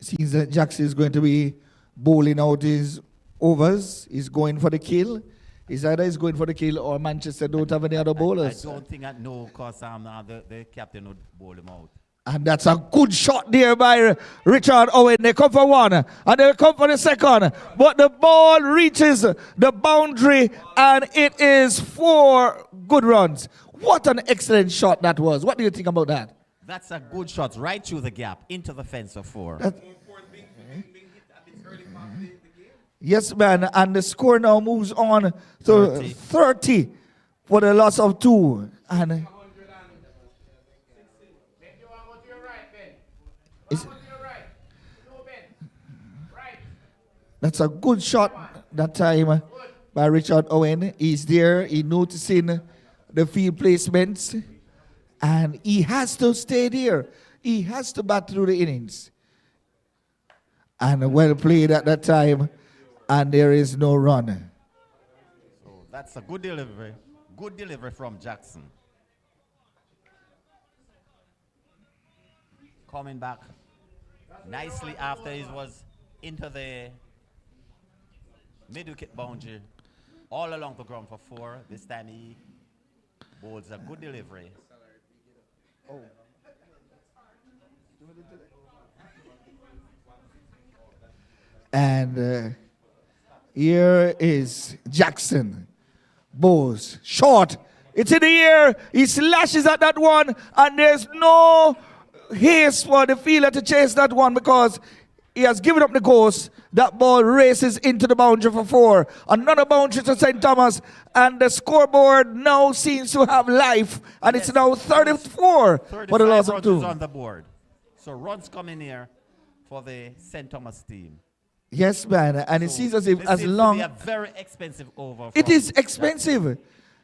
Seems that Jackson is going to be bowling out his overs. He's going for the kill. It's either he's going for the kill or Manchester don't have any other bowlers. I don't think I know because the captain would bowl him out. And that's a good shot there by Richard Owen. They come for 1 and they come for the 2nd. But the ball reaches the boundary and it is 4 good runs. What an excellent shot that was. What do you think about that? That's a good shot right through the gap into the fence of 4. Yes, man. And the score now moves on to 30 for the loss of 2. And that's a good shot that time by Richard Owen. He's there. He's noticing the field placements. And he has to stay there. He has to bat through the innings. And well played at that time. And there is no run. So that's a good delivery. Good delivery from Jackson. Coming back nicely after he was into the mid-wicket boundary. All along the ground for 4. This time he bowls a good delivery. And here is Jackson. Bowls. Short. It's in the air. He slashes at that one. And there's no haste for the fielder to chase that one because he has given up the ghost. That ball races into the boundary for 4. Another boundary to St. Thomas. And the scoreboard now seems to have life. And it's now 34 for the loss of 2. On the board. So runs coming here for the St. Thomas team. Yes, man. And it seems as if This seems to be a very expensive over. It is expensive.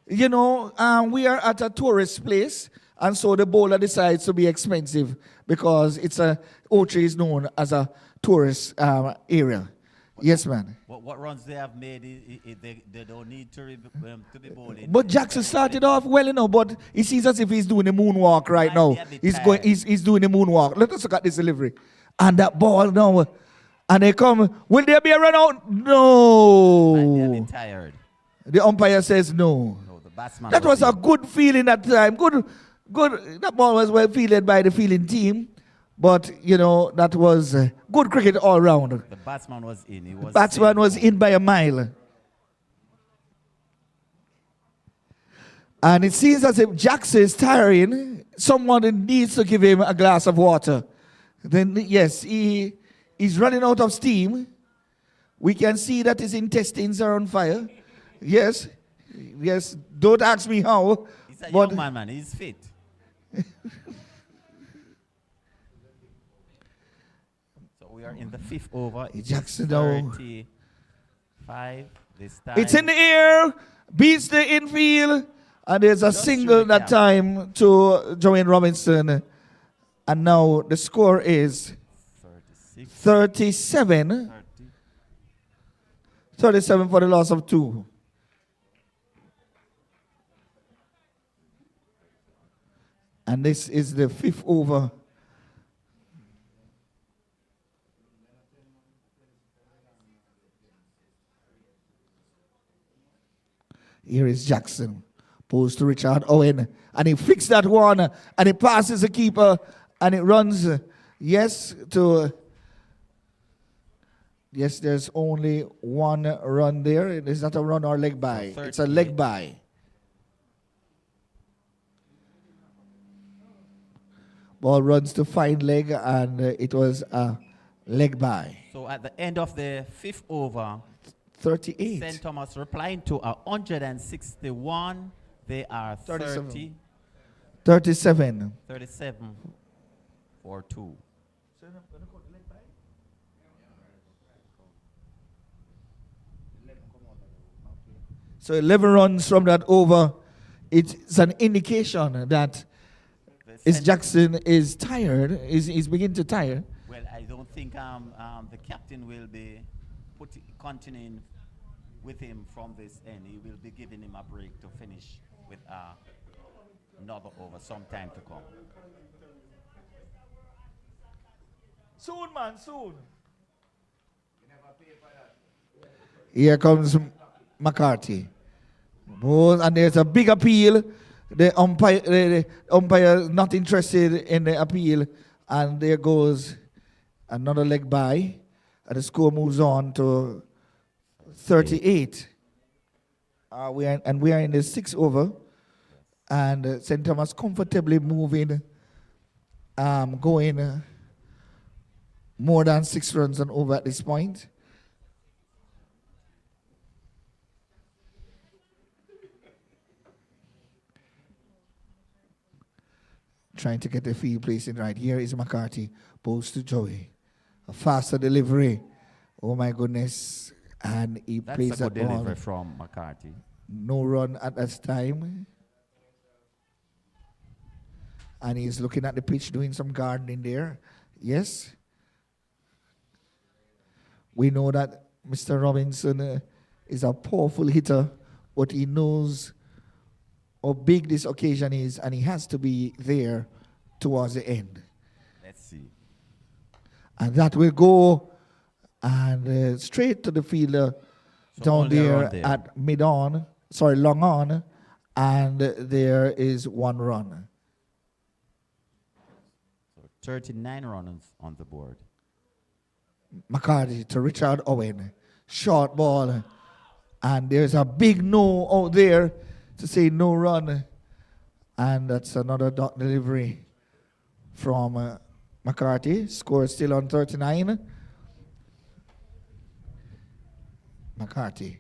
You know, we are at a tourist place. And so the bowler decides to be expensive because Ochi is known as a tourist area. Yes, man. What runs they have made, they don't need to be bowling. But Jackson started off well, but it seems as if he's doing a moonwalk right now. He's doing a moonwalk. Let us look at this delivery. And that ball now, and they come. Will there be a run out? No. Might be a bit tired. The umpire says no. No, the batsman. That was a good feeling that time. Good. That ball was well fielded by the fielding team. But, you know, that was good cricket all round. The batsman was in. He was Batsman was in by a mile. And it seems as if Jackson is tiring. Someone needs to give him a glass of water. Then, yes, he's running out of steam. We can see that his intestines are on fire. Yes. Don't ask me how. He's a young man. He's fit. So we are in the 5th over. Jackson, 35 this time. It's in the air. Beats the infield. And there's a single that time to Joanne Robinson. And now the score is 37. 37 for the loss of 2. And this is the 5th over. Here is Jackson. Posed to Richard Owen. And he flicks that one. And he passes the keeper. And it runs, yes, there's only one run there. It is not a run or leg by. It's a leg by. Ball runs to fine leg, and it was a leg by. So at the end of the 5th over, 38. St. Thomas replying to 161. They are 37. 37 for 2. So 11 runs from that over. It's an indication that Jackson is tired. Is beginning to tire. Well, I don't think the captain will be continuing with him from this end. He will be giving him a break to finish with another over some time to come. Soon, man, soon. Here comes McCarthy. And there's a big appeal. The umpire not interested in the appeal. And there goes another leg by. And the score moves on to 38. We are in the 6th over. And St. Thomas comfortably moving, going more than 6 runs and over at this point. Trying to get the field placing right. Here is McCarthy. Post to Joey. A faster delivery. Oh my goodness. And he plays that ball. That's a good delivery from McCarthy. No run at that time. And he's looking at the pitch, doing some gardening there. Yes. We know that Mr. Robinson is a powerful hitter, but he knows how big this occasion is, and he has to be there towards the end. Let's see. And that will go and straight to the fielder down there at long on, and there is 1 run. 39 runs on the board. McCarthy to Richard Owen. Short ball. And there's a big no out there to say no run. And that's another dot delivery from McCarthy. Score still on 39. McCarthy.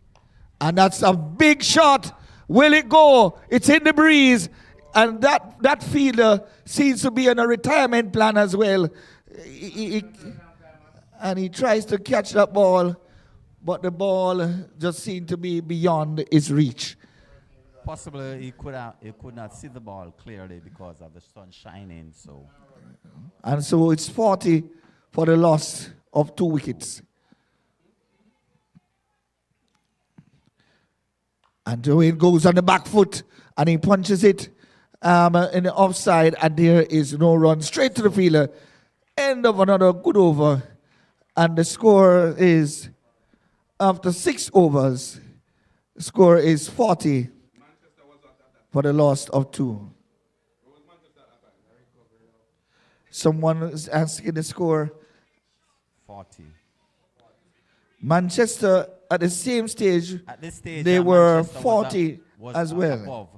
And that's a big shot. Will it go? It's in the breeze. And that fielder seems to be on a retirement plan as well. And he tries to catch that ball, but the ball just seemed to be beyond his reach. Possibly he could not see the ball clearly because of the sun shining. And so it's 40 for the loss of 2 wickets. And Dwayne goes on the back foot and he punches it in the offside, and there is no run. Straight to the fielder. End of another good over. And the score is, after 6 overs, Score is 40 for the loss of 2. Someone is asking the score. 40. Manchester at the same stage, At this stage, they were Manchester 40 was as well. above.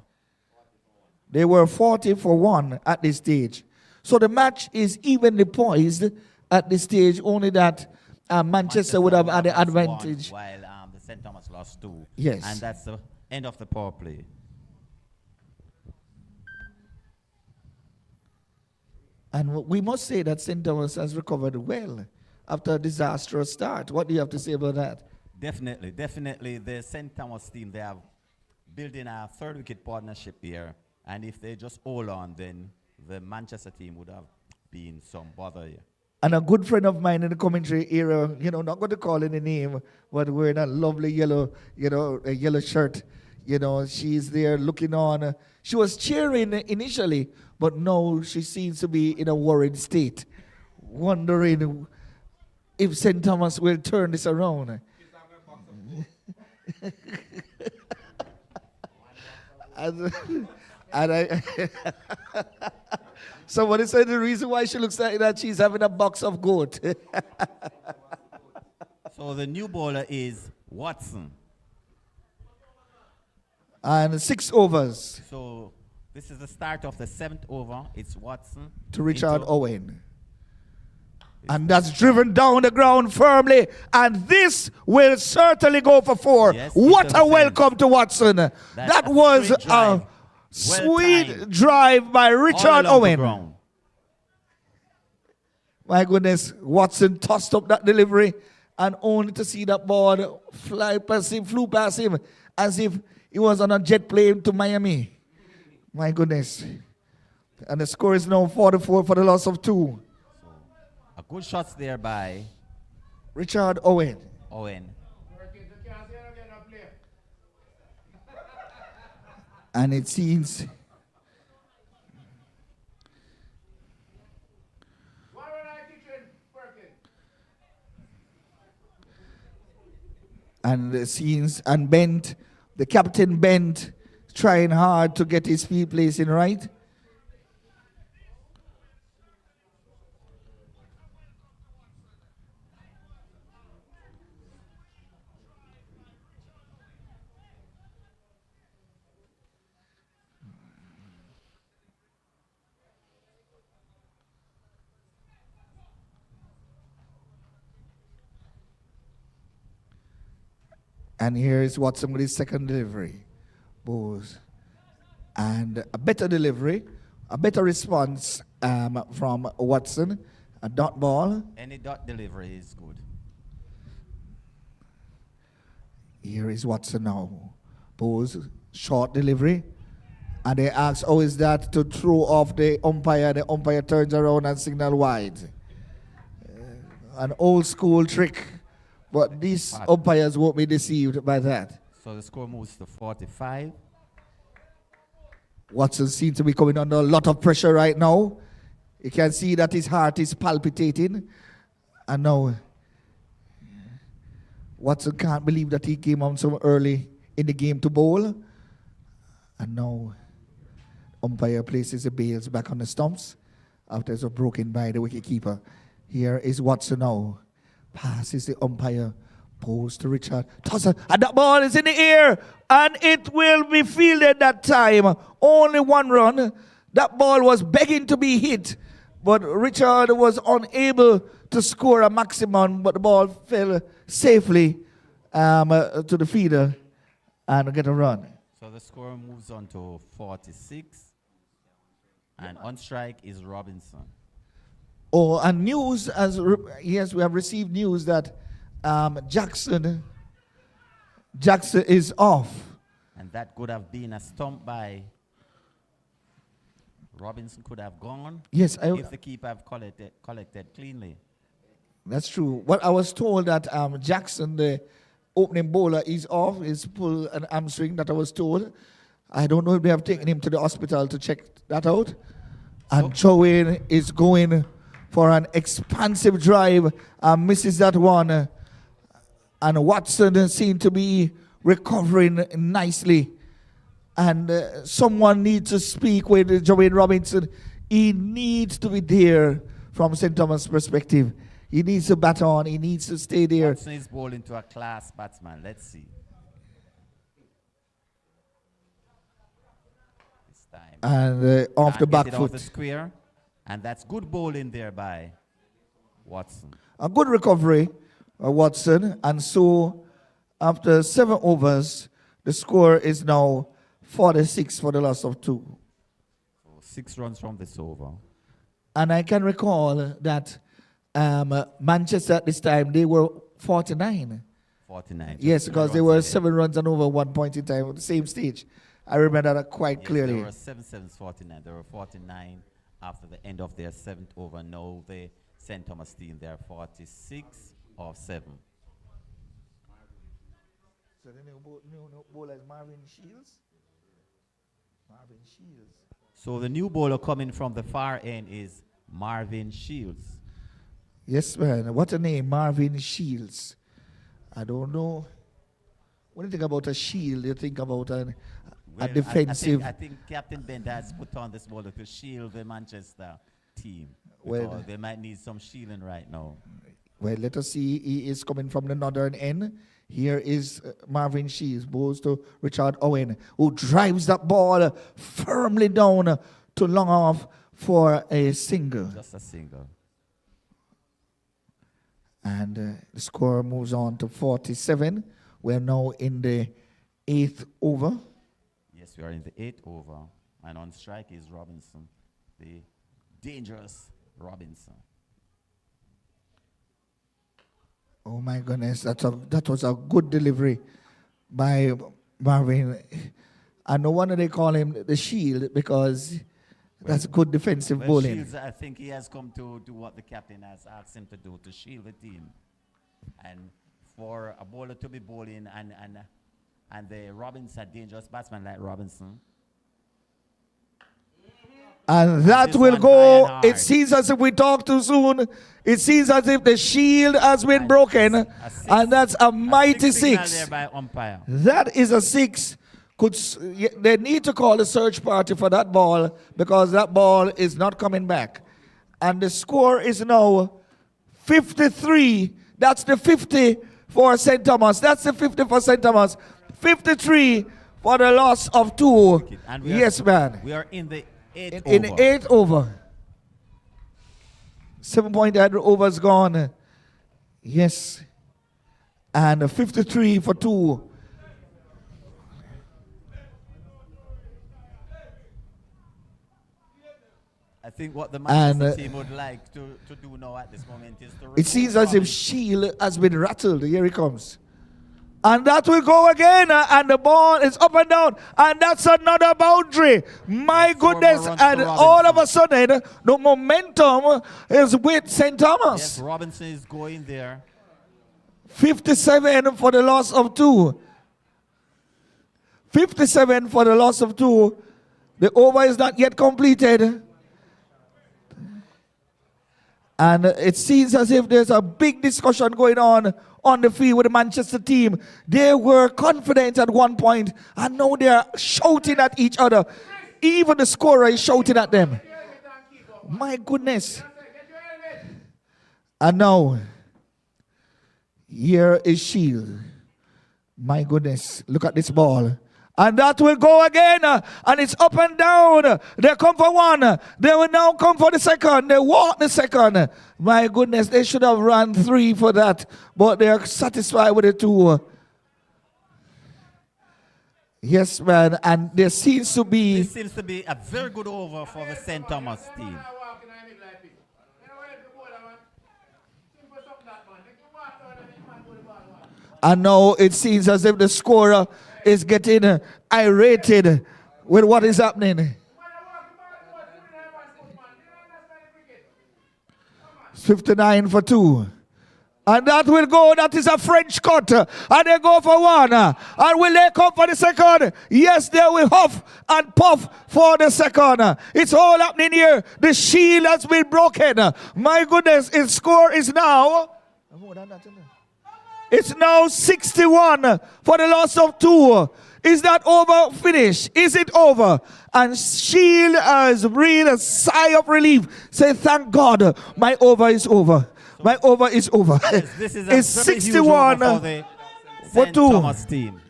They were 40-1 at this stage. So the match is evenly poised at this stage, only that Manchester would have had the advantage. While the St. Thomas lost 2. Yes. And that's the end of the power play. And we must say that St. Thomas has recovered well after a disastrous start. What do you have to say about that? Definitely, definitely. The St. Thomas team, they have building a third wicket partnership here. And if they just hold on, then the Manchester team would have been some bother here. And a good friend of mine in the commentary era, not going to call any name, but wearing a lovely yellow, a yellow shirt. She's there looking on. She was cheering initially, but now she seems to be in a worried state, wondering if St. Thomas will turn this around. Somebody said the reason why she looks like that, she's having a box of goat. So the new bowler is Watson. And 6 overs. So this is the start of the 7th over. It's Watson. To Richard Owen. And that's driven down the ground firmly. And this will certainly go for 4. Yes, what a welcome to Watson. That was a sweet drive by Richard Owen. My goodness, Watson tossed up that delivery and only to see that ball fly past him, flew past him as if he was on a jet plane to Miami. My goodness. And the score is now 44 for the loss of 2. A good shots there by Richard Owen. And it seems and the scenes and Bent, the captain Bent, trying hard to get his feet placing right. And here is Watson with his second delivery. Bowes. And a better delivery, a better response from Watson. A dot ball. Any dot delivery is good. Here is Watson now. Bowes, short delivery. And they ask, how is that to throw off the umpire? The umpire turns around and signal wide. An old school trick. But these umpires won't be deceived by that. So the score moves to 45. Watson seems to be coming under a lot of pressure right now. You can see that his heart is palpitating. And now, Watson can't believe that he came on so early in the game to bowl. And now, umpire places the bails back on the stumps after it's broken by the wicketkeeper. Here is Watson now. Passes the umpire, pose to Richard, tosses, and that ball is in the air, and it will be fielded that time. Only 1 run. That ball was begging to be hit, but Richard was unable to score a maximum, but the ball fell safely to the fielder and get a run. So the score moves on to 46, and on strike is Robinson. Oh, and news, yes, we have received news that Jackson is off. And that could have been a stump by Robinson, could have gone. Yes, if the keeper have collected cleanly. That's true. Well, I was told that Jackson, the opening bowler, is off. He's pulled an hamstring, that I was told. I don't know if they have taken him to the hospital to check that out. And Chowan is going for an expansive drive, misses that one. And Watson seemed to be recovering nicely. And someone needs to speak with Joanne Robinson. He needs to be there from St. Thomas' perspective. He needs to bat on. He needs to stay there. Watson is bowling to a class batsman. Let's see. This time. And off the back Off foot. the square. And that's good bowling there by Watson. A good recovery, Watson. And so, after 7 overs, the score is now 46 for the loss of 2. So 6 runs from this over. And I can recall that Manchester at this time, they were 49. 49. Yes, because they were 7 runs and over 1 point in time at the same stage. I remember that quite clearly. There were 7 sevens, 49. There were 49 after the end of their 7th over. Now the St. Thomas team, they are 46 of 7. So the new bowler is Marvin Shields. Marvin Shields. So the new bowler coming from the far end is Marvin Shields. Yes, man. What a name, Marvin Shields. I don't know. When you think about a shield, you think about a defensive. I think Captain Bender has put on this bowler to shield the Manchester team. Well, they might need some shielding right now. Well, let us see. He is coming from the northern end. Here is Marvin Shields, bowls to Richard Owen, who drives that ball firmly down to long off for a single. Just a single. And the score moves on to 47. We're now in the 8th over. Yes, we are in the 8th over. And on strike is Robinson, the dangerous Robinson. Oh my goodness, that was a good delivery by Marvin. And no wonder they call him the Shield, because that's good defensive bowling. Shields, I think he has come to do what the captain has asked him to do, to shield the team. And for a bowler to be bowling and the Robinson, dangerous batsman like Robinson. And that will go. It seems as if we talk too soon. It seems as if the shield has been broken. And that's a mighty 6. There by umpire. That is a 6. They need to call a search party for that ball, because that ball is not coming back. And the score is now 53. That's the 50 for St. Thomas. That's the 50 for St. Thomas. 53 for the loss of 2. Yes, man. We are in the 8th over. In the 8th over. 7-point overs gone. Yes. And 53 for 2. I think what the Manchester team would like to do now at this moment is to... It seems as if Shield has been rattled. Here he comes. And that will go again. And the ball is up and down. And that's another boundary. My goodness. And all of a sudden, the momentum is with St. Thomas. Yes, Robinson is going there. 57 for the loss of 2. 57 for the loss of 2. The over is not yet completed. And it seems as if there's a big discussion going on the field with the Manchester team. They were confident at one point, and now they're shouting at each other. Even the scorer is shouting at them. My goodness. And now, here is Shield. My goodness, look at this ball. And that will go again. And it's up and down. They come for 1. They will now come for the second. They walk the second. My goodness, they should have run 3 for that. But they are satisfied with the 2. Yes, man. And there seems to be... This seems to be a very good over for the St. Thomas team. And now it seems as if the scorer is getting irritated with what is happening. 59 for 2. And that will go. That is a French cut. And they go for 1. And will they come for the second? Yes, they will huff and puff for the second. It's all happening here. The shield has been broken. My goodness, its score is now It's now 61 for the loss of 2. Is that over? Finish. Is it over? And Shield has breathed a sigh of relief. Say, thank God, my over is over. My over is over. Yes, this is a it's very 61 huge over for the for St. 2. Thomas team.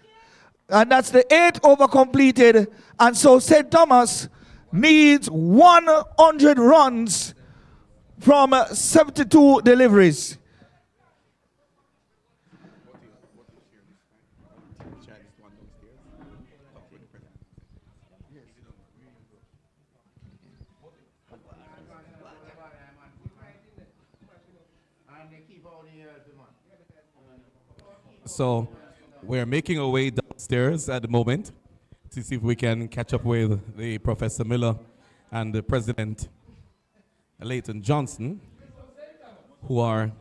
And that's the 8th over completed. And so St. Thomas needs 100 runs from 72 deliveries. So we're making our way downstairs at the moment to see if we can catch up with the Professor Miller and the President Leighton Johnson, who are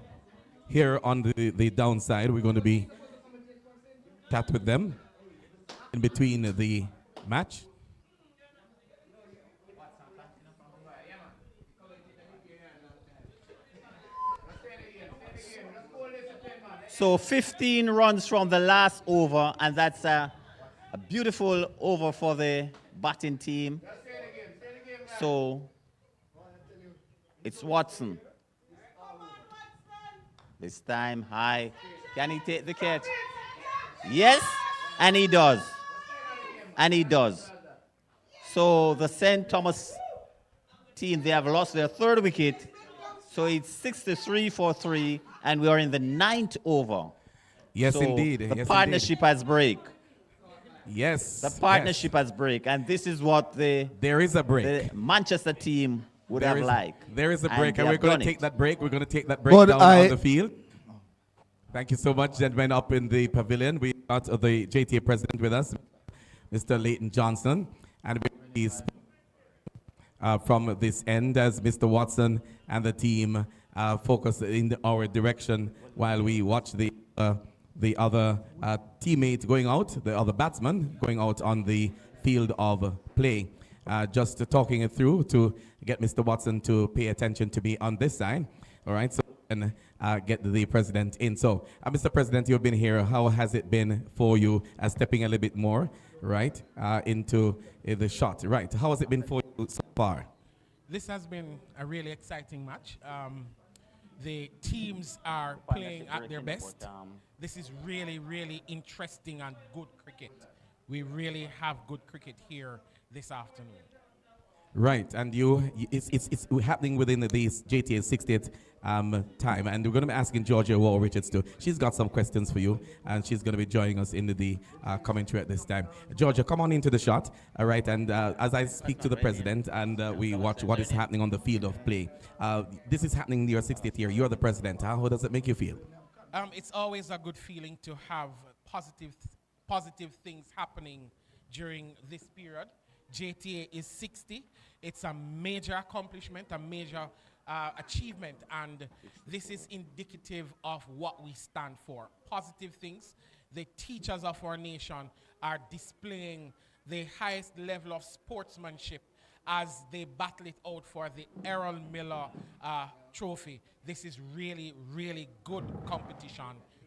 here on the downside. We're going to be chat with them in between the match. So 15 runs from the last over, and that's a beautiful over for the batting team. So it's Watson. This time high. Can he take the catch? Yes, and he does. And he does. So the St. Thomas team, they have lost their 3rd wicket. So it's 63 for 3, and we are in the 9th over. Yes, so indeed. The yes, partnership has break. Yes. The partnership has break, and this is what there is a break. The Manchester team would have liked. There is a break, and we're going to take that break. We're going to take that break But down on the field. Thank you so much, gentlemen, up in the pavilion. We got the JTA president with us, Mr. Leighton Johnson, and he's from this end as Mr. Watson and the team focus in our direction while we watch the other teammate going out, the other batsman going out on the field of play. Just talking it through to get Mr. Watson to pay attention to me on this side. All right, so and get the president in. So, Mr. President, you've been here. How has it been for you stepping a little bit more, right, into the shot? Right, how has it been for you so far? This has been a really exciting match. The teams are playing at their best. This is really, really interesting and good cricket. We really have good cricket here this afternoon. Right, and it's happening within this JTA 60th time, and we're going to be asking Georgia Wall Richards too. She's got some questions for you, and she's going to be joining us into the commentary at this time. Georgia, come on into the shot, all right, and as I speak to the president and we watch what is happening on the field of play. This is happening in your 60th year. You're the president. How does it make you feel? It's always a good feeling to have positive things happening during this period. JTA is 60. It's a major accomplishment, a major achievement, and this is indicative of what we stand for. Positive things. The teachers of our nation are displaying the highest level of sportsmanship as they battle it out for the Errol Miller trophy. This is really, really good competition.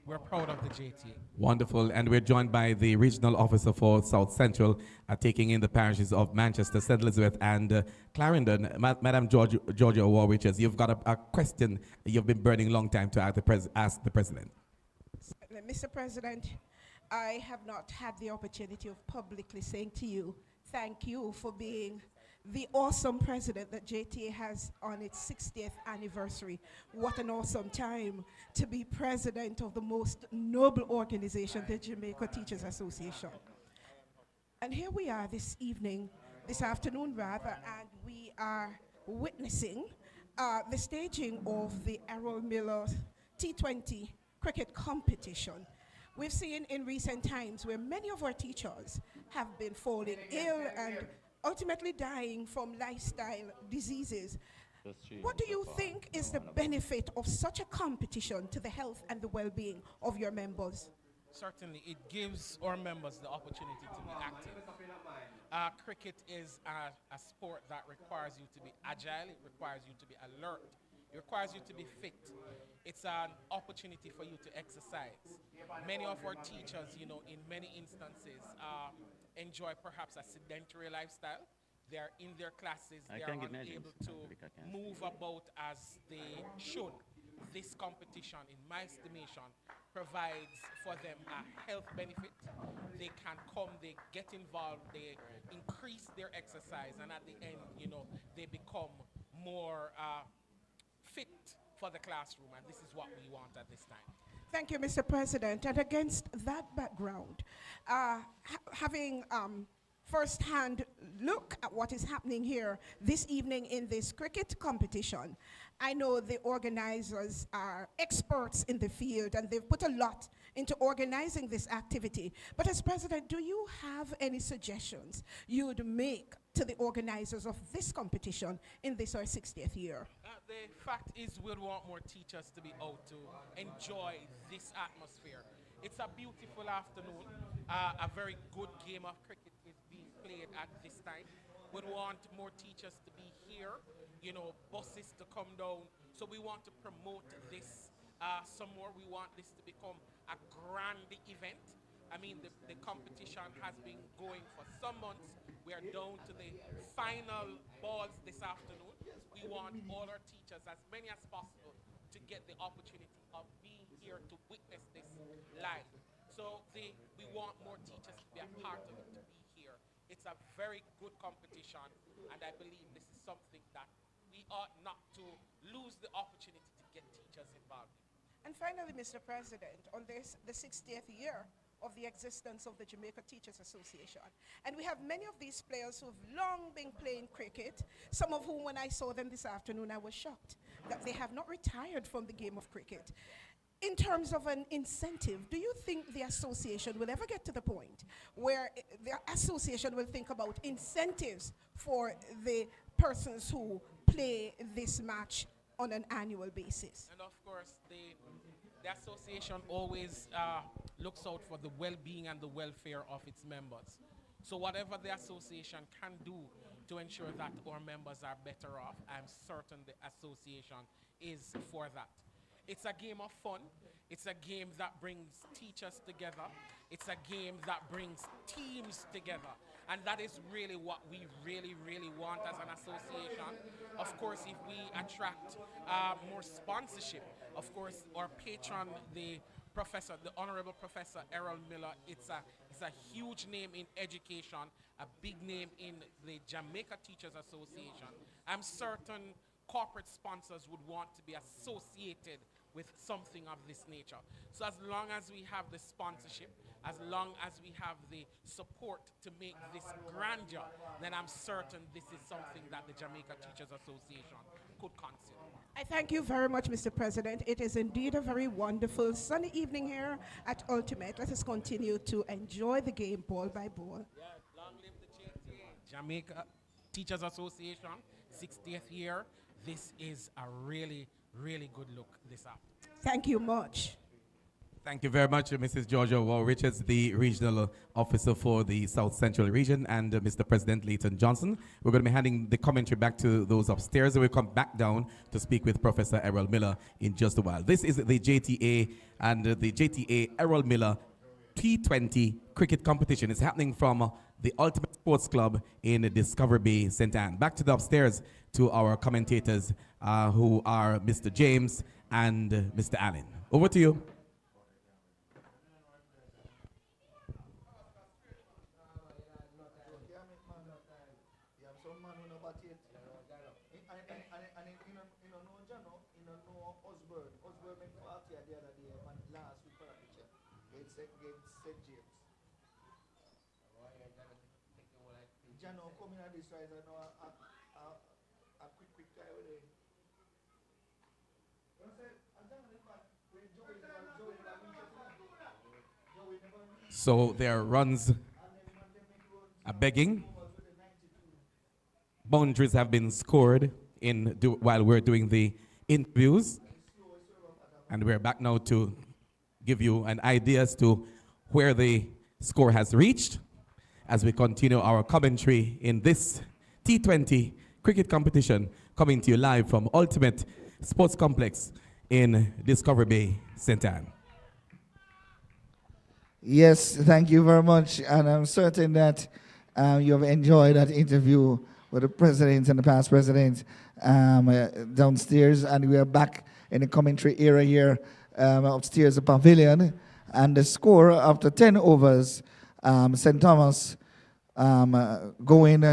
We're proud of the JTA. Wonderful, and we're joined by the regional officer for South Central, taking in the parishes of Manchester, St. Elizabeth, and Clarendon. Madam Georgia War Richards, you've got a question you've been burning a long time to ask the president. Mr. President, I have not had the opportunity of publicly saying to you, thank you for being the awesome president that JTA has on its 60th anniversary. What an awesome time to be president of the most noble organization, the Jamaica Teachers Association. And here we are this afternoon rather, and we are witnessing the staging of the Errol Miller T20 cricket competition. We've seen in recent times where many of our teachers have been falling ill and ultimately dying from lifestyle diseases. What do you think is the benefit of such a competition to the health and the well-being of your members? Certainly, it gives our members the opportunity to be active. Cricket is a sport that requires you to be agile, it requires you to be alert, It requires you to be fit. It's an opportunity for you to exercise. Many of our teachers, you know, in many instances, enjoy perhaps a sedentary lifestyle. They are in their classes, they are unable to move about as they should. This competition, in my estimation, provides for them a health benefit. They can come, they get involved, they increase their exercise, and at the end, you know, they become more fit for the classroom, and this is what we want at this time. Thank you, Mr. President. And against that background, having first-hand look at what is happening here this evening in this cricket competition, I know the organizers are experts in the field and they've put a lot into organizing this activity. But as president, do you have any suggestions you'd make to the organizers of this competition in this our 60th year? The fact is we'd want more teachers to be out to enjoy this atmosphere. It's a beautiful afternoon. A very good game of cricket is being played at this time. We'd want more teachers to be here, you know, buses to come down. So we want to promote this some more. We want this to become a grand event. I mean, the competition has been going for some months. We are down to the final balls this afternoon. We want all our teachers, as many as possible, to get the opportunity of being here to witness this live. So we want more teachers to be a part of it, to be here. It's a very good competition, and I believe this is something that we ought not to lose the opportunity to get teachers involved in. And finally, Mr. President, on this, the 60th year of the existence of the Jamaica Teachers Association. And we have many of these players who've long been playing cricket, some of whom when I saw them this afternoon, I was shocked that they have not retired from the game of cricket. In terms of an incentive, do you think the association will ever get to the point where the association will think about incentives for the persons who play this match on an annual basis? And of course, the association always looks out for the well-being and the welfare of its members. So whatever the association can do to ensure that our members are better off, I'm certain the association is for that. It's a game of fun. It's a game that brings teachers together. It's a game that brings teams together. And that is really what we really want as an association. Of course, if we attract more sponsorship, of course, our patron, the Honorable Professor Errol Miller, it's a huge name in education, a big name in the Jamaica Teachers Association. I'm certain corporate sponsors would want to be associated with something of this nature. So as long as we have the sponsorship, as long as we have the support to make this grandeur, then I'm certain this is something that the Jamaica Teachers Association could consider. I thank you very much, Mr. President. It is indeed a very wonderful sunny evening here at Ultimate. Let us continue to enjoy the game ball by ball. Yeah, long live the JTA, Jamaica Teachers Association, 60th year. This is a really good look this afternoon. Thank you much. Thank you very much, Mrs. Georgia Wall Richards, the regional officer for the South Central region, and Mr. President Leighton Johnson. We're going to be handing the commentary back to those upstairs, and we'll come back down to speak with Professor Errol Miller in just a while. This is the JTA and the JTA Errol Miller T20 cricket competition. It's happening from the Ultimate Sports Club in Discovery Bay, St. Anne. Back to the upstairs to our commentators, who are Mr. James and Mr. Allen. Over to you. Jano, come in at this side, I know a quick guy with it. So there runs a begging. Boundaries have been scored while we're doing the interviews. And we're back now to give you an idea as to where the score has reached as we continue our commentary in this T20 cricket competition, coming to you live from Ultimate Sports Complex in Discovery Bay, St. Anne. Yes, thank you very much. And I'm certain that you have enjoyed that interview with the president and the past president downstairs. And we are back in the commentary area here upstairs, the pavilion. And the score after 10 overs, St. Thomas going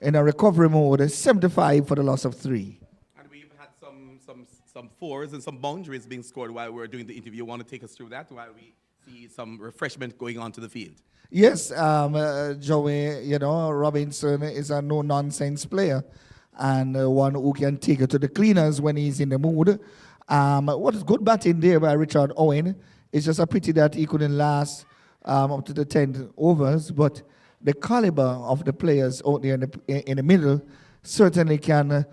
in a recovery mode, 75 for the loss of 3. And we've had some fours and some boundaries being scored while we're doing the interview. You want to take us through that while we see some refreshment going on to the field? Yes, Joey, Robinson is a no-nonsense player and one who can take it to the cleaners when he's in the mood. What is good batting there by Richard Owen. It's just a pity that he couldn't last up to the 10 overs, but the caliber of the players out there in the middle certainly can,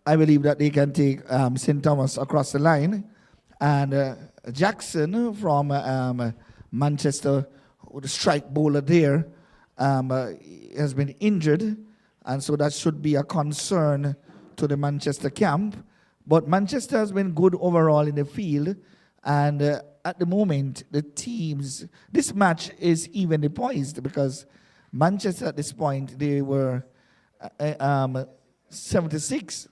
I believe that they can take St. Thomas across the line. And Jackson from Manchester, the strike bowler there, has been injured, and so that should be a concern to the Manchester camp. But Manchester has been good overall in the field, and at the moment, the teams, this match is evenly poised because Manchester at this point, they were 76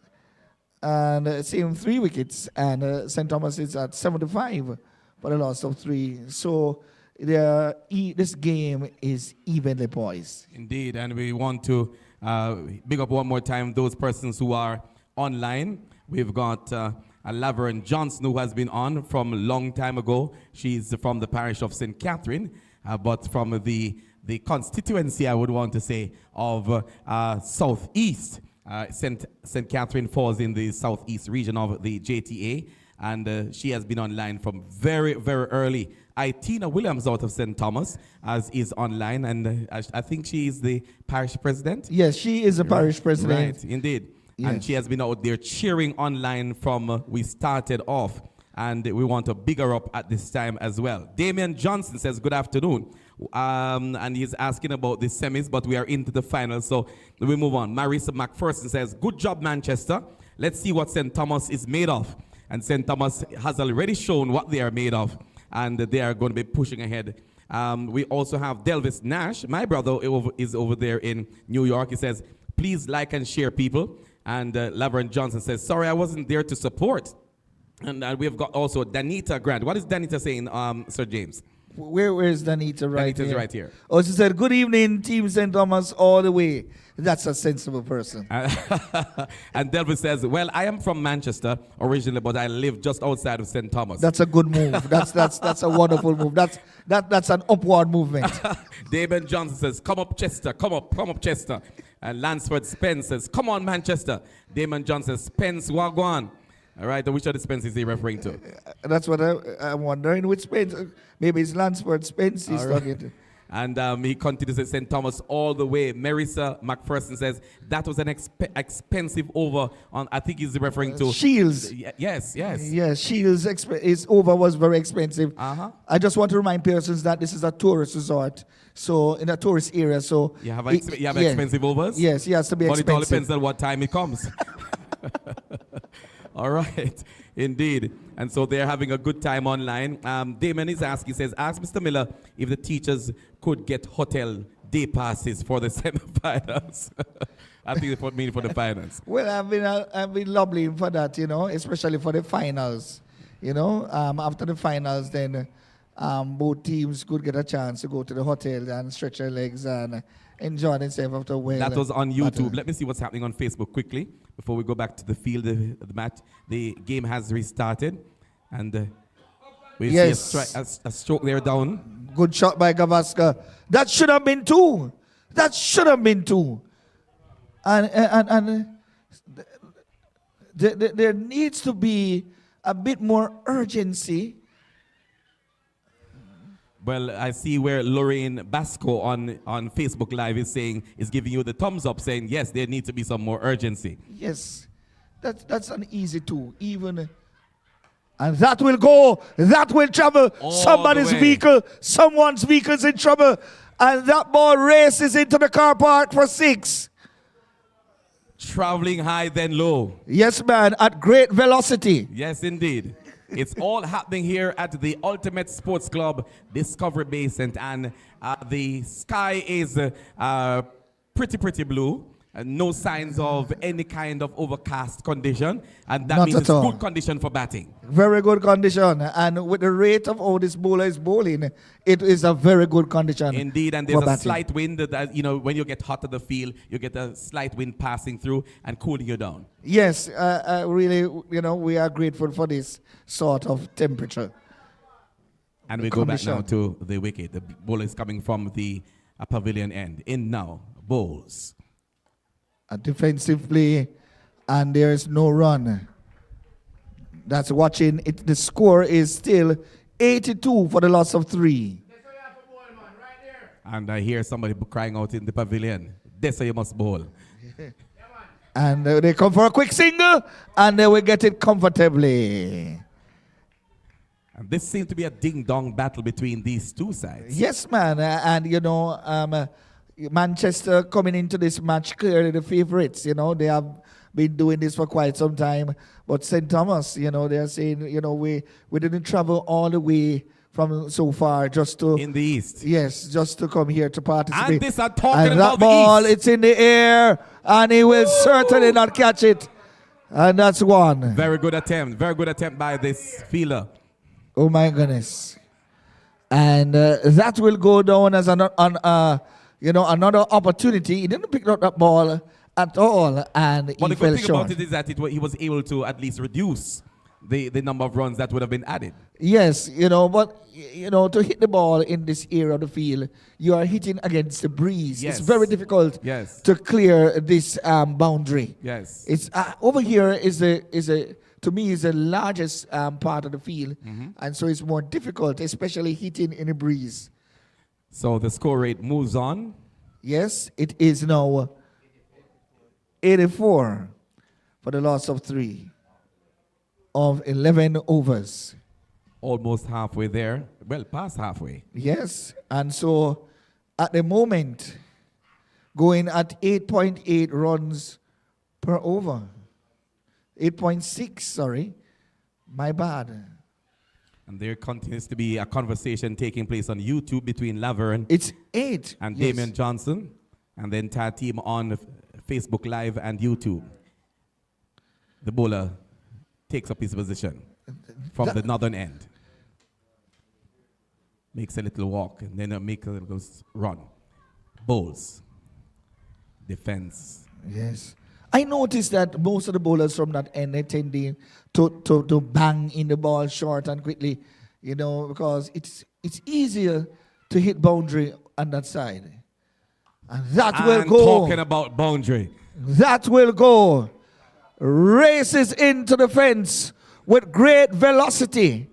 and same 3 wickets, and St. Thomas is at 75 for the loss of 3. So this game is evenly poised. Indeed, and we want to big up one more time those persons who are online. We've got Laverne Johnson, who has been on from a long time ago. She's from the parish of St. Catherine, but from the constituency, I would want to say, of Southeast. St. Catherine falls in the Southeast region of the JTA, and she has been online from very, very early. Itina Williams out of St. Thomas is online, and I think she is the parish president. Yes, she is a parish president. Right, indeed. Yes. And she has been out there cheering online from we started off, and we want to big her up at this time as well. Damian Johnson says, good afternoon. And he's asking about the semis, but we are into the finals, so we move on. Marisa McPherson says, good job, Manchester. Let's see what St. Thomas is made of. And St. Thomas has already shown what they are made of, and they are going to be pushing ahead. We also have Delvis Nash. My brother is over there in New York. He says, please like and share, people. And Laverne Johnson says, sorry, I wasn't there to support. And we've got also Danita Grant. What is Danita saying, Sir James? Where is Danita right Danita's here? right here. Oh, she said, good evening, Team St. Thomas all the way. That's a sensible person. And Delvis says, well, I am from Manchester originally, but I live just outside of St. Thomas. That's a good move. That's a wonderful move. That's an upward movement. David Johnson says, come up, Chester. Come up, Chester. And Lansford Spence says, come on, Manchester. Damon Johnson says, Spence, Wagwan. All right, which of the Spence is he referring to? That's what I'm wondering. Which Spence? Maybe it's Lansford Spence he's talking to. And he continues to St. Thomas all the way. Marisa McPherson says, that was an expensive over on, I think he's referring to Shields. Yes. Yes, Shields' his over was very expensive. I just want to remind persons that this is a tourist resort. So in a tourist area, so you have expensive overs? Yes, he has to be expensive. But it all depends on what time it comes. All right, indeed. And so they're having a good time online. Damon is asking, he says, ask Mr. Miller if the teachers could get hotel day passes for the semifinals. I think they mean for the finals. Well, I've been lobbying for that, especially for the finals. After the finals, then both teams could get a chance to go to the hotel and stretch their legs and enjoy themselves after a while. That was on YouTube. Let me see what's happening on Facebook quickly before we go back to the field. The match, the game has restarted, and we see a stroke there down. Good shot by Gavaskar. That should have been 2. And there needs to be a bit more urgency. Well, I see where Lorraine Basco on Facebook Live is giving you the thumbs up, saying, yes, there needs to be some more urgency. Yes, that's an easy 2, even. And that will go, that will travel. Somebody's vehicle, someone's vehicle's in trouble. And that ball races into the car park for 6. Traveling high then low. Yes, man, at great velocity. Yes, indeed. It's all happening here at the Ultimate Sports Club Discovery Bay St. Anne. The sky is pretty blue. No signs of any kind of overcast condition. And that Not means at it's all. good condition for batting. Very good condition. And with the rate of how this bowler is bowling, it is a very good condition. Indeed, and for there's a batting. slight wind that, you know, when you get hot at the field, you get a slight wind passing through and cooling you down. Yes, really, you know, we are grateful for this sort of temperature. And we go back now to the wicket. The bowler is coming from the pavilion end. In now, bowls. A defensive play, and there is no run. That's watching it. The score is still 82 for the loss of 3. And I hear somebody crying out in the pavilion. That's how you must bowl. And they come for a quick single, and they will get it comfortably. And this seems to be a ding-dong battle between these two sides. Yes, man. And, you know, Manchester coming into this match clearly the favorites. You know, they have been doing this for quite some time. But St. Thomas, you know, they're saying, you know, we didn't travel all the way from so far just to... In the east. Yes, just to come here to participate. And this are talking and about that ball, the east. it's in the air, and he will certainly not catch it. And that's one. Very good attempt. Very good attempt by this fielder. Oh, my goodness. And that will go down as another opportunity. He didn't pick up that ball at all, and But he the fell good thing short. about it is that he was able to at least reduce the number of runs that would have been added. Yes, you know, but you know, to hit the ball in this area of the field, you are hitting against the breeze. Yes. It's very difficult Yes. to clear this boundary. Yes. It's over here is to me is the largest part of the field, and so it's more difficult, especially hitting in a breeze. So the score rate moves on. Yes, it is now 84 for the loss of 3 of 11 overs. Almost halfway there. Well, past halfway. Yes, and so at the moment, going at 8.8 runs per over. 8.6, sorry. My bad. And there continues to be a conversation taking place on YouTube between Laverne. It's 8. And yes. Damian Johnson. And the entire team on Facebook Live and YouTube. The bowler takes up his position from the northern end. Makes a little walk and then make a little run. Bowls. Defense. Yes. I noticed that most of the bowlers from that end are tending to bang in the ball short and quickly, you know, because it's easier to hit boundary on that side. And that will go. Talking about boundary. That will go. Races into the fence with great velocity.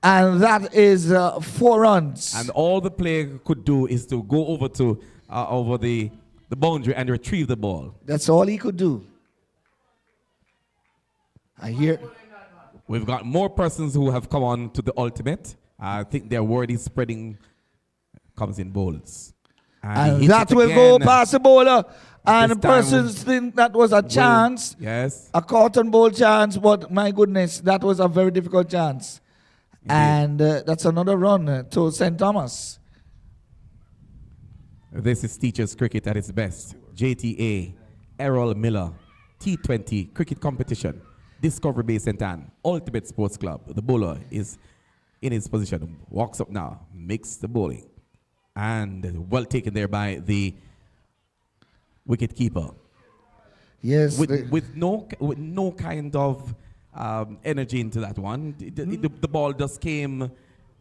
And that is 4 runs. And all the player could do is to go over to over the boundary and retrieve the ball. That's all he could do. I hear. We've got more persons who have come on to the ultimate. I think their word is spreading. Comes in bowls. And that will go past the bowler. And This persons think that was a chance. Yes. A cotton ball chance. But my goodness, that was a very difficult chance. And that's another run to St. Thomas. This is teachers cricket at its best. JTA, Errol Miller, T20 cricket competition, Discovery Bay St. Anne, Ultimate Sports Club. The bowler is in his position, walks up now, makes the bowling. And well taken there by the wicket keeper. Yes. With no kind of energy into that one. The ball just came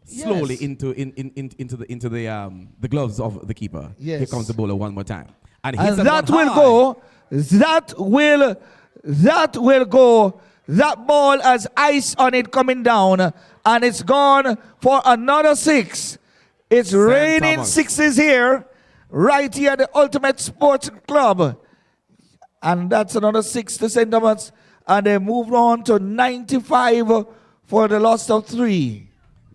slowly Yes. into the gloves of the keeper. Yes. Here comes the bowler one more time. And that will go. That will go. That ball has ice on it coming down, and it's gone for another 6. It's raining Thomas. 6s here, right here at the Ultimate Sports Club. And that's another 6 to St. Thomas. And they moved on to 95 for the loss of 3.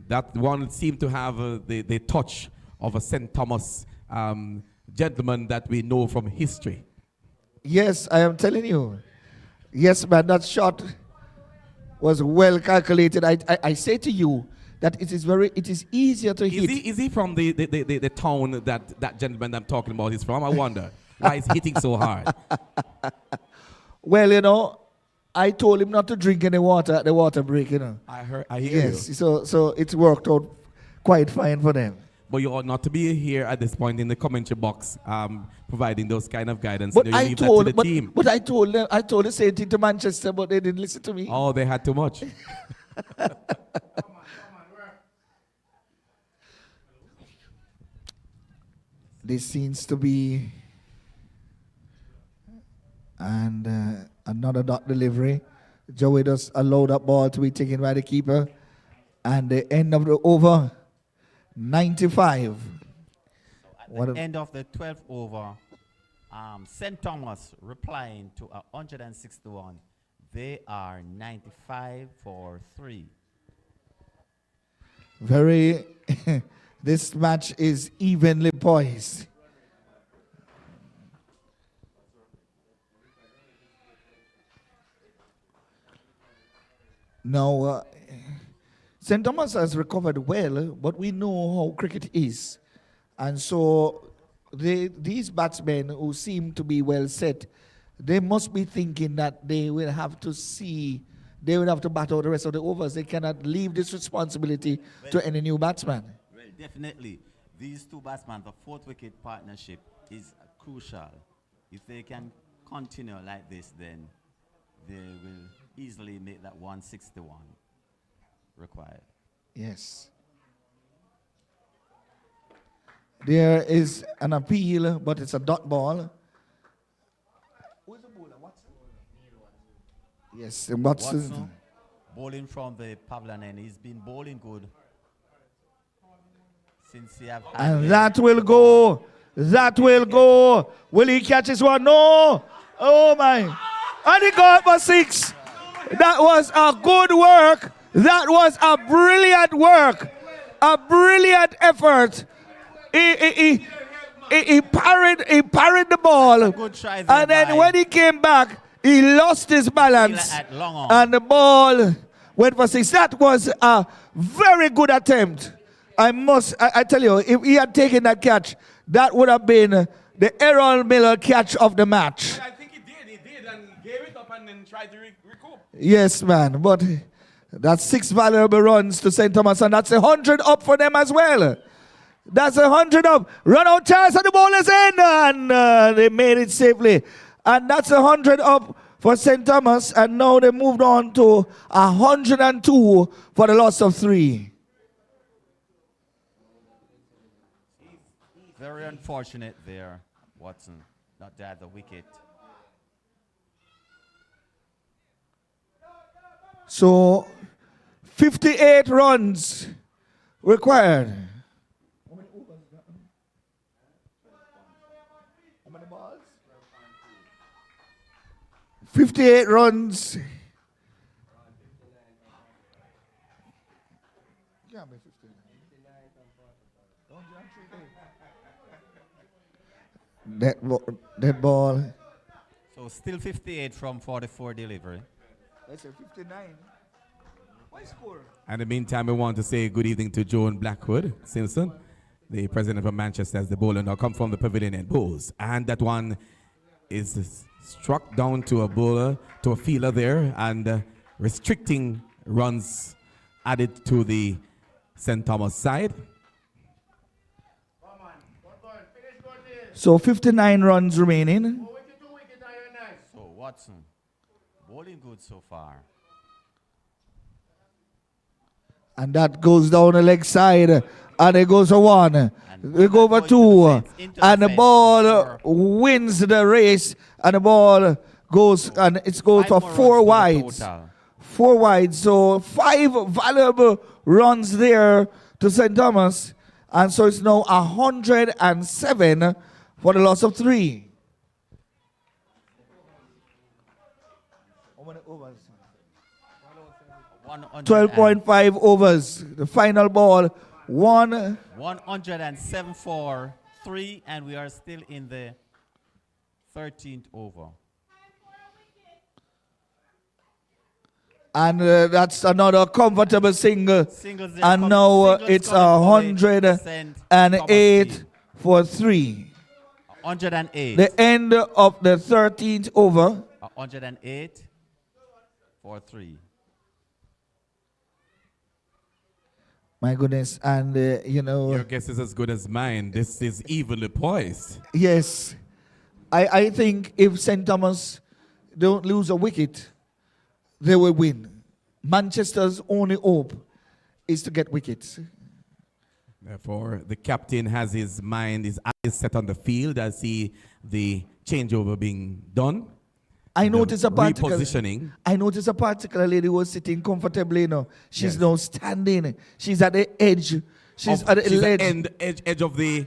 That one seemed to have the touch of a St. Thomas gentleman that we know from history. Yes, I am telling you. Yes, man, that shot was well calculated. I say to you that it is easier to hit. Is he from the town that gentleman I'm talking about is from? I wonder why he's hitting so hard. Well, you know, I told him not to drink any water at the water break, you know. I hear yes, you. so it's worked out quite fine for them. But you ought not to be here at this point in the commentary box, providing those kind of guidance. But You I leave told, that to the team. but I told the same thing to Manchester, but they didn't listen to me. Oh, they had too much. This seems to be another dot delivery. Joey just allowed that ball to be taken by the keeper. And the end of the over, 95. At the end of the 12th over, St. Thomas replying to 161. They are 95 for 3. Very, this match is evenly poised. Now, St. Thomas has recovered well, but we know how cricket is. And so these batsmen who seem to be well set, they must be thinking that they will have to bat out the rest of the overs. They cannot leave this responsibility to any new batsman. Well, definitely. These two batsmen, the fourth wicket partnership is crucial. If they can continue like this, then they will easily make that 161 required. Yes. There is an appeal, but it's a dot ball. Who's the bowler? Watson? Yes, Watson. Bowling from the Pavilion end. He's been bowling good since he have. And that will go. That will go. Will he catch this one? No. Oh my. And he got for 6. That was a good work. That was a brilliant work. A brilliant effort. He parried the ball. And then when he came back, he lost his balance. And the ball went for 6. That was a very good attempt. I tell you, if he had taken that catch, that would have been the Errol Miller catch of the match. I think he did, and he gave it up and then tried to recoup. Yes, man, but that's 6 valuable runs to St. Thomas, and that's 100 up for them as well. That's 100 up. Run out chance, and the ball is in, and they made it safely. And that's 100 up for St. Thomas, and now they moved on to 102 for the loss of 3. Very unfortunate there, Watson. Not to have the wicket. So, 58 runs required. How many overs is that? How many balls? 58 runs. Can't be 59. Dead ball. So still 58 from 44 delivery. That's a 59. Why score? In the meantime, we want to say good evening to Joan Blackwood Simpson, the president of Manchester, as the bowler now come from the pavilion and bowls. And that one is struck down to a bowler, to a fielder there, and restricting runs added to the St. Thomas side. So 59 runs remaining. So Watson, bowling good so far. And that goes down the leg side. And it goes for 1. We go for 2. And the ball wins the race. And the ball goes, and it goes for 4 wides. 4 wides. So 5 valuable runs there to St. Thomas. And so it's now 107 for the loss of 3. How many overs? 12.5 overs. The final ball, 107 for 3, and we are still in the 13th over. And that's another comfortable single. Singles there And come- now singles it's coming for the 108 for 3. 108. The end of the 13th over. 108 for 3. My goodness, and you know. Your guess is as good as mine. This is evenly poised. Yes. I think if St. Thomas don't lose a wicket, they will win. Manchester's only hope is to get wickets. Therefore, the captain has his mind, his eyes set on the field as the changeover being done. I noticed a repositioning. I noticed a particular lady who was sitting comfortably. You know, she's now standing. She's at the edge. She's at the edge of the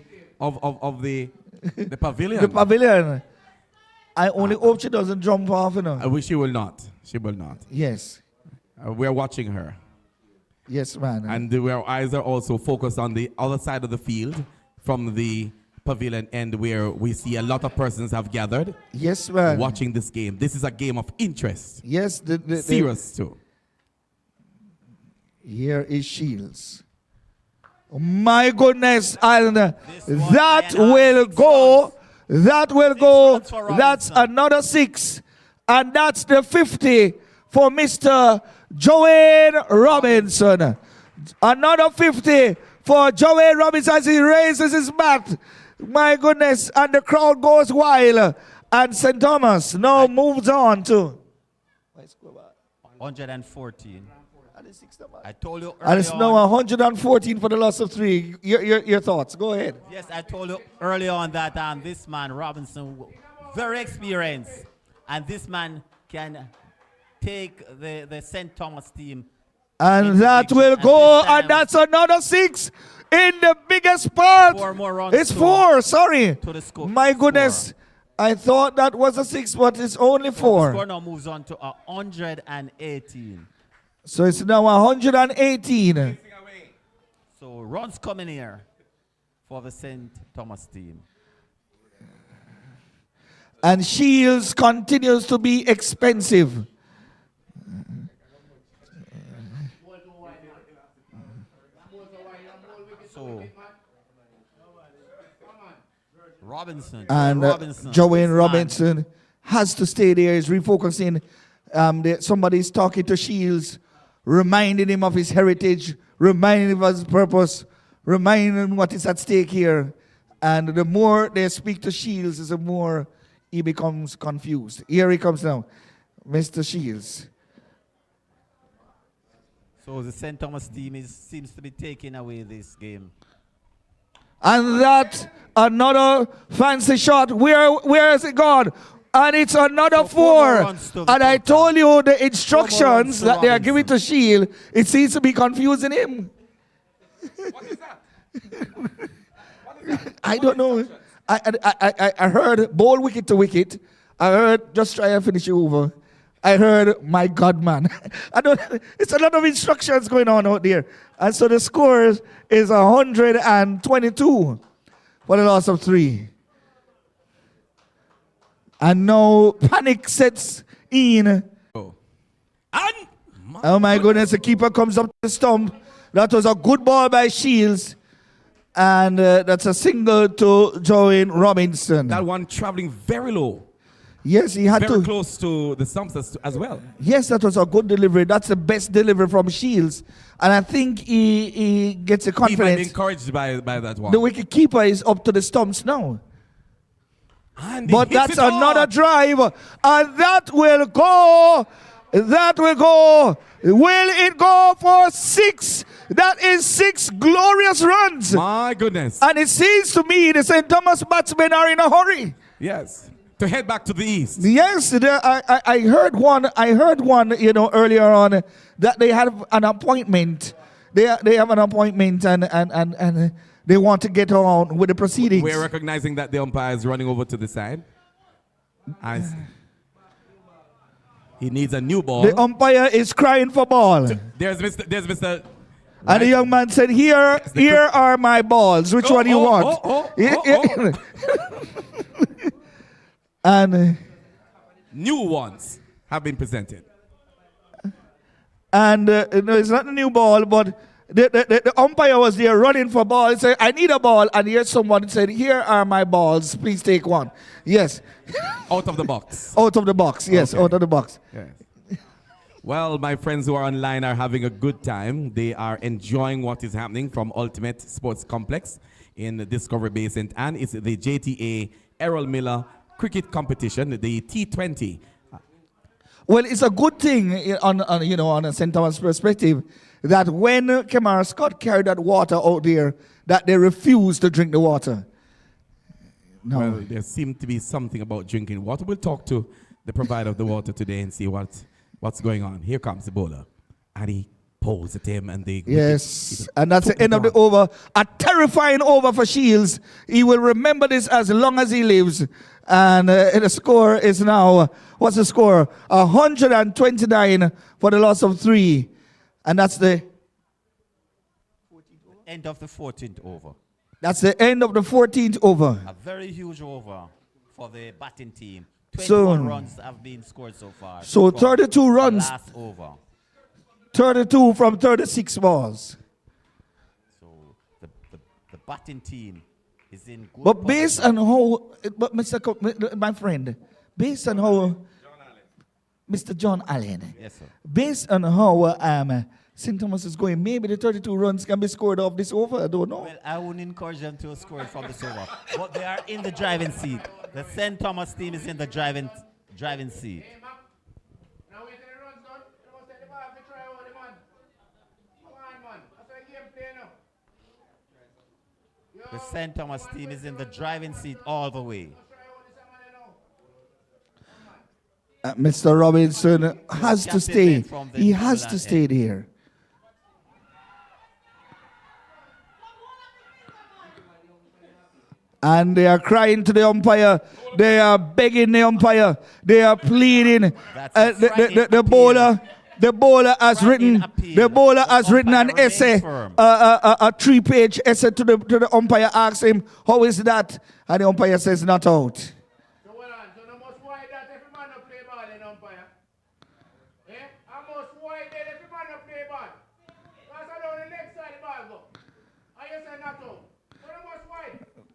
the pavilion. The pavilion. I only hope she doesn't jump off. You know. I wish she will not. She will not. Yes. We're watching her. Yes, man. And our eyes are also focused on the other side of the field from the pavilion end where we see a lot of persons have gathered. Yes, man. Watching this game. This is a game of interest. Yes. Serious too. Here is Shields. My goodness. And that will go. That will go. That's another 6. And that's the 50 for Mr. Joanne Robinson. Another 50 for Joanne Robinson as he raises his bat. My goodness. And the crowd goes wild. And St. Thomas now moves on to 114. I told you and it's earlier now on. 114 for the loss of 3. Your thoughts. Go ahead. Yes, I told you earlier on that this man, Robinson, very experienced. And this man can take the St. Thomas team. And that will go, and that's another 6 in the biggest part. 4 more runs. It's 4, sorry. To the score. My goodness. I thought that was a 6, but it's only 4. The score now moves on to 118. So it's now 118. So runs coming here for the St. Thomas team. And Shields continues to be expensive. So Robinson. And Robinson. Joanne Robinson has to stay there. He's refocusing. Somebody's talking to Shields, reminding him of his heritage, reminding him of his purpose, reminding him what is at stake here. And the more they speak to Shields, the more he becomes confused. Here he comes now, Mr. Shields. So the St. Thomas team seems to be taking away this game. And that another fancy shot. Where is it gone? And it's another 4. And I told you the instructions that they are giving to Shield, it seems to be confusing him. What is that? I don't know. I heard bowl wicket to wicket. I heard just try and finish it over. I heard my God, man. It's a lot of instructions going on out there. And so the score is 122 for the loss of 3. And now panic sets in. Oh my goodness, the keeper comes up to the stump. That was a good ball by Shields. And that's a single to Joanne Robinson. That one traveling very low. Yes, he had very to. close to the stumps as well. Yes, that was a good delivery. That's the best delivery from Shields. And I think he gets the He might be confidence. encouraged by that one. The wicket keeper is up to the stumps now. And But he hits that's it another hard. drive. And that will go. That will go. Will it go for 6? That is 6 glorious runs. My goodness. And it seems to me the St. Thomas batsmen are in a hurry. Yes. To head back to the east. Yes, I heard one. I heard one. Earlier on that they have an appointment. They have an appointment and they want to get on with the proceedings. We're recognizing that the umpire is running over to the side. He needs a new ball. The umpire is crying for ball. There's Mr. And the young man said, "Here are my balls. Which one do you want?" And new ones have been presented. And no, it's not a new ball, but the umpire was there running for ball. He said, I need a ball. And here's someone said, here are my balls. Please take one. Yes. Out of the box. Out of the box. Yes, Okay. out of the box. Yes. Well, my friends who are online are having a good time. They are enjoying what is happening from Ultimate Sports Complex in the Discovery Bay St. Anne. It's the JTA Errol Miller cricket competition, the T20. Well, it's a good thing on a St. Thomas perspective that when Kamara Scott carried that water out there, that they refused to drink the water. No. Well, there seemed to be something about drinking water. We'll talk to the provider of the water today and see what's going on. Here comes the bowler. And he pulls at him and they... Yes, and that's the end of the over. A terrifying over for Shields. He will remember this as long as he lives. And the score is now, what's the score? 129 for the loss of 3. And that's the... End of the 14th over. That's the end of the 14th over. A very huge over for the batting team. 21 So- runs have been scored so far. So from 32 the runs. Last over. 32 from 36 balls. So the batting team is in good But based position. on how, but my friend, based on how, Mr. John Allen, Yes, sir. based on how St. Thomas is going, maybe the 32 runs can be scored off this over. I don't know. Well, I wouldn't encourage them to score it from this over. But they are in the driving seat. The St. Thomas team is in the driving seat. The St. Thomas team is in the driving seat all the way. Mr. Robinson has to stay. from the He has Netherlands to stay end. there. And they are crying to the umpire. They are begging the umpire. They are pleading. The bowler has written. The bowler has written an essay, a 3-page essay to the umpire. Asks him, "How is that?" And the umpire says, "Not out."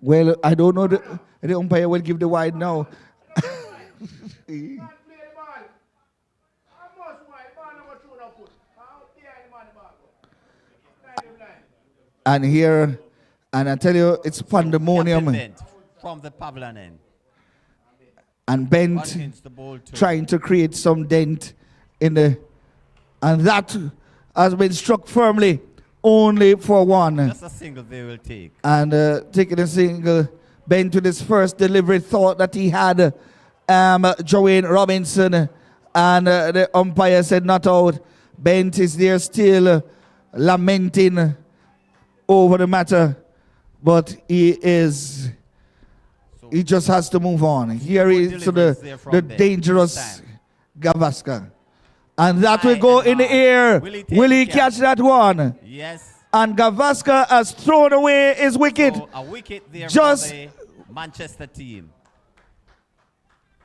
Well, I don't know. The umpire will give the wide now. And here, and I tell you, it's pandemonium. Captain Bent from the pavilion end. And Bent Against the ball too. trying to create some dent in the, and that has been struck firmly, only for one. Just a single they will take. And taking a single, Bent with his first delivery thought that he had Joanne Robinson, and the umpire said not out. Bent is there still lamenting over the matter, but he just has to move on. Here is to the dangerous Gavaskar. And that will go in the air. Will he catch that one? Yes. And Gavaskar has thrown away his wicket. So a wicket there Just for the Manchester team.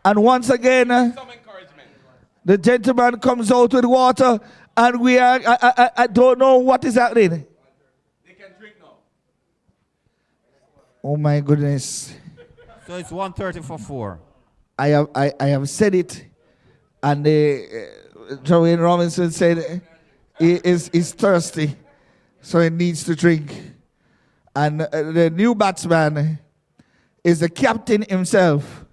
And once again, the gentleman comes out with water, and we are, I don't know what is happening. Oh my goodness. So it's 130 for 4. I have said it, and Joanne Robinson said he is thirsty, so he needs to drink. And the new batsman is the captain himself,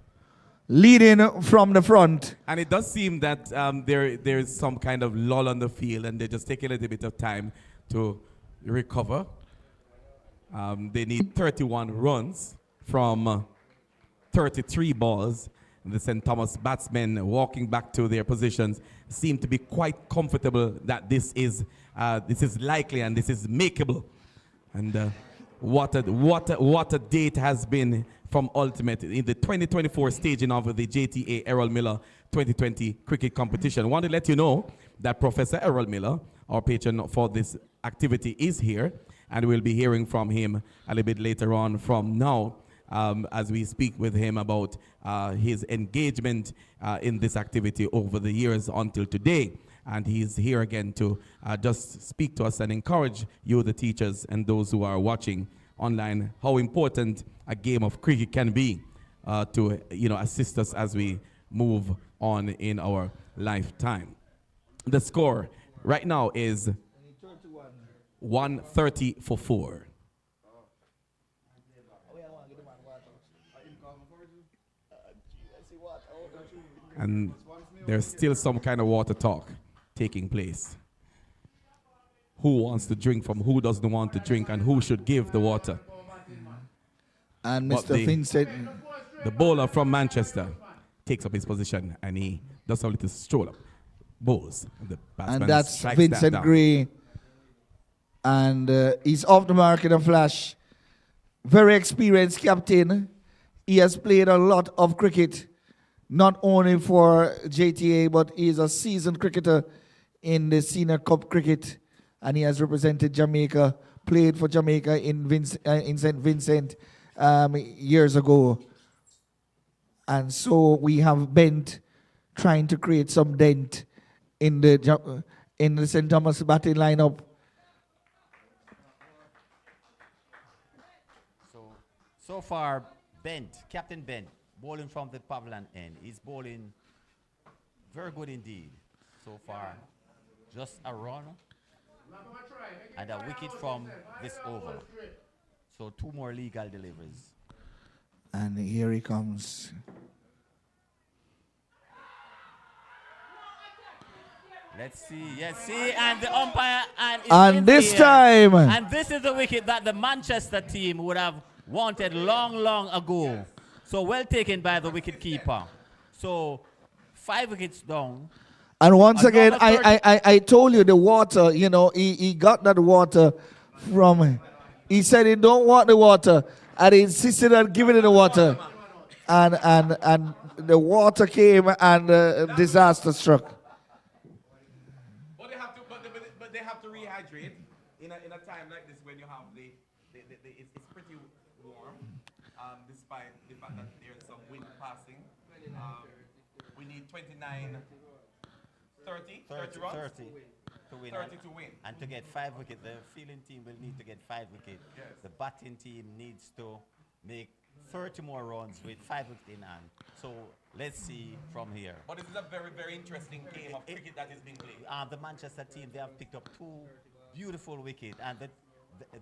leading from the front. And it does seem that there is some kind of lull on the field, and they just take a little bit of time to recover. They need 31 runs from 33 balls. The St. Thomas batsmen walking back to their positions seem to be quite comfortable that this is likely and this is makeable. And what a date has been from Ultimate in the 2024 staging of the JTA Errol Miller 2020 cricket competition. I want to let you know that Professor Errol Miller, our patron for this activity, is here, and we'll be hearing from him a little bit later on from now. as we speak with him about his engagement in this activity over the years until today. And he's here again to just speak to us and encourage you, the teachers, and those who are watching online, how important a game of cricket can be to assist us as we move on in our lifetime. The score right now is 130 for 4. And there's still some kind of water talk taking place. Who wants to drink from who doesn't want to drink, and who should give the water? And Mr. Vincent, the bowler from Manchester, takes up his position and he does a little stroll up, bowls, and the batsman and that's strikes Vincent that down. Gray. And he's off the mark in a flash. Very experienced captain. He has played a lot of cricket, not only for JTA, but he's a seasoned cricketer in the Senior Cup cricket, and he has represented Jamaica, played for Jamaica in St. Vincent years ago. And so we have bent, trying to create some dent in the St. Thomas batting lineup. So far, Captain Bent, bowling from the pavilion end. He's bowling very good indeed. So far, just a run and a wicket from this over. So 2 more legal deliveries. And here he comes. Let's see. Yes, see, and the umpire And this time. And this is the wicket that the Manchester team would have wanted long ago. So well taken by the wicket keeper. So 5 wickets down. And once again, I told you the water, he got that water from, he said he don't want the water, and he insisted on giving it the water. And the water came and disaster struck. But they have to rehydrate in a time like this when you have it's pretty warm, despite the fact that there's some wind passing. We need 29, 30 runs. 30 to win. 30 to win. And to get 5 wickets, the fielding team will need to get 5 wickets. Yes. The batting team needs to make 30 more runs with 5 wickets in hand. So let's see from here. But this is a very, very interesting game of cricket that is being played. The Manchester team, they have picked up 2 beautiful wickets, and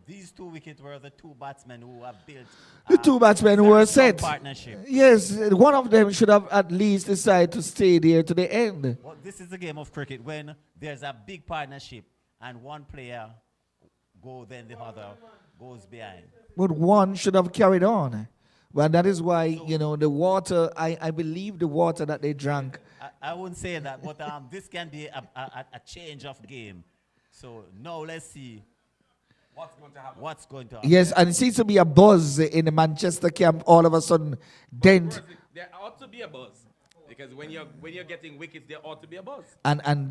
these 2 wickets were the 2 batsmen who have built The 2 batsmen who were set. partnership. Yes, one of them should have at least decided to stay there to the end. Well, this is a game of cricket when there's a big partnership and one player then the other goes behind. But one should have carried on. Well, that is why, the water, I believe the water that they drank. I wouldn't say that, but this can be a change of game. So now let's see what's going to happen. Yes, and it seems to be a buzz in the Manchester camp all of a sudden. Dent. There ought to be a buzz. Because when you're getting wickets, there ought to be a buzz. And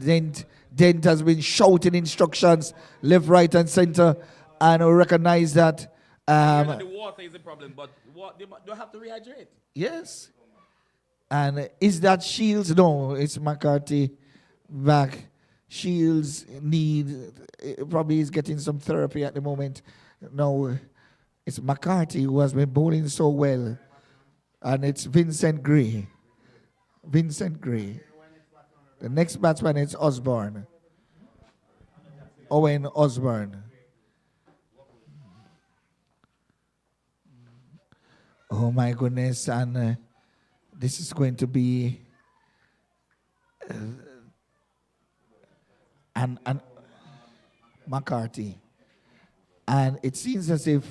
Dent has been shouting instructions left, right, and center. And we recognize that. The water is a problem, but they have to rehydrate. Yes. And is that Shields? No, it's McCarthy back. Shields probably is getting some therapy at the moment. No, it's McCarthy who has been bowling so well. And it's Vincent Gray. Vincent Gray. The next batsman is Osborne. Owen Osborne. Oh my goodness, and this is going to be and McCarthy. And it seems as if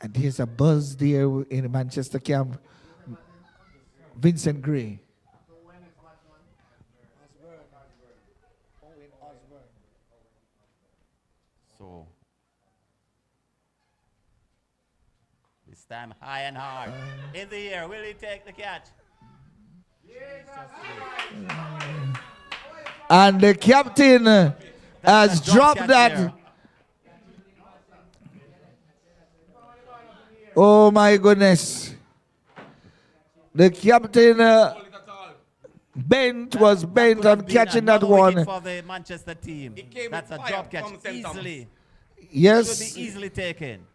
there's a buzz there in the Manchester camp. Vincent Gray. So this time high and hard. In the air, will he take the catch? And the captain has dropped that. Oh my goodness. The captain bent was bent on catching that one. For the Manchester team. That's a drop catch. Easily. Yes. Should be easily taken.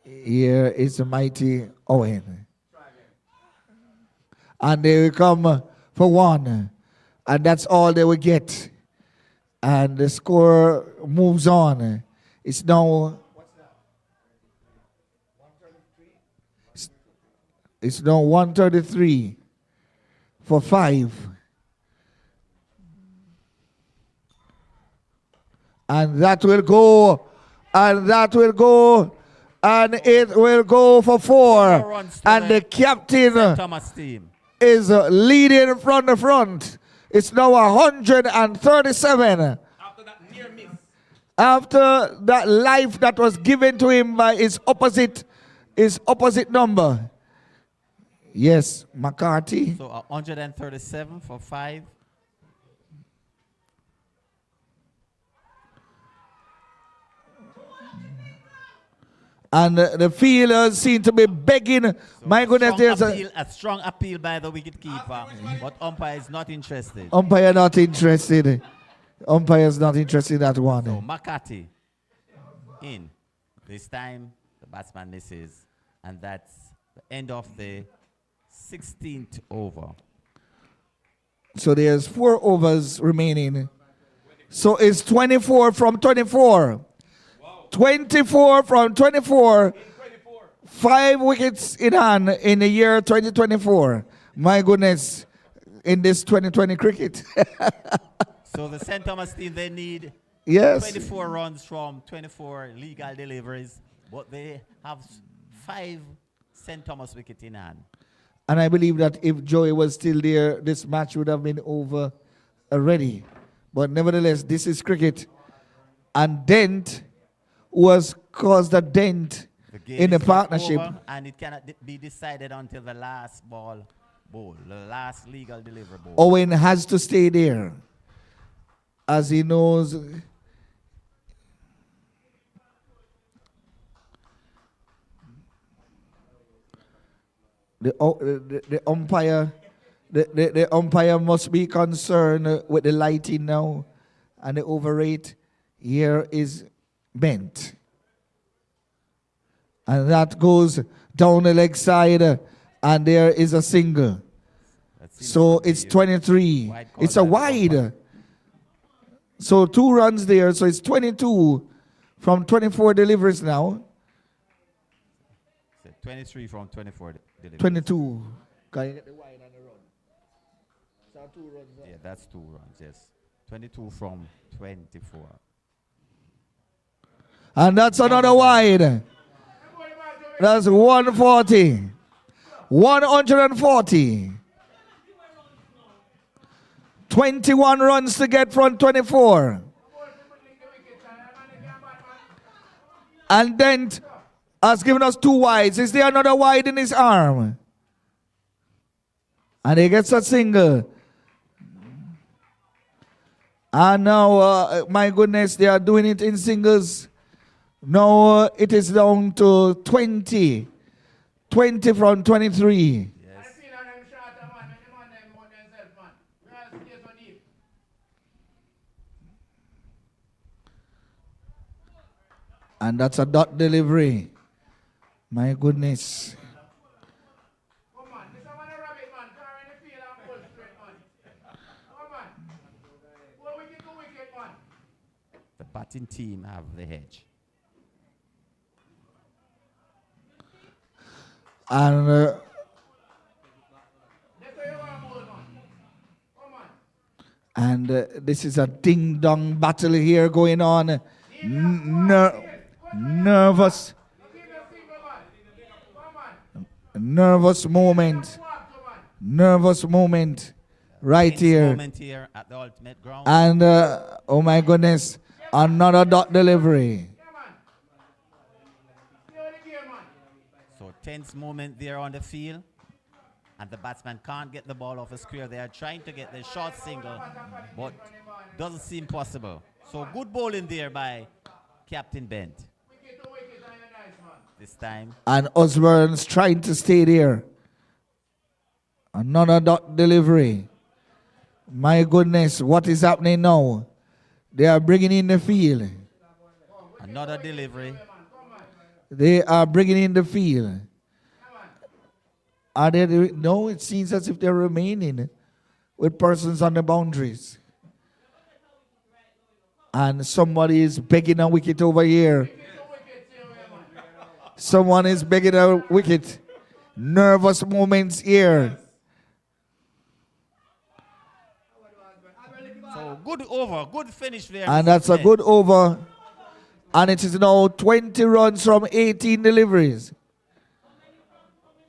Here is the mighty Owen. And they will come for one. And that's all they will get. And the score moves on. It's now... It's now 133 for 5. And that will go. And that will go. And it will go for 4. And the captain Thomas team is leading from the front. It's now 137. After that near miss. After that life that was given to him by his opposite number. Yes, McCarthy. So 137 for 5. And the fielders seem to be begging. So my goodness, there's a strong appeal by the wicketkeeper, but umpire is not interested. Umpire not interested. Umpire is not interested in that one. So McCarthy in. This time the batsman misses, and that's the end of the 16th over. So there's 4 overs remaining. So it's 24 from 24. 24 from 24. 5 wickets in hand in the year 2024. My goodness, in this 2020 cricket. So the St. Thomas team, they need 24 runs from 24 legal deliveries, but they have 5 St. Thomas wickets in hand. And I believe that if Joey was still there, this match would have been over already. But nevertheless, this is cricket. And dent was caused a dent in the partnership. And it cannot be decided until the last ball, the last legal delivery ball. Owen has to stay there, as he knows. The umpire must be concerned with the lighting now, and the over rate here is bent, and that goes down the leg side, and there is a single. So it's 23. It's a wide. So 2 runs there. So it's 22 from 24 deliveries now. 23 from 24 deliveries. 22. Can you get the wide and the run? So 2 runs. Yeah, that's 2 runs, yes. 22 from 24. And that's another wide. That's 140. 140. 21 runs to get from 24. And then has given us 2 wides. Is there another wide in his arm? And he gets a single. And now, my goodness, they are doing it in singles. Now it is down to 20. 20 from 23. And that's a dot delivery. My goodness. The batting team have the hedge. And this is a ding-dong battle here going on. Nervous moment. Nervous moment right here. Moment here at the ultimate ground. And oh my goodness, another dot delivery. So tense moment there on the field. And the batsman can't get the ball off a square. They are trying to get the short single, but doesn't seem possible. So good bowling there by Captain Bent. this time. And Osborne's trying to stay there. Another dot delivery. My goodness, what is happening now? They are bringing in the field. Another delivery. They are bringing in the field. Are they? No, it seems as if they're remaining with persons on the boundaries. And somebody is begging a wicket over here. Someone is begging a wicket. Nervous moments here. So good over, good finish there. And that's a good over. And it is now 20 runs from 18 deliveries.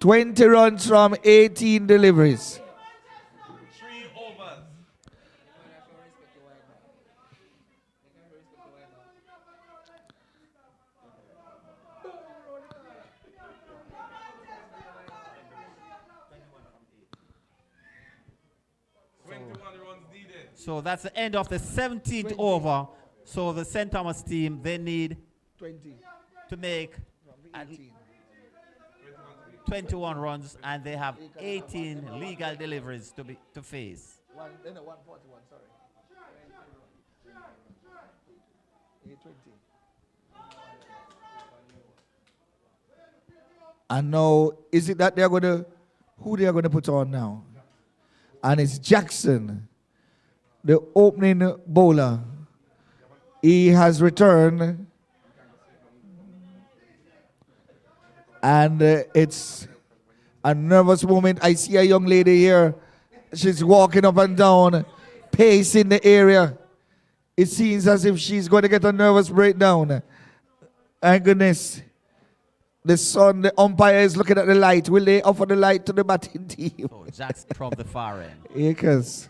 20 runs from 18 deliveries. So that's the end of the 17th over. So the St. Thomas team, they need 20 to make 21 runs, and they have 18 legal deliveries to face. 141, sorry. 820. And now, is it that they're going to, who they are going to put on now? And it's Jackson, the opening bowler. He has returned. And it's a nervous moment. I see a young lady here. She's walking up and down, pacing the area. It seems as if she's going to get a nervous breakdown. Thank goodness. The umpire is looking at the light. Will they offer the light to the batting team? So Jackson from the far end. Acres.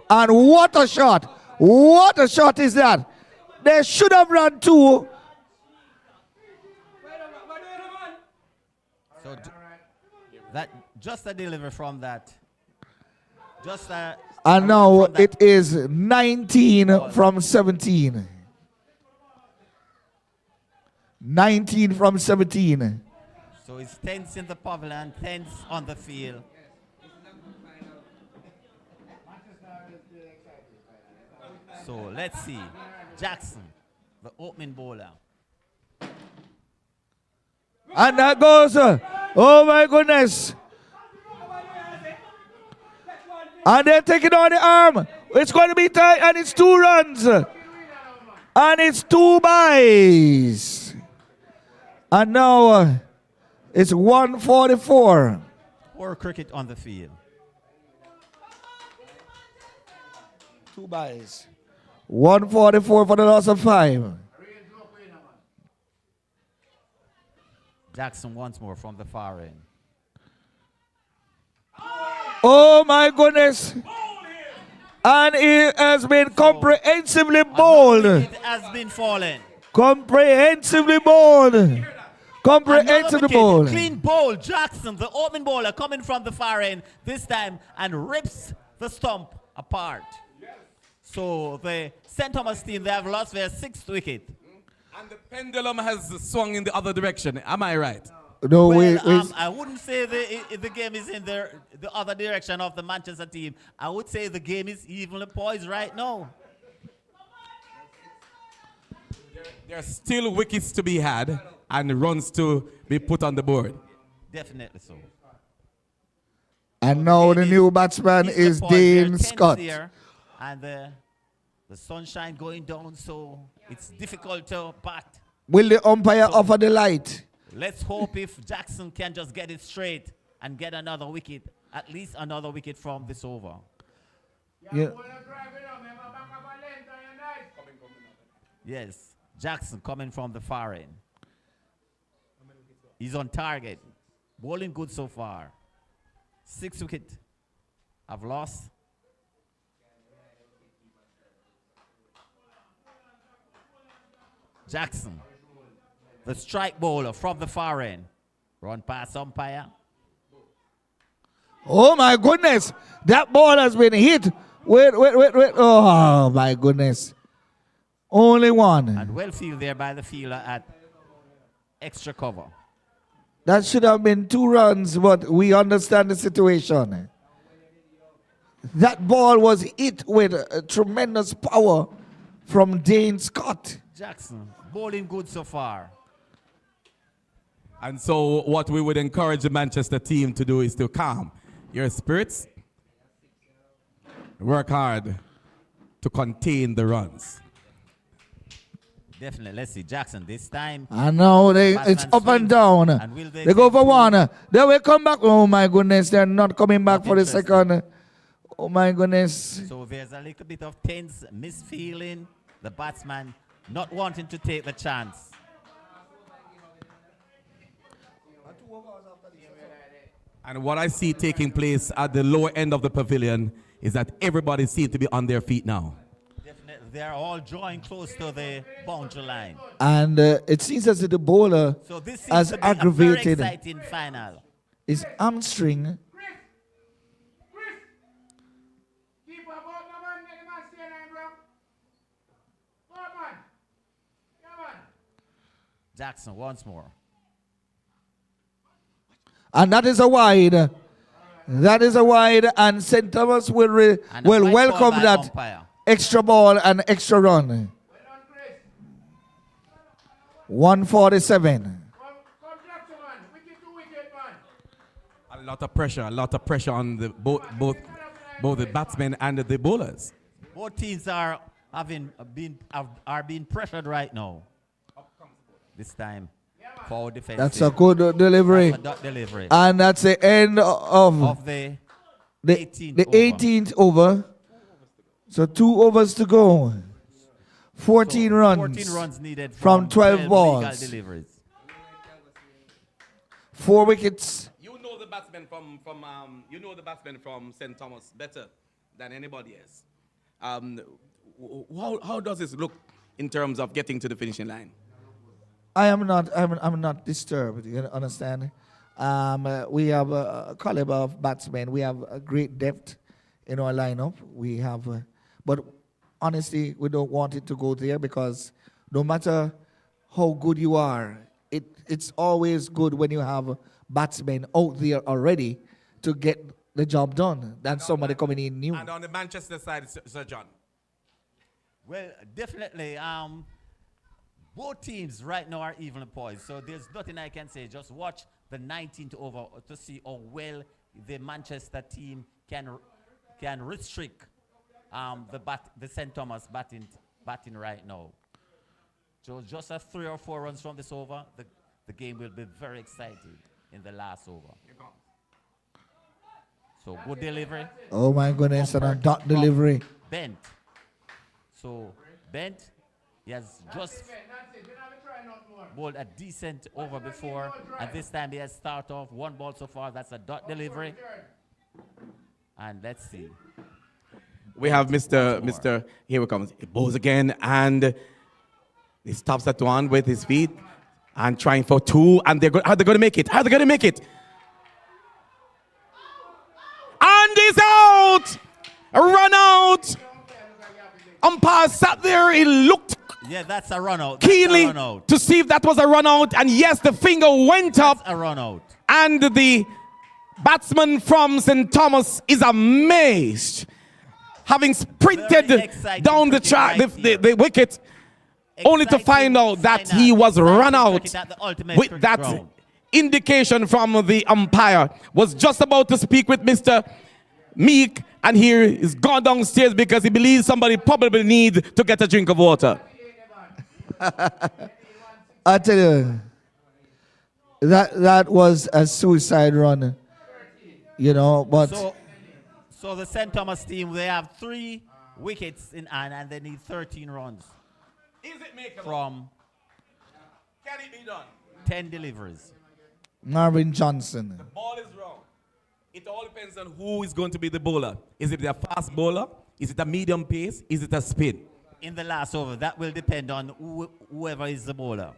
And what a shot! What a shot is that? They should have run two. So that just a delivery from that. Just a. And now it is 19 from 17. 19 from 17. So it's tense in the pavilion, tense on the field. So let's see. Jackson, the opening bowler. And that goes. Oh my goodness. And they're taking on the arm. It's going to be tight, and it's 2 runs. And it's 2 byes. And now it's 144. Poor cricket on the field. 2 byes. 144 for the loss of 5. Jackson once more from the far end. Oh my goodness. And it has been comprehensively bowled. It has been fallen. Comprehensively bowled. Comprehensively bowled. Clean bowl. Jackson, the opening bowler, coming from the far end this time and rips the stump apart. So the St. Thomas team, they have lost their 6th wicket. And the pendulum has swung in the other direction. Am I right? No, well, I wouldn't say the game is in the other direction of the Manchester team. I would say the game is evenly poised right now. There are still wickets to be had and runs to be put on the board. Definitely so. And now the new batsman is Dane Scott. Here, and the sunshine going down, so it's difficult to bat. Will the umpire offer the light? Let's hope if Jackson can just get it straight and get another wicket, at least another wicket from this over. Yeah. Yes, Jackson coming from the far end. He's on target. Bowling good so far. 6 wicket. I've lost. Jackson, the strike bowler from the far end. Run past umpire. Oh my goodness. That ball has been hit. Wait. Oh my goodness. Only one. And well fielded there by the fielder at extra cover. That should have been 2 runs, but we understand the situation. That ball was hit with tremendous power from Dane Scott. Jackson, bowling good so far. And so what we would encourage the Manchester team to do is to calm your spirits, work hard to contain the runs. Definitely. Let's see. Jackson, this time. And now it's up and down. And will they go for 1. They will come back. Oh my goodness, they're not coming back for the second. Oh my goodness. So there's a little bit of tense misfeeling. The batsman not wanting to take the chance. And what I see taking place at the lower end of the pavilion is that everybody seems to be on their feet now. Definitely. They are all drawing close to the boundary line. And it seems as if the bowler So this seems has to be a aggravated very exciting final. his hamstring. Jackson once more. And that is a wide. That is a wide, and St. Thomas will welcome that umpire. extra ball and extra run. 147. A lot of pressure on the both the batsmen and the bowlers. Both teams are being pressured right now. This time, forward defense. That's a good delivery. That's a dot delivery. And that's the end of the 18th over. So 2 overs to go. 14 runs. 14 runs needed from 12 balls. legal deliveries. 4 wickets. You know the batsman from St. Thomas better than anybody else. How does this look in terms of getting to the finishing line? I'm not disturbed. You understand? We have a caliber of batsmen. We have a great depth in our lineup. We have, but honestly, we don't want it to go there because no matter how good you are, it's always good when you have batsmen out there already to get the job done than somebody coming in new. And on the Manchester side, Sir John. Well, definitely. Both teams right now are evenly poised, so there's nothing I can say. Just watch the 19th over to see how well the Manchester team can restrict the St. Thomas batting right now. So just a 3 or 4 runs from this over, the game will be very exciting in the last over. So good delivery. Oh my goodness, and a dot delivery. Bent. So Bent, he has just bowled a decent over before, and this time he has started off 1 ball so far. That's a dot delivery. And let's see. We have Mr. Here we comes. He bowls again, and he stops at 1 with his feet and trying for 2. And are they going to make it? Are they going to make it? And he's out! Run out! Umpire sat there. He looked Yeah, that's a run out. keenly to see if that was a run out. And yes, the finger went up. A run out. And the batsman from St. Thomas is amazed. Having sprinted down the track, the wicket, only to find out that he was run out with that indication from the umpire. Was just about to speak with Mr. Meek, and here he's gone downstairs because he believes somebody probably need to get a drink of water. I tell you, that was a suicide run, you know. But so the St. Thomas team, they have 3 wickets in hand, and they need 13 runs. Is it makeable? From Can it be done? 10 deliveries. Marvin Johnson. The ball is wrong. It all depends on who is going to be the bowler. Is it a fast bowler? Is it a medium pace? Is it a spin? In the last over, that will depend on whoever is the bowler.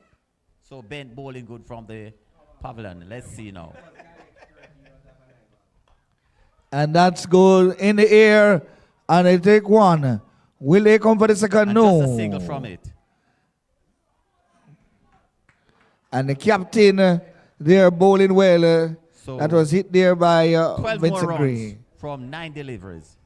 So Bent bowling good from the pavilion. Let's see now. And that's good in the air, and they take 1. Will they come for the second? And no. Just a single from it. And the captain, they're bowling well. So That was hit there by 12 more Vincent runs Gray. from 9 deliveries.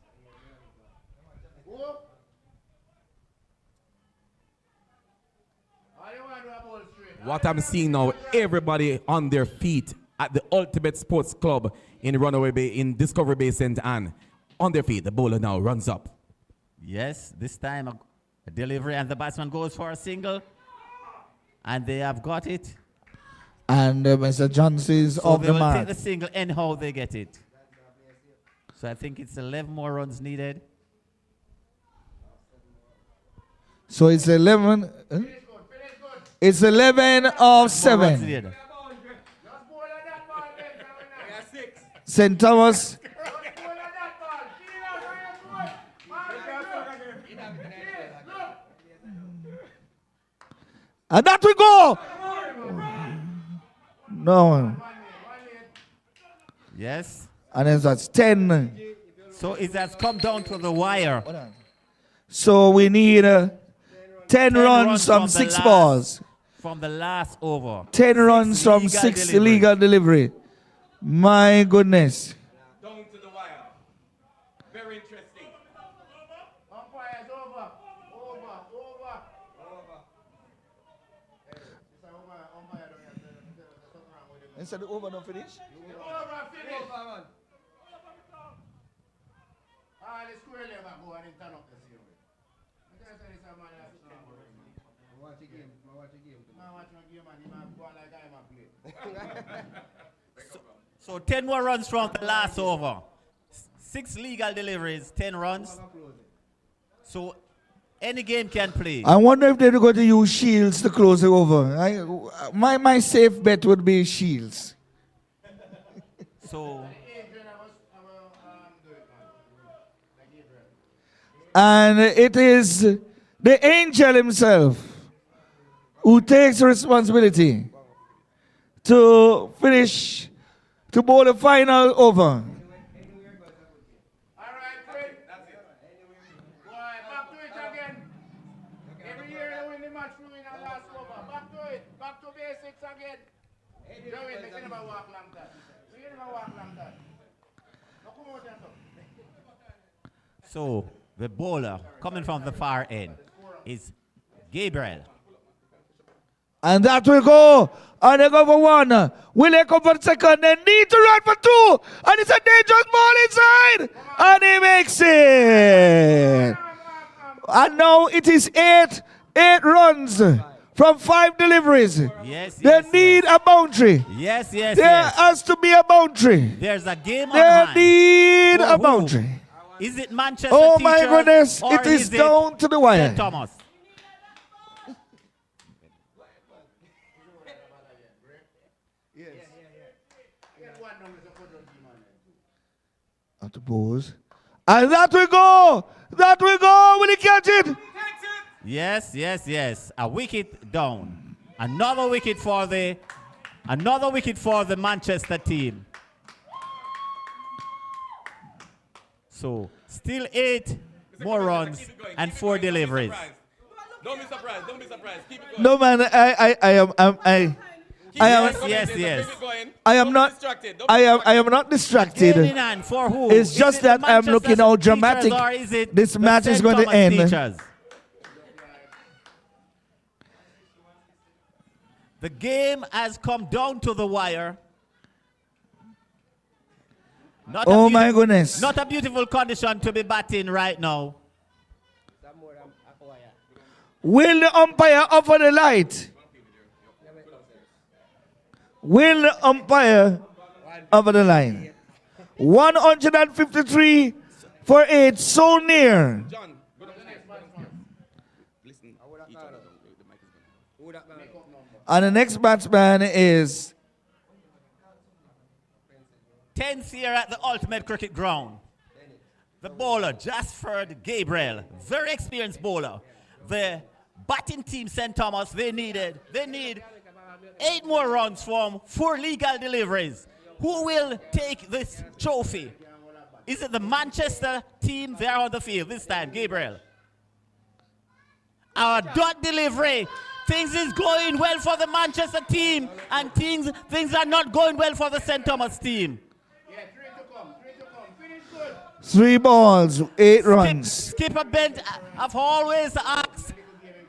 What I'm seeing now, everybody on their feet at the Ultimate Sports Club in Runaway Bay, in Discovery Bay, St. Anne. On their feet, the bowler now runs up. Yes, this time a delivery and the batsman goes for a single. And they have got it. And Mr. Johnson is So off they the will mark. take the single anyhow they get it. So I think it's 11 more runs needed. So it's 11. It's 11 of 7. St. Thomas. And that we go. No. Yes. And then that's 10. So it has come down to the wire. So we need 10 runs from the 6 last- balls. From the last over. 10 runs from legal 6 deliveries. legal delivery. My goodness. Down to the wire. Very interesting. Umpires over. Instead of over, don't finish? So 10 more runs from the last over. 6 legal deliveries, 10 runs. So any game can play. I wonder if they're going to use Shields to close it over. My safe bet would be Shields. So And it is the angel himself who takes responsibility to finish, to bowl the final over. So the bowler coming from the far end is Gabriel. And that will go. And they go for 1. Will they come for second? They need to run for 2. And it's a dangerous ball inside. And he makes it. And now it is 8 runs from 5 deliveries. Yes, They need a boundary. Yes, yes, There yes. has to be a boundary. There's a game on They hand. need For a who? boundary. Is it Manchester Oh my Teachers goodness, or it is is down to the wire. St. Thomas? At the balls. And that will go. That will go. Will he catch it? Yes, yes, yes. A wicket down. Another wicket for the Manchester team. So still 8 more runs and 4 deliveries. Don't be surprised. Don't be surprised. Keep it going. No man, I am not distracted. Ferdinand, for who? It's Is just it that the I'm looking how Manchester dramatic Teachers or is it this the match is St. going to Thomas end. Teachers? The game has come down to the wire. Not a Oh my beautiful- goodness. Not a beautiful condition to be batting right now. Will the umpire offer the light? Will the umpire offer the line? 153 for 8, so near. And the next batsman is 10th here at the Ultimate Cricket Ground. The bowler, Jasford Gabriel, very experienced bowler. The batting team, St. Thomas, they need 8 more runs from 4 legal deliveries. Who will take this trophy? Is it the Manchester team? They are on the field this time, Gabriel. Our dot delivery things is going well for the Manchester team, and things are not going well for the St. Thomas team. 3 balls, 8 runs. Skipper Bent, I've always asked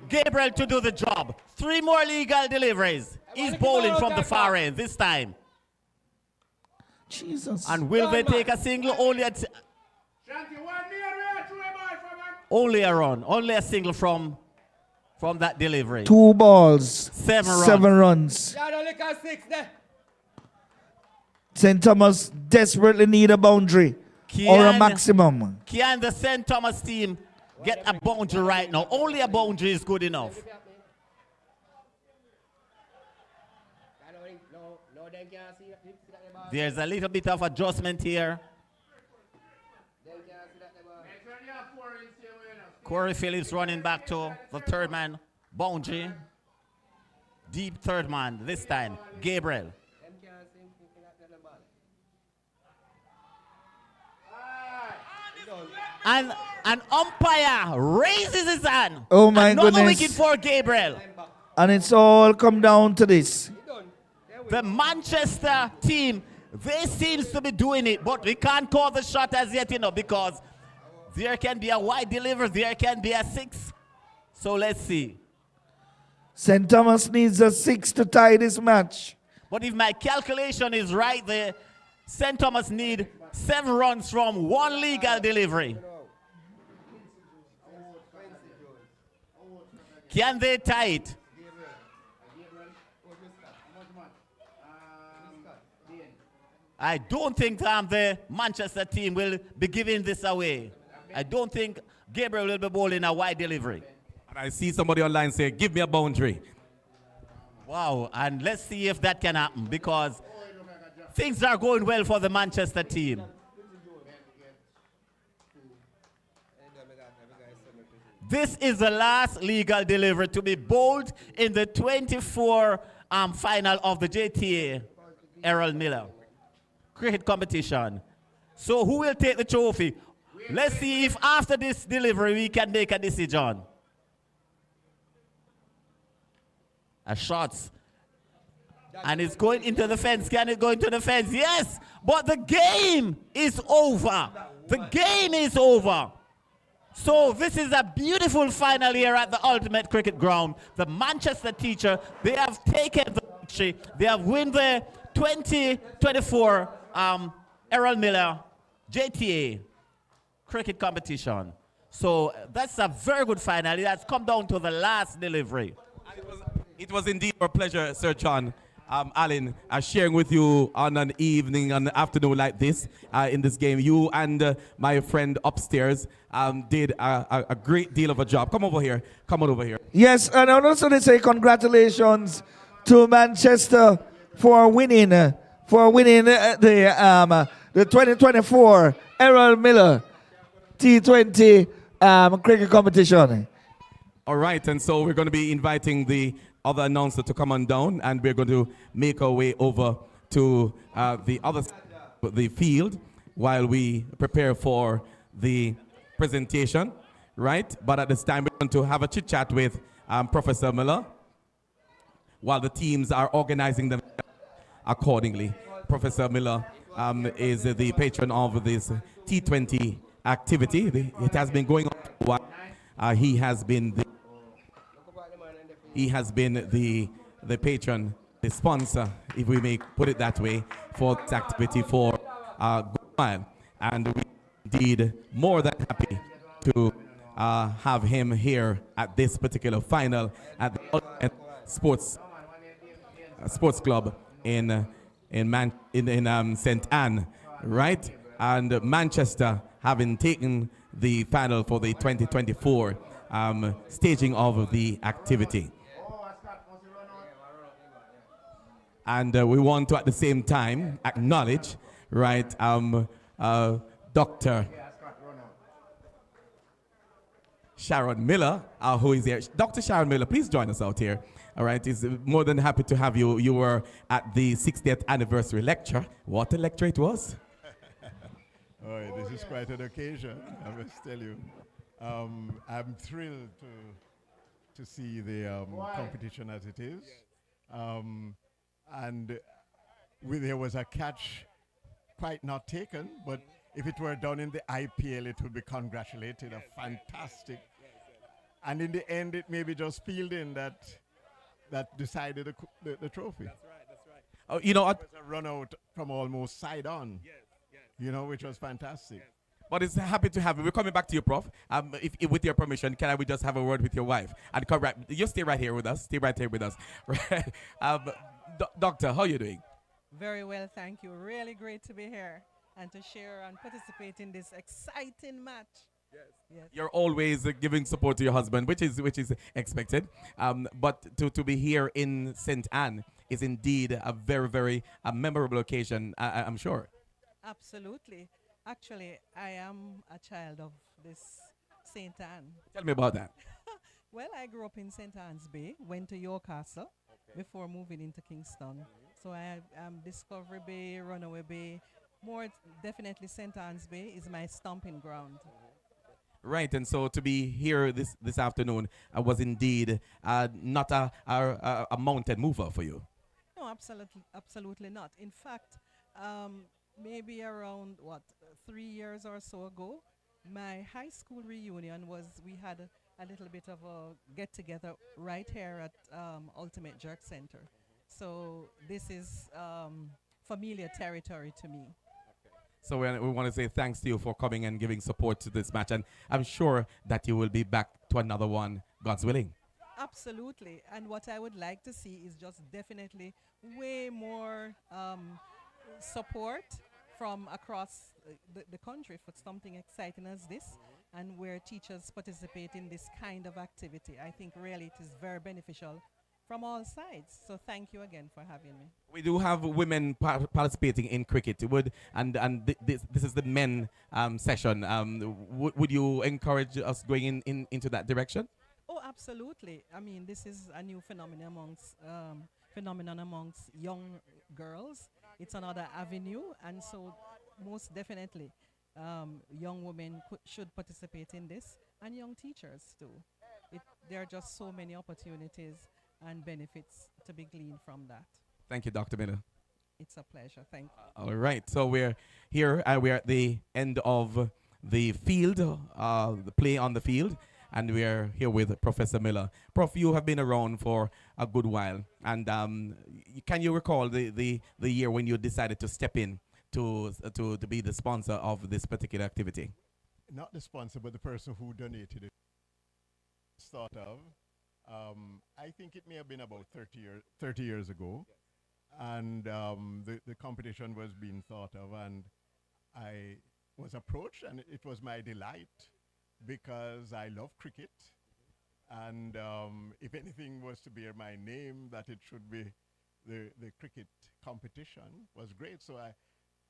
Gabriel to do the job. 3 more legal deliveries. He's bowling from the far end this time. Jesus. And will they take a single? Only a run. Only a single from that delivery. 2 balls, 7 runs. St. Thomas desperately need a boundary or a maximum. Can the St. Thomas team get a boundary right now? Only a boundary is good enough. There's a little bit of adjustment here. Corey Phillips running back to the third man, boundary. Deep third man this time, Gabriel. And an umpire raises his hand. Oh my Another goodness. wicket for Gabriel. And it's all come down to this. The Manchester team, they seems to be doing it, but we can't call the shot as yet, because there can be a wide delivery, there can be a 6. So let's see. St. Thomas needs a 6 to tie this match. But if my calculation is right there, St. Thomas need 7 runs from 1 legal delivery. Can they tie it? I don't think the Manchester team will be giving this away. I don't think Gabriel will be bowling a wide delivery. And I see somebody online say, give me a boundary. Wow, and let's see if that can happen, because things are going well for the Manchester team. This is the last legal delivery to be bowled in the 24 final of the JTA Errol Miller cricket competition. So who will take the trophy? Let's see if after this delivery we can make a decision. A shot. And it's going into the fence. Can it go into the fence? Yes, but the game is over. The game is over. So this is a beautiful final here at the Ultimate Cricket Ground. The Manchester teacher, they have taken the victory. They have won the 2024 Errol Miller JTA cricket competition. So that's a very good final. It has come down to the last delivery. It was indeed our pleasure, Sir John, Alan, sharing with you on an evening, on an afternoon like this in this game. You and my friend upstairs did a great deal of a job. Come over here. Come on over here. Yes, and I also to say congratulations to Manchester for winning the 2024 Errol Miller T20 cricket competition. All right, and so we're going to be inviting the other announcer to come on down, and we're going to make our way over to the other side of the field while we prepare for the presentation, right? But at this time, we're going to have a chit-chat with Professor Miller while the teams are organizing them accordingly. Professor Miller is the patron of this T20 activity. It has been going on for a while. He has been the patron, the sponsor, if we may put it that way, for this activity for a good while. And we're indeed more than happy to have him here at this particular final at the Ultimate Sports Club in St. Anne, right? And Manchester having taken the final for the 2024 staging of the activity. And we want to at the same time acknowledge, right, Dr. Sharon Miller, who is here. Dr. Sharon Miller, please join us out here. All right, he's more than happy to have you. You were at the 60th anniversary lecture. What a lecture it was. Oh, this is quite an occasion, I must tell you. I'm thrilled to see the competition as it is. And there was a catch quite not taken, but if it were done in the IPL, it would be congratulated. A fantastic. And in the end, it may be just fielding that decided the trophy. That's right. Oh, you know what? It was a run out from almost side on. You know, which was fantastic. But it's happy to have you. We're coming back to you, Prof. If with your permission, we just have a word with your wife? And you stay right here with us. Stay right here with us. Right. Doctor, how are you doing? Very well, thank you. Really great to be here and to share and participate in this exciting match. Yes. You're always giving support to your husband, which is expected. But to be here in St. Anne is indeed a very, very memorable occasion, I'm sure. Absolutely. Actually, I am a child of this St. Anne. Tell me about that. Well, I grew up in St. Anne's Bay, went to York Castle before moving into Kingston. So I am Discovery Bay, Runaway Bay. More definitely St. Anne's Bay is my stomping ground. Right, and so to be here this afternoon was indeed not a mountain mover for you. No, absolutely not. In fact, maybe around 3 years or so ago, my high school reunion we had a little bit of a get together right here at Ultimate Jerk Center. So this is familiar territory to me. So we want to say thanks to you for coming and giving support to this match, and I'm sure that you will be back to another one, God's willing. Absolutely, and what I would like to see is just definitely way more support from across the country for something exciting as this, and where teachers participate in this kind of activity. I think really it is very beneficial from all sides. So thank you again for having me. We do have women participating in cricket. This is the men session. Would you encourage us going into that direction? Oh, absolutely. I mean, this is a new phenomenon amongst young girls. It's another avenue, and so most definitely young women should participate in this, and young teachers too. There are just so many opportunities and benefits to be gleaned from that. Thank you, Dr. Miller. It's a pleasure. Thank you. All right. So we're here. We're at the end of the field, the play on the field, and we're here with Professor Miller. Prof, you have been around for a good while, and can you recall the year when you decided to step in to be the sponsor of this particular activity? Not the sponsor, but the person who donated it. Thought of. I think it may have been about 30 years ago, and the competition was being thought of, and I was approached, and it was my delight because I love cricket, and if anything was to bear my name, that it should be the cricket competition was great. So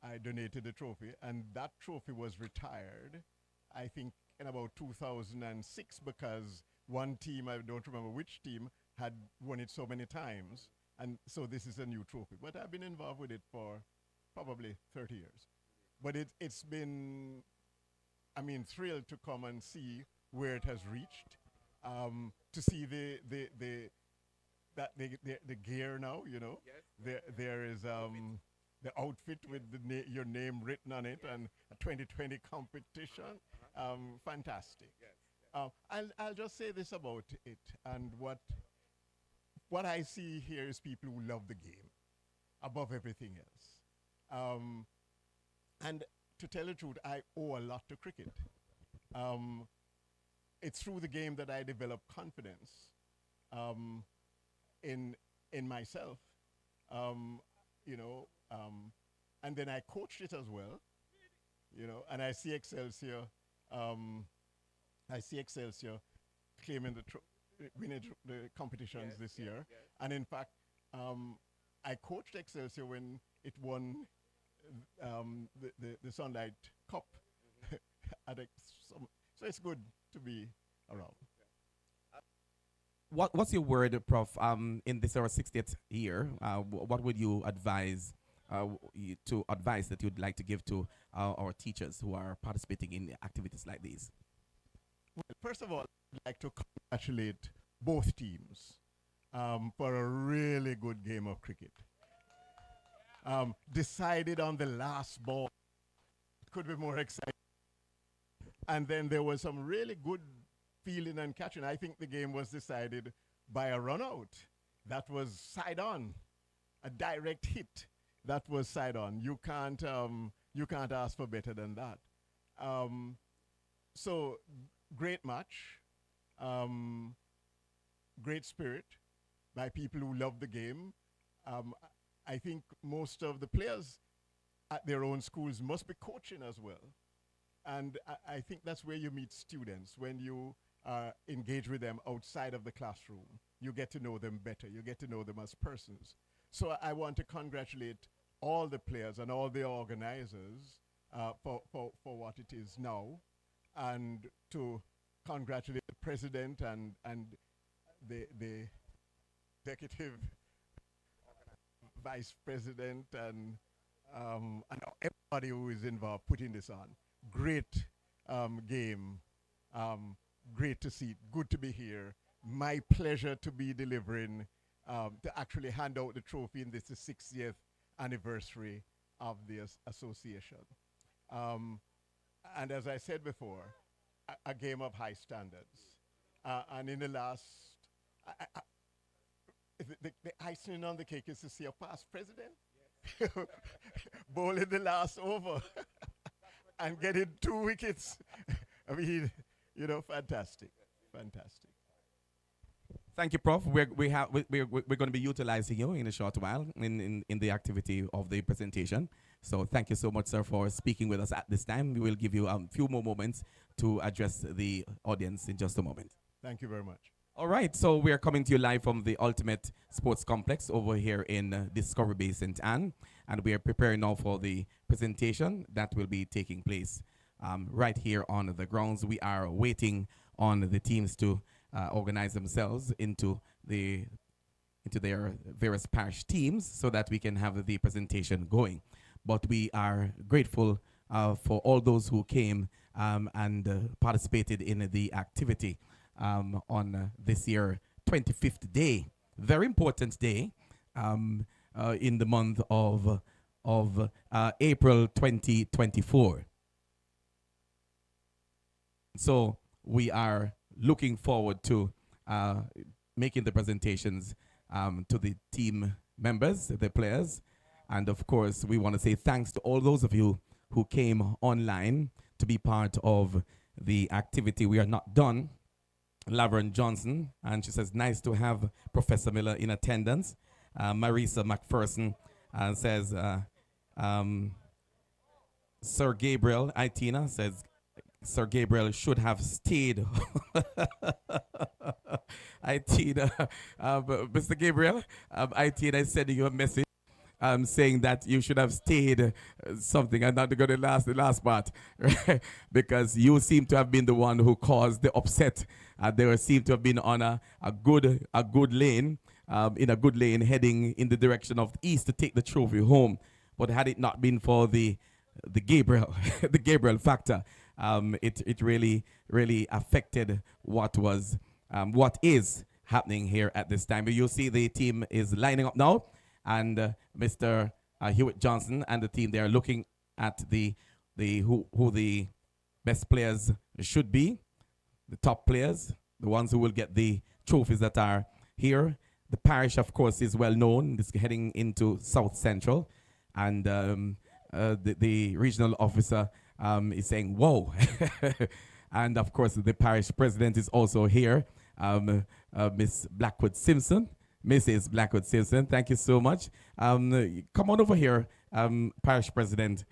I donated the trophy, and that trophy was retired, I think, in about 2006, because one team, I don't remember which team, had won it so many times. And so this is a new trophy. But I've been involved with it for probably 30 years. But it's been, I mean, thrilled to come and see where it has reached, to see the gear now, you know. Yes. There is the outfit with your name written on it, and a 2020 competition. Fantastic. Yes. I'll just say this about it, and what I see here is people who love the game above everything else. And to tell the truth, I owe a lot to cricket. It's through the game that I develop confidence in myself, you know, and then I coached it as well, you know, and I see Excelsior. I see Excelsior claiming winning the competitions this year. Yes. And in fact, I coached Excelsior when it won the Sunlight Cup. So it's good to be around. What's your word, Prof? In this our 60th year, what would you advise that you'd like to give to our teachers who are participating in activities like these? Well, first of all, I'd like to congratulate both teams for a really good game of cricket. Decided on the last ball. Could be more exciting. And then there was some really good fielding and catching. I think the game was decided by a run out. That was side on, a direct hit. That was side on. You can't ask for better than that. So great match, great spirit by people who love the game. I think most of the players at their own schools must be coaching as well. And I think that's where you meet students, when you engage with them outside of the classroom. You get to know them better. You get to know them as persons. So I want to congratulate all the players and all the organizers for what it is now, and to congratulate the president and the executive vice president and everybody who is involved putting this on. Great game. Great to see it. Good to be here. My pleasure to be delivering, to actually hand out the trophy in this 60th anniversary of the association. And as I said before, a game of high standards. And in the last, the icing on the cake is to see a past president bowling the last over and getting 2 wickets. I mean, you know, fantastic, fantastic. Thank you, Prof. We're going to be utilizing you in a short while in the activity of the presentation. So thank you so much, sir, for speaking with us at this time. We will give you a few more moments to address the audience in just a moment. Thank you very much. All right, so we are coming to you live from the Ultimate Sports Complex over here in Discovery Bay, St. Anne, and we are preparing now for the presentation that will be taking place right here on the grounds. We are waiting on the teams to organize themselves into their various parish teams so that we can have the presentation going. But we are grateful for all those who came and participated in the activity on this year 25th day, very important day in the month of April 2024. So we are looking forward to making the presentations to the team members, the players, and of course we want to say thanks to all those of you who came online to be part of the activity. We are not done. Laverne Johnson, and she says, nice to have Professor Miller in attendance. Marisa McPherson says, Sir Gabriel, Itina says, Sir Gabriel should have stayed. Itina, Mr. Gabriel, Itina is sending you a message saying that you should have stayed something. I'm not going to the last part, right? Because you seem to have been the one who caused the upset. They seem to have been on a good lane, in a good lane, heading in the direction of the east to take the trophy home. But had it not been for the Gabriel, the Gabriel factor, it really affected what is happening here at this time. But you'll see the team is lining up now, and Mr. Hewitt Johnson and the team, they are looking at who the best players should be, the top players, the ones who will get the trophies that are here. The parish, of course, is well known. This is heading into South Central, and the regional officer is saying, whoa. And of course, the parish president is also here, Miss Blackwood Simpson. Mrs. Blackwood Simpson, thank you so much. Come on over here, parish president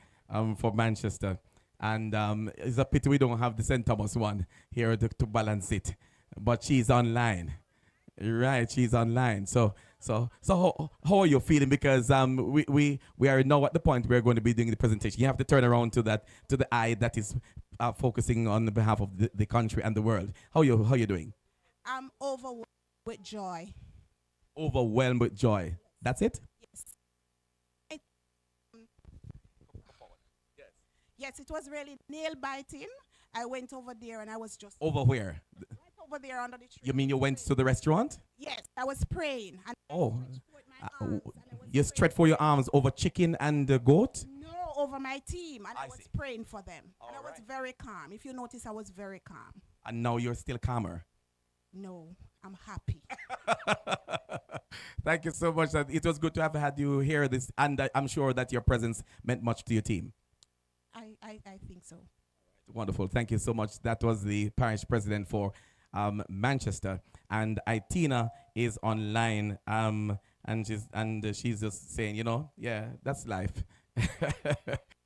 for Manchester. And it's a pity we don't have the St. Thomas one here to balance it. But she's online. Right, she's online. So how are you feeling? Because we are now at the point we're going to be doing the presentation. You have to turn around to the eye that is focusing on behalf of the country and the world. How you doing? I'm overwhelmed with joy. Overwhelmed with joy. That's it? Yes, it was really nail biting. I went over there and I was just over where? Right over there under the tree. You mean you went to the restaurant? Yes, I was praying. And Oh, you stretched for your arms over chicken and goat? no, over my team. And I was praying for them. And I was very calm. If you notice, I was very calm. And now you're still calmer. No, I'm happy. Thank you so much. It was good to have had you here. And I'm sure that your presence meant much to your team. I think so. Wonderful. Thank you so much. That was the parish president for Manchester. And Itina is online. And she's just saying, you know, yeah, that's life.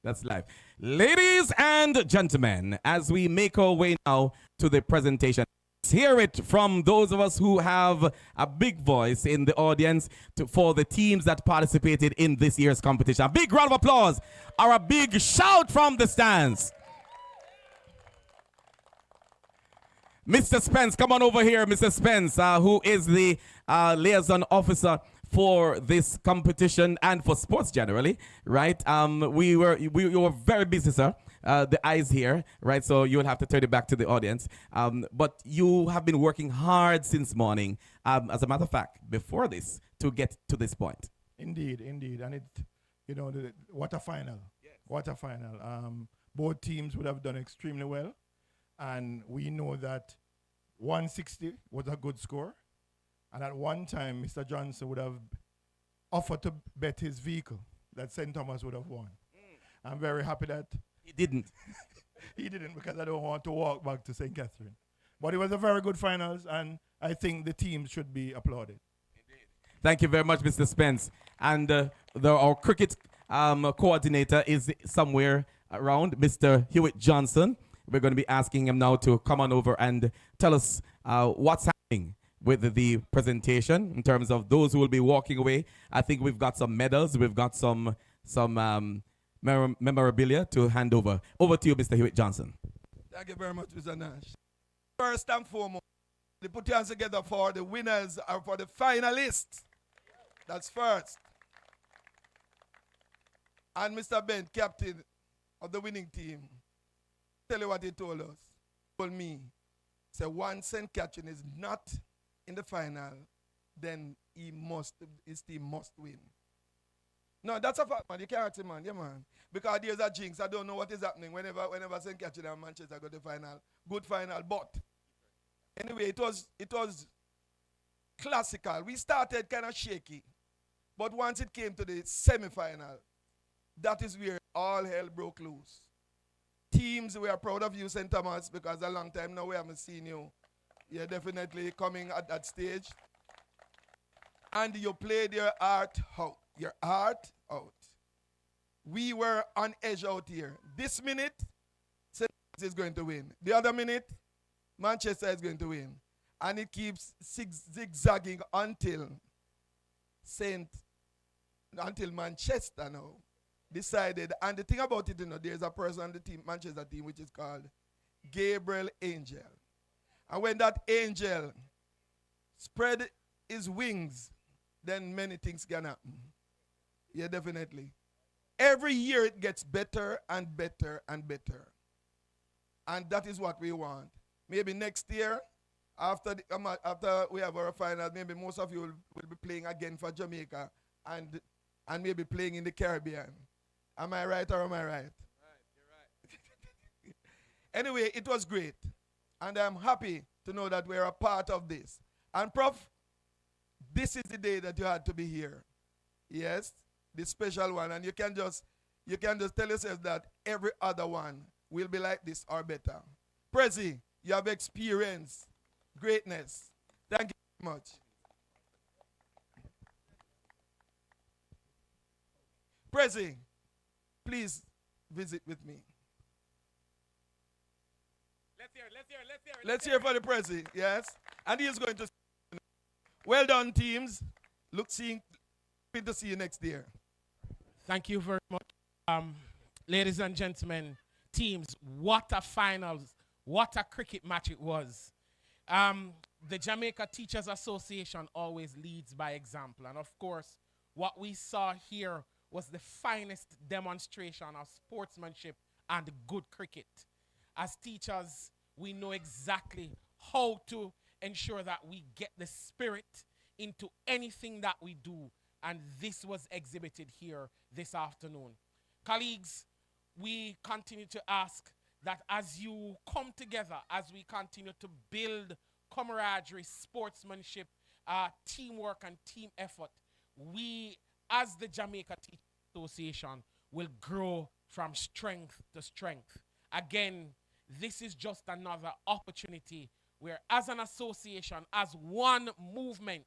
That's life. Ladies and gentlemen, as we make our way now to the presentation, let's hear it from those of us who have a big voice in the audience for the teams that participated in this year's competition. A big round of applause or a big shout from the stands. Mr. Spence, come on over here, Mr. Spence, who is the liaison officer for this competition and for sports generally, right? You were very busy, sir. The eyes here, right? So you'll have to turn it back to the audience. But you have been working hard since morning, as a matter of fact, before this, to get to this point. Indeed, indeed. And what a final. Yes. What a final. Both teams would have done extremely well. And we know that 160 was a good score. And at one time, Mr. Johnson would have offered to bet his vehicle that St. Thomas would have won. I'm very happy that he didn't. He didn't, because I don't want to walk back to St. Catherine. But it was a very good finals, and I think the team should be applauded. Thank you very much, Mr. Spence. And our cricket coordinator is somewhere around, Mr. Hewitt Johnson. We're going to be asking him now to come on over and tell us what's happening with the presentation in terms of those who will be walking away. I think we've got some medals. We've got some memorabilia to hand over. Over to you, Mr. Hewitt Johnson. Thank you very much, Mr. Nash. First and foremost, they put your hands together for the winners or for the finalists. That's first. And Mr. Ben, captain of the winning team, tell you what he told us. He told me, say once St. Catherine is not in the final, then his team must win. No, that's a fact, man. You can't say, man. Yeah, man. Because there's a jinx. I don't know what is happening whenever St. Catherine and Manchester go to the final. Good final. But anyway, it was classical. We started kind of shaky. But once it came to the semi-final, that is where all hell broke loose. Teams, we are proud of you, St. Thomas, because a long time now we haven't seen you. You're definitely coming at that stage. And you played your heart out. Your heart out. We were on edge out here. This minute, St. Thomas is going to win. The other minute, Manchester is going to win. And it keeps zigzagging until Manchester now decided. And the thing about it, there's a person on the team, Manchester team, which is called Gabriel Angel. And when that angel spread his wings, then many things can happen. Yeah, definitely. Every year it gets better and better and better. And that is what we want. Maybe next year, after we have our final, maybe most of you will be playing again for Jamaica and maybe playing in the Caribbean. Am I right or am I right? Right, you're right. Anyway, it was great. And I'm happy to know that we're a part of this. And Prof, this is the day that you had to be here. Yes, the special one. And you can just tell yourself that every other one will be like this or better. Prezi, you have experienced greatness. Thank you very much. Prezi, please visit with me. Let's hear for the Prezi, yes? And he is going to. Well done, teams. Happy to see you next year. Thank you very much. Ladies and gentlemen, teams, what a finals, what a cricket match it was. The Jamaica Teachers Association always leads by example. And of course, what we saw here was the finest demonstration of sportsmanship and good cricket. As teachers, we know exactly how to ensure that we get the spirit into anything that we do. And this was exhibited here this afternoon. Colleagues, we continue to ask that as you come together, as we continue to build camaraderie, sportsmanship, teamwork, and team effort, we, as the Jamaica Teachers Association, will grow from strength to strength. Again, this is just another opportunity where, as an association, as one movement,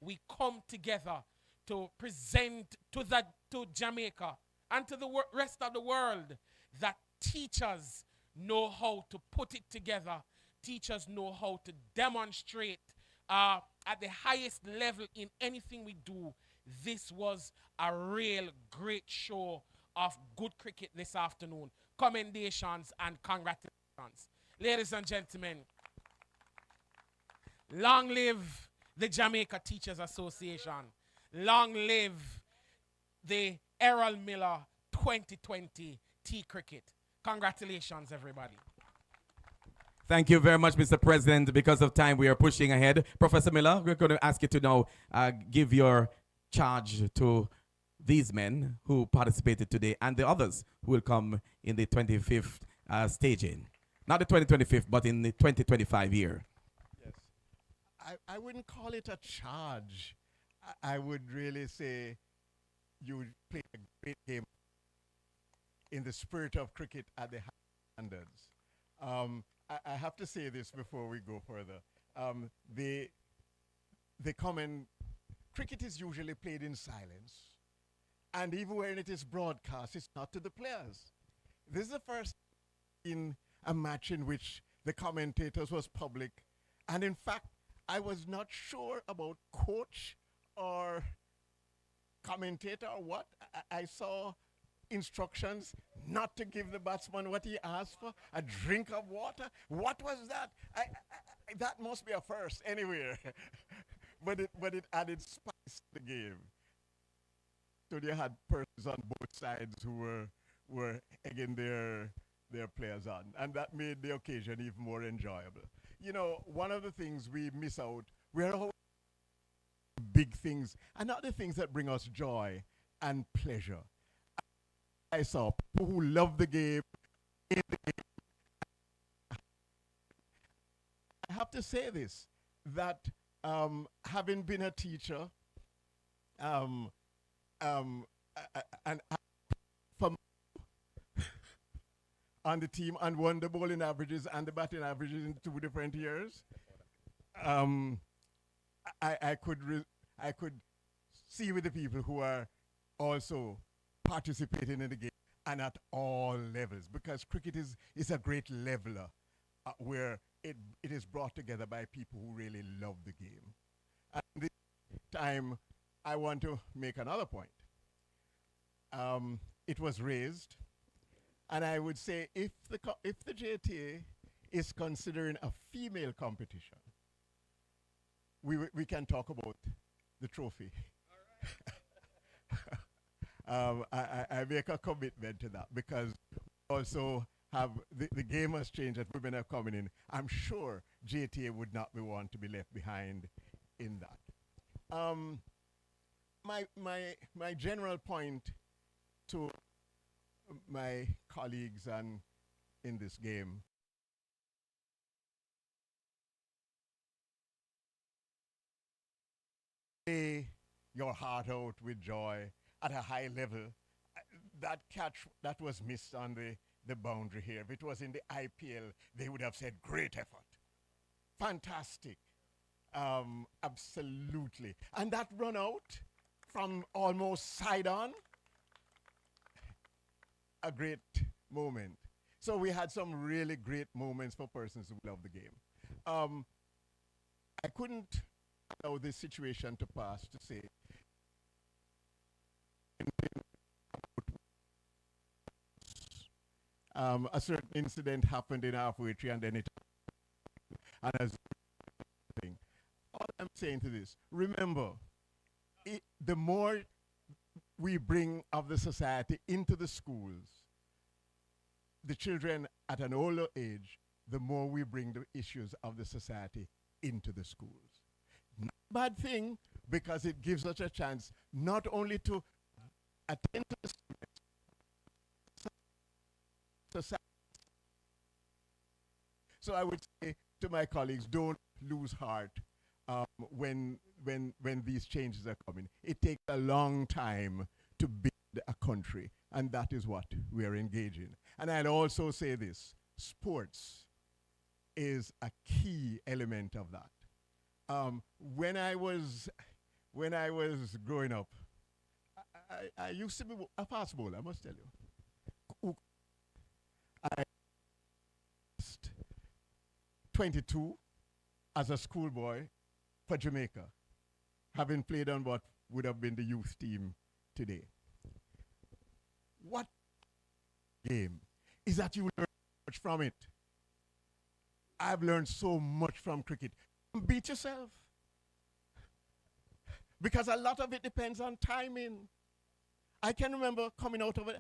we come together to present to Jamaica and to the rest of the world that teachers know how to put it together. Teachers know how to demonstrate at the highest level in anything we do. This was a real great show of good cricket this afternoon. Commendations and congratulations. Ladies and gentlemen, long live the Jamaica Teachers Association. Long live the Errol Miller 2020 T Cricket. Congratulations, everybody. Thank you very much, Mr. President. Because of time, we are pushing ahead. Professor Miller, we're going to ask you to now give your charge to these men who participated today and the others who will come in the 25th staging. Not the 2025th, but in the 2025 year. Yes. I wouldn't call it a charge. I would really say you played a great game in the spirit of cricket at the high standards. I have to say this before we go further. The comment, cricket is usually played in silence. And even when it is broadcast, it's not to the players. This is the first in a match in which the commentators was public. And in fact, I was not sure about coach or commentator or what. I saw instructions not to give the batsman what he asked for, a drink of water. What was that? That must be a first anywhere. but it added spice to the game. So they had persons on both sides who were egging their players on, and that made the occasion even more enjoyable. You know, one of the things we miss out, we're all big things, and not the things that bring us joy and pleasure. I saw people who love the game, in the game. I have to say this, that having been a teacher, and from on the team and won the bowling averages and the batting averages in 2 different years, I could see with the people who are also participating in the game and at all levels, because cricket is a great leveler where it is brought together by people who really love the game. At this time, I want to make another point. It was raised, and I would say if the JTA is considering a female competition, we can talk about the trophy. I make a commitment to that, because we also have the game has changed that women are coming in. I'm sure JTA would not be one to be left behind in that. My general point to my colleagues and in this game, play your heart out with joy at a high level. That catch that was missed on the boundary here, if it was in the IPL, they would have said great effort, fantastic, absolutely. And that run out from almost side on, a great moment. So we had some really great moments for persons who love the game. I couldn't allow this situation to pass to say a certain incident happened in halfway tree, and then all I'm saying to this, remember, the more we bring of the society into the schools, the children at an older age the more we bring the issues of the society into the schools. Not a bad thing, because it gives us a chance not only to attend to the students, society. So I would say to my colleagues, don't lose heart when these changes are coming. It takes a long time to build a country, and that is what we are engaged in. And I'd also say this, sports is a key element of that. When I was growing up, I used to be a fast bowler, I must tell you. I was 22 as a schoolboy for Jamaica, having played on what would have been the youth team today. What game is that you learn much from it? I've learned so much from cricket. Beat yourself. Because a lot of it depends on timing. I can remember coming out of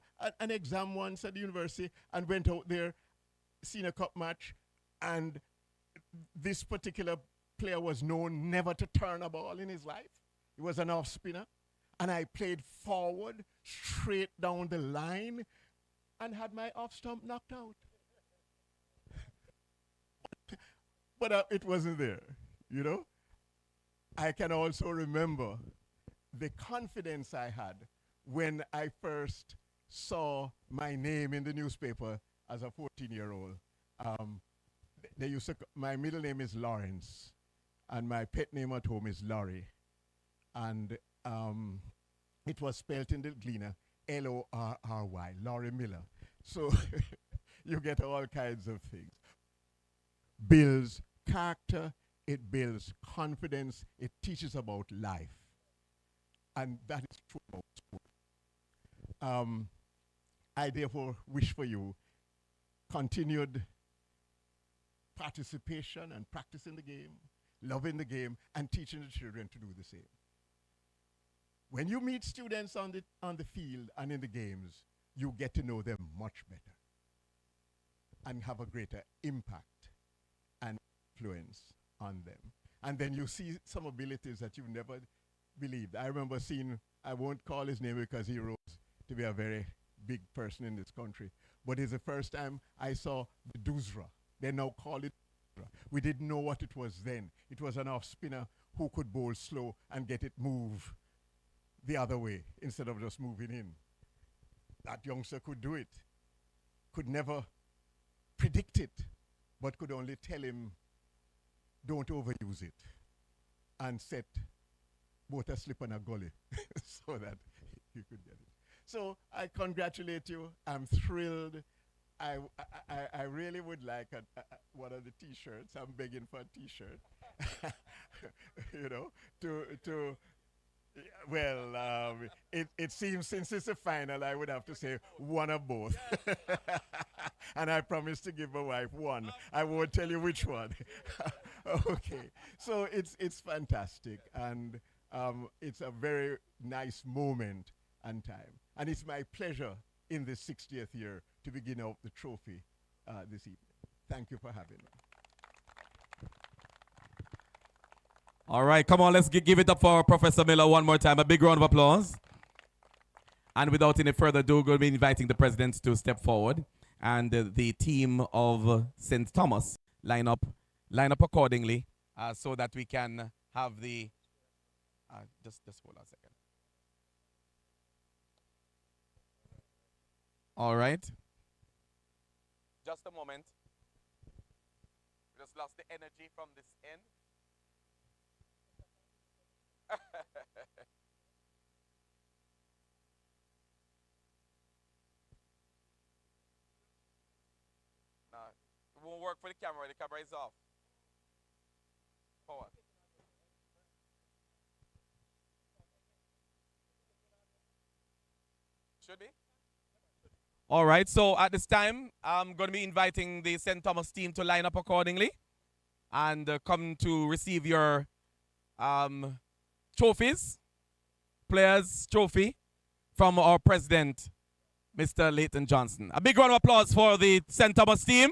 an exam once at the university and went out there, senior cup match, and this particular player was known never to turn a ball in his life. He was an off spinner. And I played forward, straight down the line, and had my off stump knocked out. But it wasn't there, you know? I can also remember the confidence I had when I first saw my name in the newspaper as a 14-year-old. They used to, my middle name is Lawrence, and my pet name at home is Laurie. And it was spelled in the Gleaner, L-O-R-R-Y, Laurie Miller. So you get all kinds of things. Builds character, it builds confidence, it teaches about life. And that is true about sport. I therefore wish for you continued participation and practicing the game, loving the game, and teaching the children to do the same. When you meet students on the field and in the games, you get to know them much better and have a greater impact and influence on them. And then you see some abilities that you've never believed. I remember seeing, I won't call his name because he rose to be a very big person in this country, but it's the first time I saw the Duzra. They now call it Duzra. We didn't know what it was then. It was an off spinner who could bowl slow and get it move the other way instead of just moving in. That youngster could do it, could never predict it, but could only tell him, don't overuse it, and set both a slip and a gully so that you could get it. So I congratulate you. I'm thrilled. I really would like one of the T-shirts. I'm begging for a T-shirt. You know, well, it seems since it's a final, I would have to say one of both. And I promise to give my wife one. I won't tell you which one. Okay, so it's fantastic, and it's a very nice moment and time. And it's my pleasure in this 60th year to begin out the trophy this evening. Thank you for having me. All right, come on, let's give it up for Professor Miller one more time. A big round of applause. And without any further ado, we're going to be inviting the president to step forward. And the team of St. Thomas line up accordingly so that we can have the... just hold on a second. All right. Just a moment. We just lost the energy from this end. No, it won't work for the camera. The camera is off. Forward. Should be. All right, so at this time, I'm going to be inviting the St. Thomas team to line up accordingly and come to receive your trophies, players' trophy from our president, Mr. Leighton Johnson. A big round of applause for the St. Thomas team.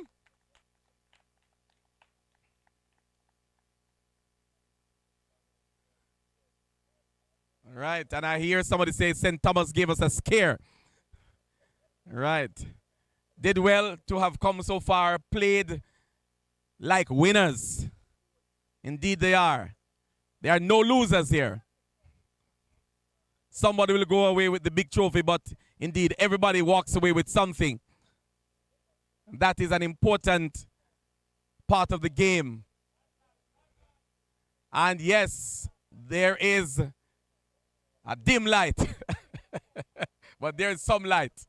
Right, and I hear somebody say St. Thomas gave us a scare. Right. Did well to have come so far, played like winners. Indeed they are. There are no losers here. Somebody will go away with the big trophy, but indeed everybody walks away with something. That is an important part of the game. And yes, there is a dim light, but there is some light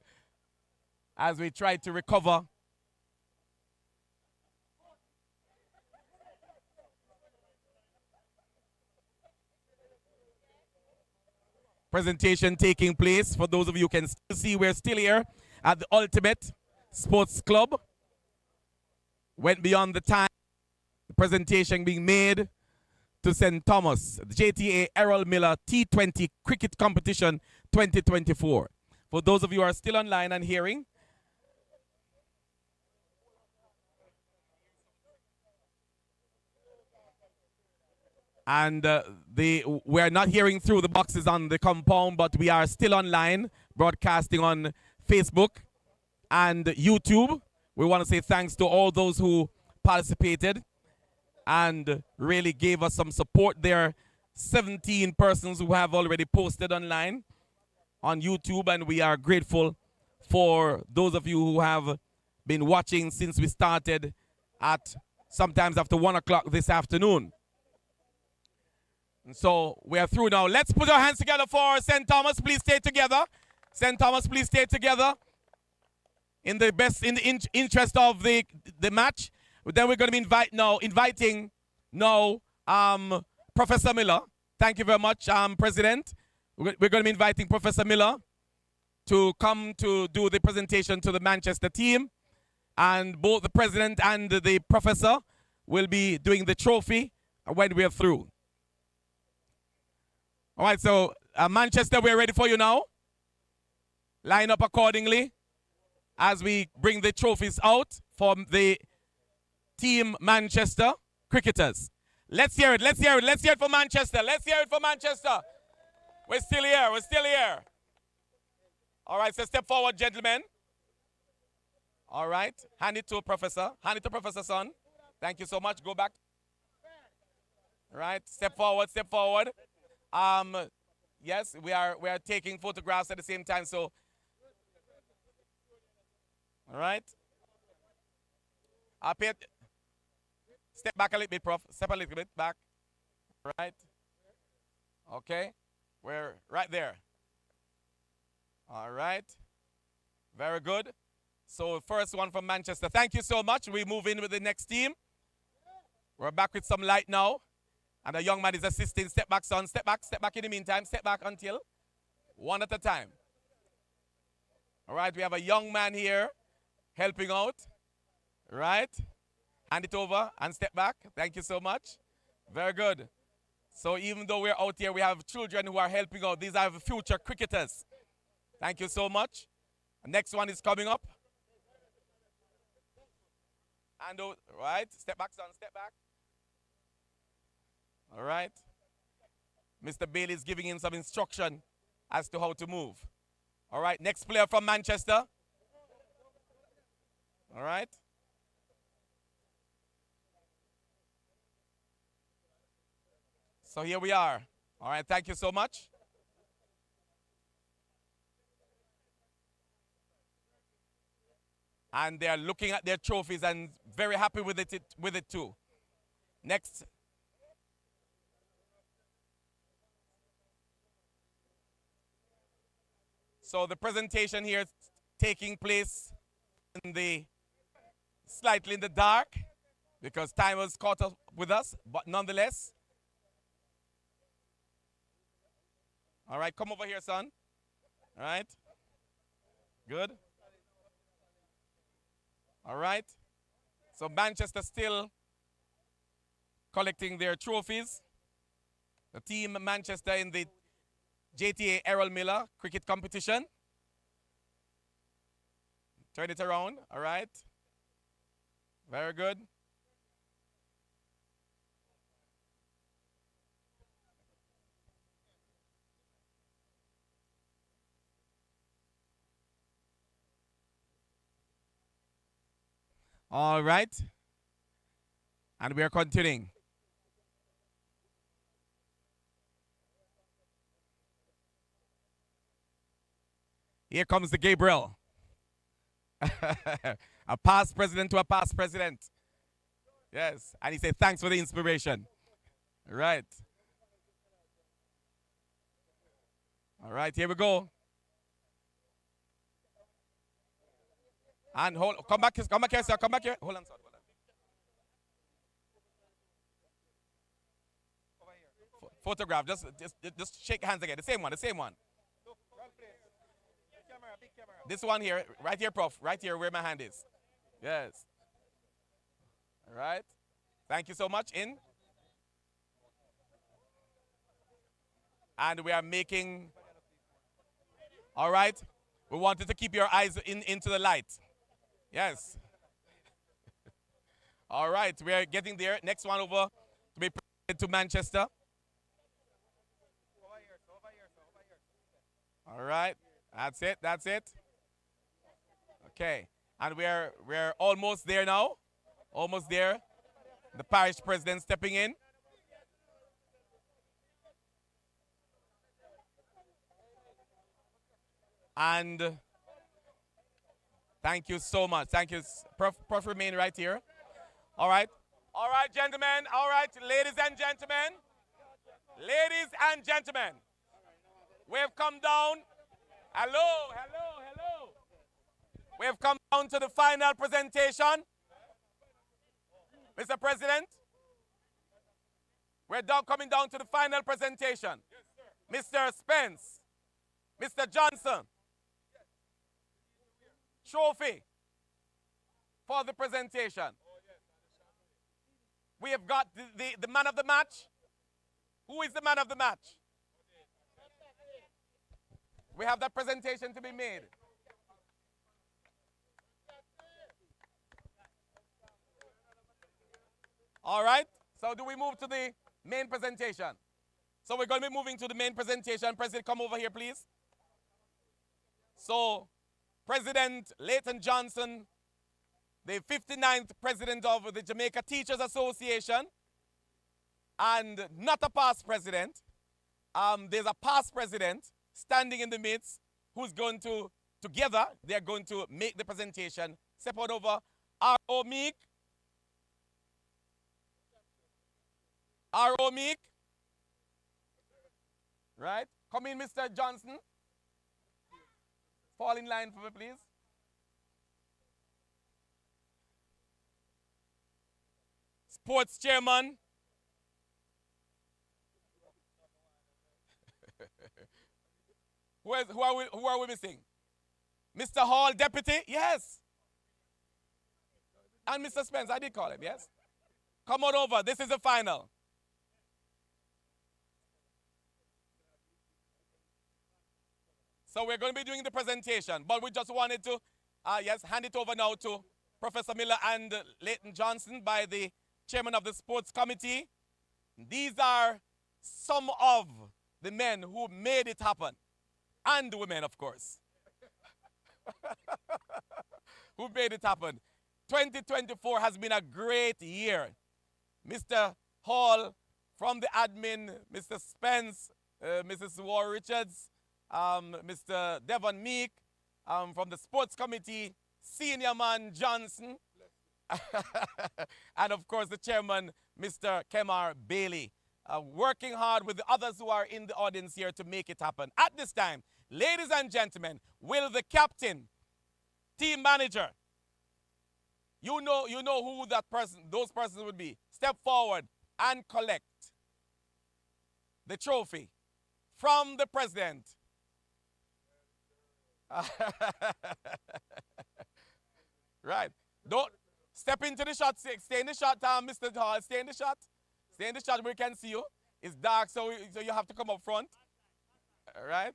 as we try to recover. Presentation taking place. For those of you who can still see, we're still here at the Ultimate Sports Club. Went beyond the time. The presentation being made to St. Thomas, the JTA Errol Miller T20 Cricket Competition 2024. For those of you who are still online and hearing, and we are not hearing through the boxes on the compound, but we are still online, broadcasting on Facebook and YouTube. We want to say thanks to all those who participated and really gave us some support. There are 17 persons who have already posted online on YouTube, and we are grateful for those of you who have been watching since we started at sometimes after 1 o'clock this afternoon. And so we are through now. Let's put our hands together for St. Thomas. Please stay together. St. Thomas, please stay together in the interest of the match. Then we're going to be inviting now Professor Miller. Thank you very much, President. We're going to be inviting Professor Miller to come to do the presentation to the Manchester team. And both the President and the Professor will be doing the trophy when we are through. All right, so Manchester, we're ready for you now. Line up accordingly as we bring the trophies out from the Team Manchester cricketers. Let's hear it, let's hear it, let's hear it for Manchester. Let's hear it for Manchester. We're still here, we're still here. All right, so step forward, gentlemen. All right, hand it to Professor. Hand it to Professor Son. Thank you so much, go back. All right, step forward, step forward. Yes, we are taking photographs at the same time, so. All right. Step back a little bit, Prof. Step a little bit back. Right. Okay. We're right there. All right. Very good. So first one from Manchester. Thank you so much. We move in with the next team. We're back with some light now. And the young man is assisting. Step back, son. Step back in the meantime. Step back until one at a time. All right, we have a young man here helping out. Right. Hand it over and step back. Thank you so much. Very good. So even though we're out here, we have children who are helping out. These are the future cricketers. Thank you so much. The next one is coming up. And right. Step back, son. Step back. All right. Mr. Bailey is giving him some instruction as to how to move. All right. Next player from Manchester. All right. So here we are. All right. Thank you so much. And they are looking at their trophies and very happy with it too. Next. So the presentation here is taking place slightly in the dark because time was caught up with us, but nonetheless. All right, come over here, son. All right. Good. All right. So Manchester still collecting their trophies. The team Manchester in the JTA Errol Miller cricket competition. Turn it around. All right. Very good. All right. And we are continuing. Here comes the Gabriel. A past president to a past president. Yes. And he said, thanks for the inspiration. Right. All right, here we go. And hold, come back here, sir. Come back here. Hold on, sir. Photograph. Just shake hands again. The same one. The same one. This one here, right here, Prof. Right here, where my hand is. Yes. All right. Thank you so much. In. And we are making. All right. We wanted to keep your eyes into the light. Yes. All right. We are getting there. Next one over to be presented to Manchester. All right. That's it. That's it. Okay. And we're almost there now. Almost there. The parish president stepping in. And thank you so much. Thank you. Prof, remain right here. All right. All right, gentlemen. All right, ladies and gentlemen. Ladies and gentlemen. We've come down. Hello, hello, hello. We've come down to the final presentation. Mr. President, we're coming down to the final presentation. Mr. Spence, Mr. Johnson, trophy for the presentation. We have got the man of the match. Who is the man of the match? We have that presentation to be made. All right. So do we move to the main presentation? So we're going to be moving to the main presentation. President, come over here, please. So President Leighton Johnson, the 59th president of the Jamaica Teachers Association, and not a past president. There's a past president standing in the midst who's going to, together, they're going to make the presentation. Step on over. R.O. Meek. R.O. Meek. Right? Come in, Mr. Johnson. Fall in line for me, please. Sports chairman. Who are we missing? Mr. Hall, deputy? Yes. And Mr. Spence, I did call him, yes? Come on over. This is the final. So we're going to be doing the presentation, but we just wanted to, hand it over now to Professor Miller and Leighton Johnson by the chairman of the sports committee. These are some of the men who made it happen. And the women, of course, who made it happen. 2024 has been a great year. Mr. Hall from the admin, Mr. Spence, Mrs. War Richards, Mr. Devon Meek from the sports committee, senior man Johnson, and of course the chairman, Mr. Kemar Bailey, working hard with the others who are in the audience here to make it happen. At this time, ladies and gentlemen, will the captain, team manager, you know who those persons would be, step forward and collect the trophy from the president. Right. Don't step into the shot. Stay in the shot, Mr. Hall. Stay in the shot. Stay in the shot where we can see you. It's dark, so you have to come up front. All right.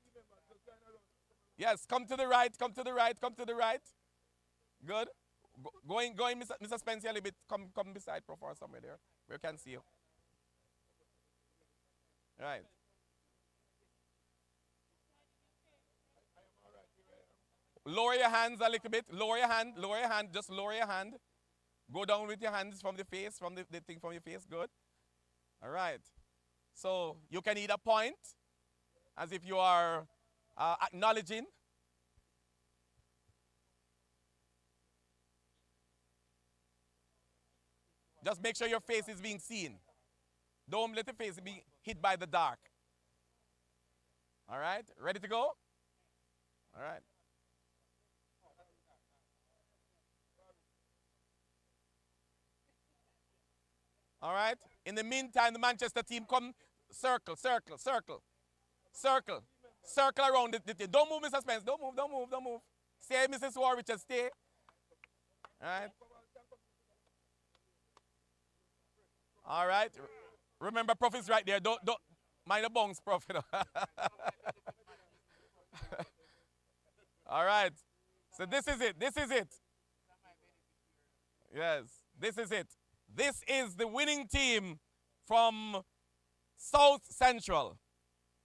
Yes, come to the right, come to the right, come to the right. Good. Going, Mr. Spencer, a little bit. Come beside Prof or somewhere there where we can see you. All right. Lower your hands a little bit. Lower your hand. Lower your hand. Just lower your hand. Go down with your hands from the face, from the thing from your face. Good. All right. So you can either point as if you are acknowledging. Just make sure your face is being seen. Don't let the face be hit by the dark. All right. Ready to go? All right. All right. In the meantime, the Manchester team come circle, circle, circle, circle, circle around the team. Don't move, Mr. Spence. Don't move, don't move, don't move. Stay, Mrs. Warwick, stay. All right. All right. Remember, Prof is right there. Don't mind the bounce, Prof. All right. So this is it. This is it. Yes, this is it. This is the winning team from South Central.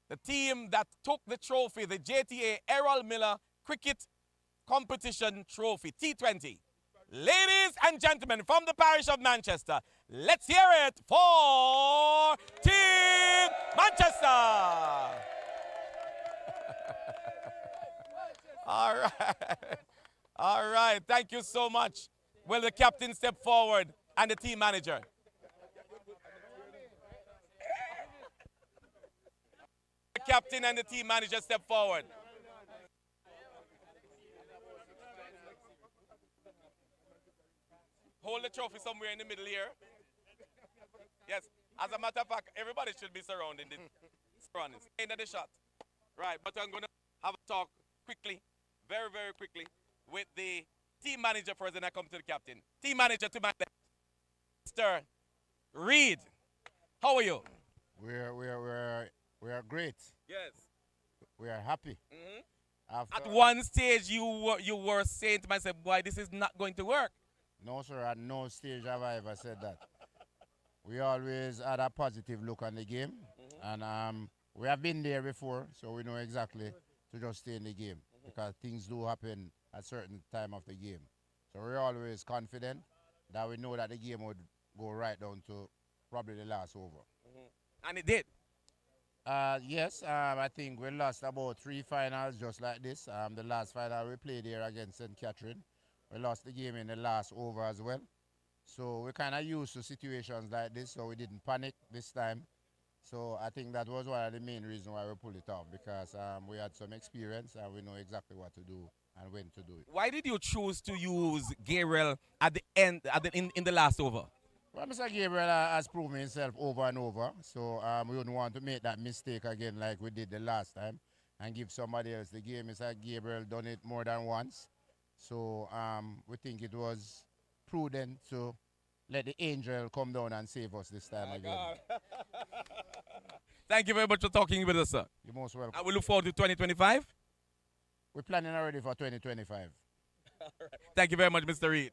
The team that took the trophy, the JTA Errol Miller Cricket Competition Trophy, T20. Ladies and gentlemen, from the parish of Manchester, let's hear it for Team Manchester. All right. All right. Thank you so much. Will the captain step forward and the team manager? The captain and the team manager step forward. Hold the trophy somewhere in the middle here. Yes, as a matter of fact, everybody should be surrounding the surroundings. End of the shot. Right, but I'm going to have a talk quickly, very, very quickly, with the team manager first, and I come to the captain. Team manager to my left, Mr. Reed. How are you? We are great. Yes. We are happy. At one stage, you were saying to myself, boy, this is not going to work. No, sir, at no stage have I ever said that. We always had a positive look on the game, and we have been there before, so we know exactly to just stay in the game, because things do happen at certain time of the game. So we're always confident that we know that the game would go right down to probably the last over. And it did. Yes, I think we lost about 3 finals just like this. The last final we played here against St. Catherine, we lost the game in the last over as well. So we're kind of used to situations like this, so we didn't panic this time. So I think that was one of the main reasons why we pulled it off, because we had some experience and we know exactly what to do and when to do it. Why did you choose to use Gabriel at the end, in the last over? Well, Mr. Gabriel has proven himself over and over, so we wouldn't want to make that mistake again like we did the last time and give somebody else the game. Mr. Gabriel done it more than once, so we think it was prudent to let the angel come down and save us this time again. Thank you very much for talking with us, sir. You're most welcome. And we look forward to 2025. We're planning already for 2025. All right. Thank you very much, Mr. Reed.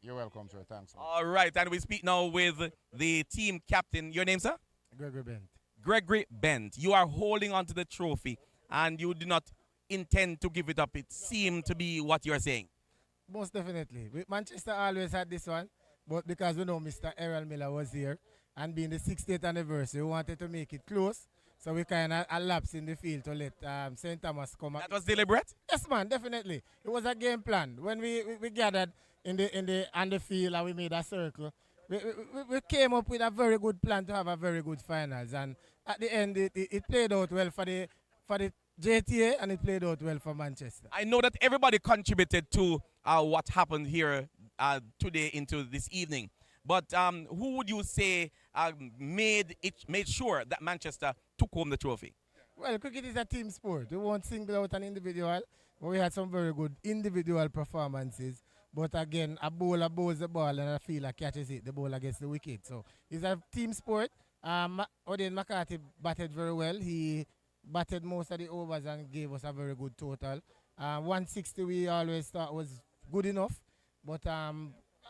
You're welcome, sir. Thanks. All right, and we speak now with the team captain. Your name, sir? Gregory Bent. Gregory Bent. You are holding on to the trophy, and you do not intend to give it up. It seemed to be what you are saying. Most definitely. Manchester always had this one, but because we know Mr. Errol Miller was here, and being the 60th anniversary, we wanted to make it close, so we kind of elapsed in the field to let St. Thomas come up. That was deliberate? Yes, man, definitely. It was a game plan. When we gathered on the field and we made a circle, we came up with a very good plan to have a very good finals, and at the end it played out well for the JTA, and it played out well for Manchester. I know that everybody contributed to what happened here today into this evening, but who would you say made sure that Manchester took home the trophy? Well, cricket is a team sport. We won't single out an individual, but we had some very good individual performances. But again, a bowler bowls the ball and a fielder catches it, the bowler gets the wicket. So it's a team sport. Odin McCarthy batted very well. He batted most of the overs and gave us a very good total. 160 we always thought was good enough. But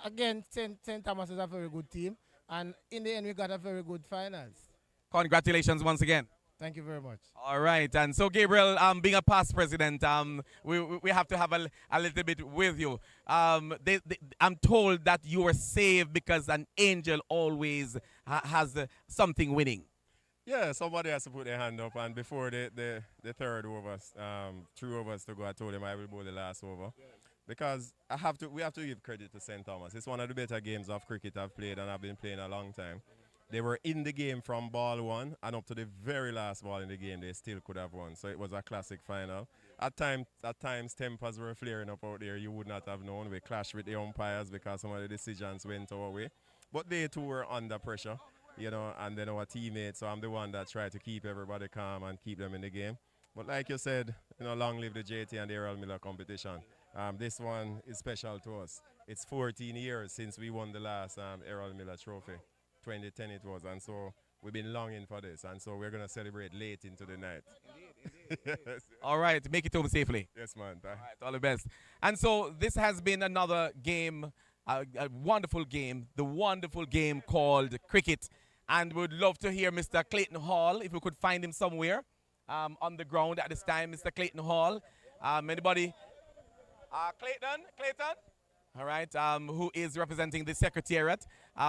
again, St. Thomas is a very good team. And in the end, we got a very good finals. Congratulations once again. Thank you very much. All right, and so Gabriel, being a past president, we have to have a little bit with you. I'm told that you were saved because an angel always has something winning. Yeah, somebody has to put their hand up, and before the third over, 3 overs to go, I told him I will bowl the last over. Because we have to give credit to St. Thomas. It's one of the better games of cricket I've played, and I've been playing a long time. They were in the game from ball 1 and up to the very last ball in the game. They still could have won. So it was a classic final. At times, tempers were flaring up out there. You would not have known. We clashed with the umpires because some of the decisions went our way. But they too were under pressure, you know, and then our teammates. So I'm the one that tried to keep everybody calm and keep them in the game. But like you said, you know, long live the JT and the Errol Miller competition. This one is special to us. It's 14 years since we won the last Errol Miller trophy. 2010 it was, and so we've been longing for this, and so we're going to celebrate late into the night. Indeed. All right, make it home safely. Yes, man. All right, all the best. And so this has been another game, a wonderful game, the wonderful game called cricket. And we'd love to hear Mr. Clayton Hall, if we could find him somewhere on the ground at this time. Mr. Clayton Hall. Anybody? Clayton? All right, who is representing the Secretariat.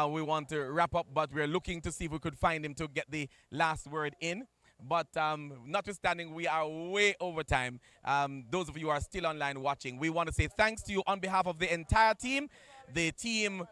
We want to wrap up, but we're looking to see if we could find him to get the last word in. But notwithstanding, we are way over time. Those of you who are still online watching, we want to say thanks to you on behalf of the entire team, the team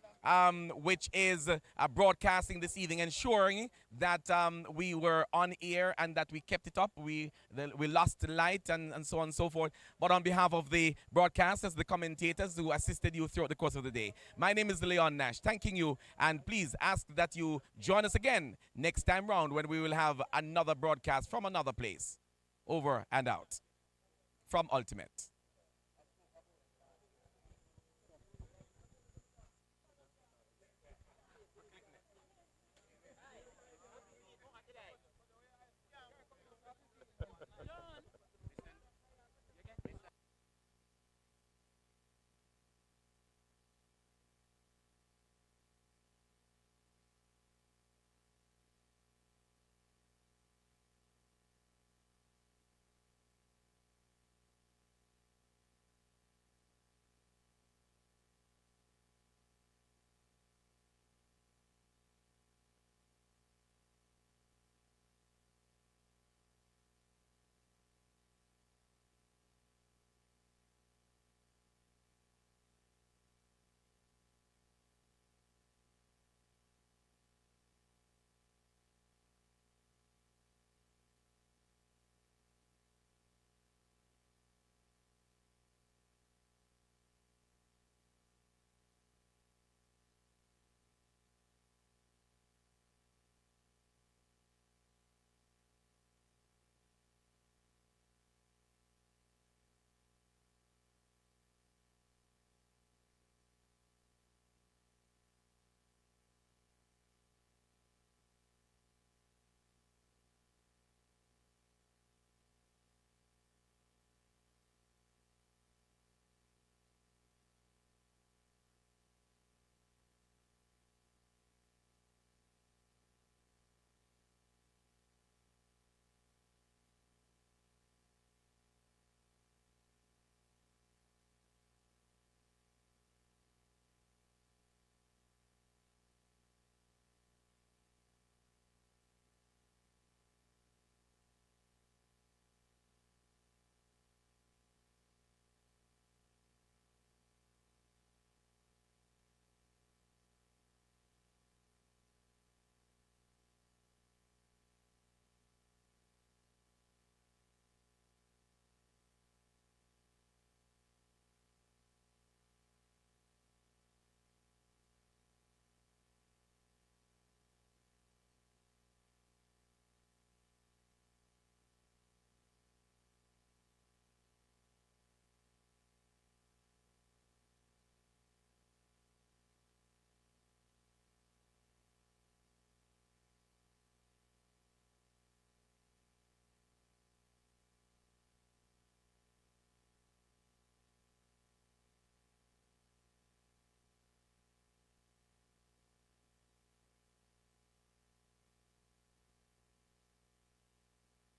which is broadcasting this evening, ensuring that we were on air and that we kept it up. We lost the light and so on and so forth. But on behalf of the broadcasters, the commentators who assisted you throughout the course of the day, my name is Leon Nash, thanking you, and please ask that you join us again next time round when we will have another broadcast from another place. Over and out from Ultimate.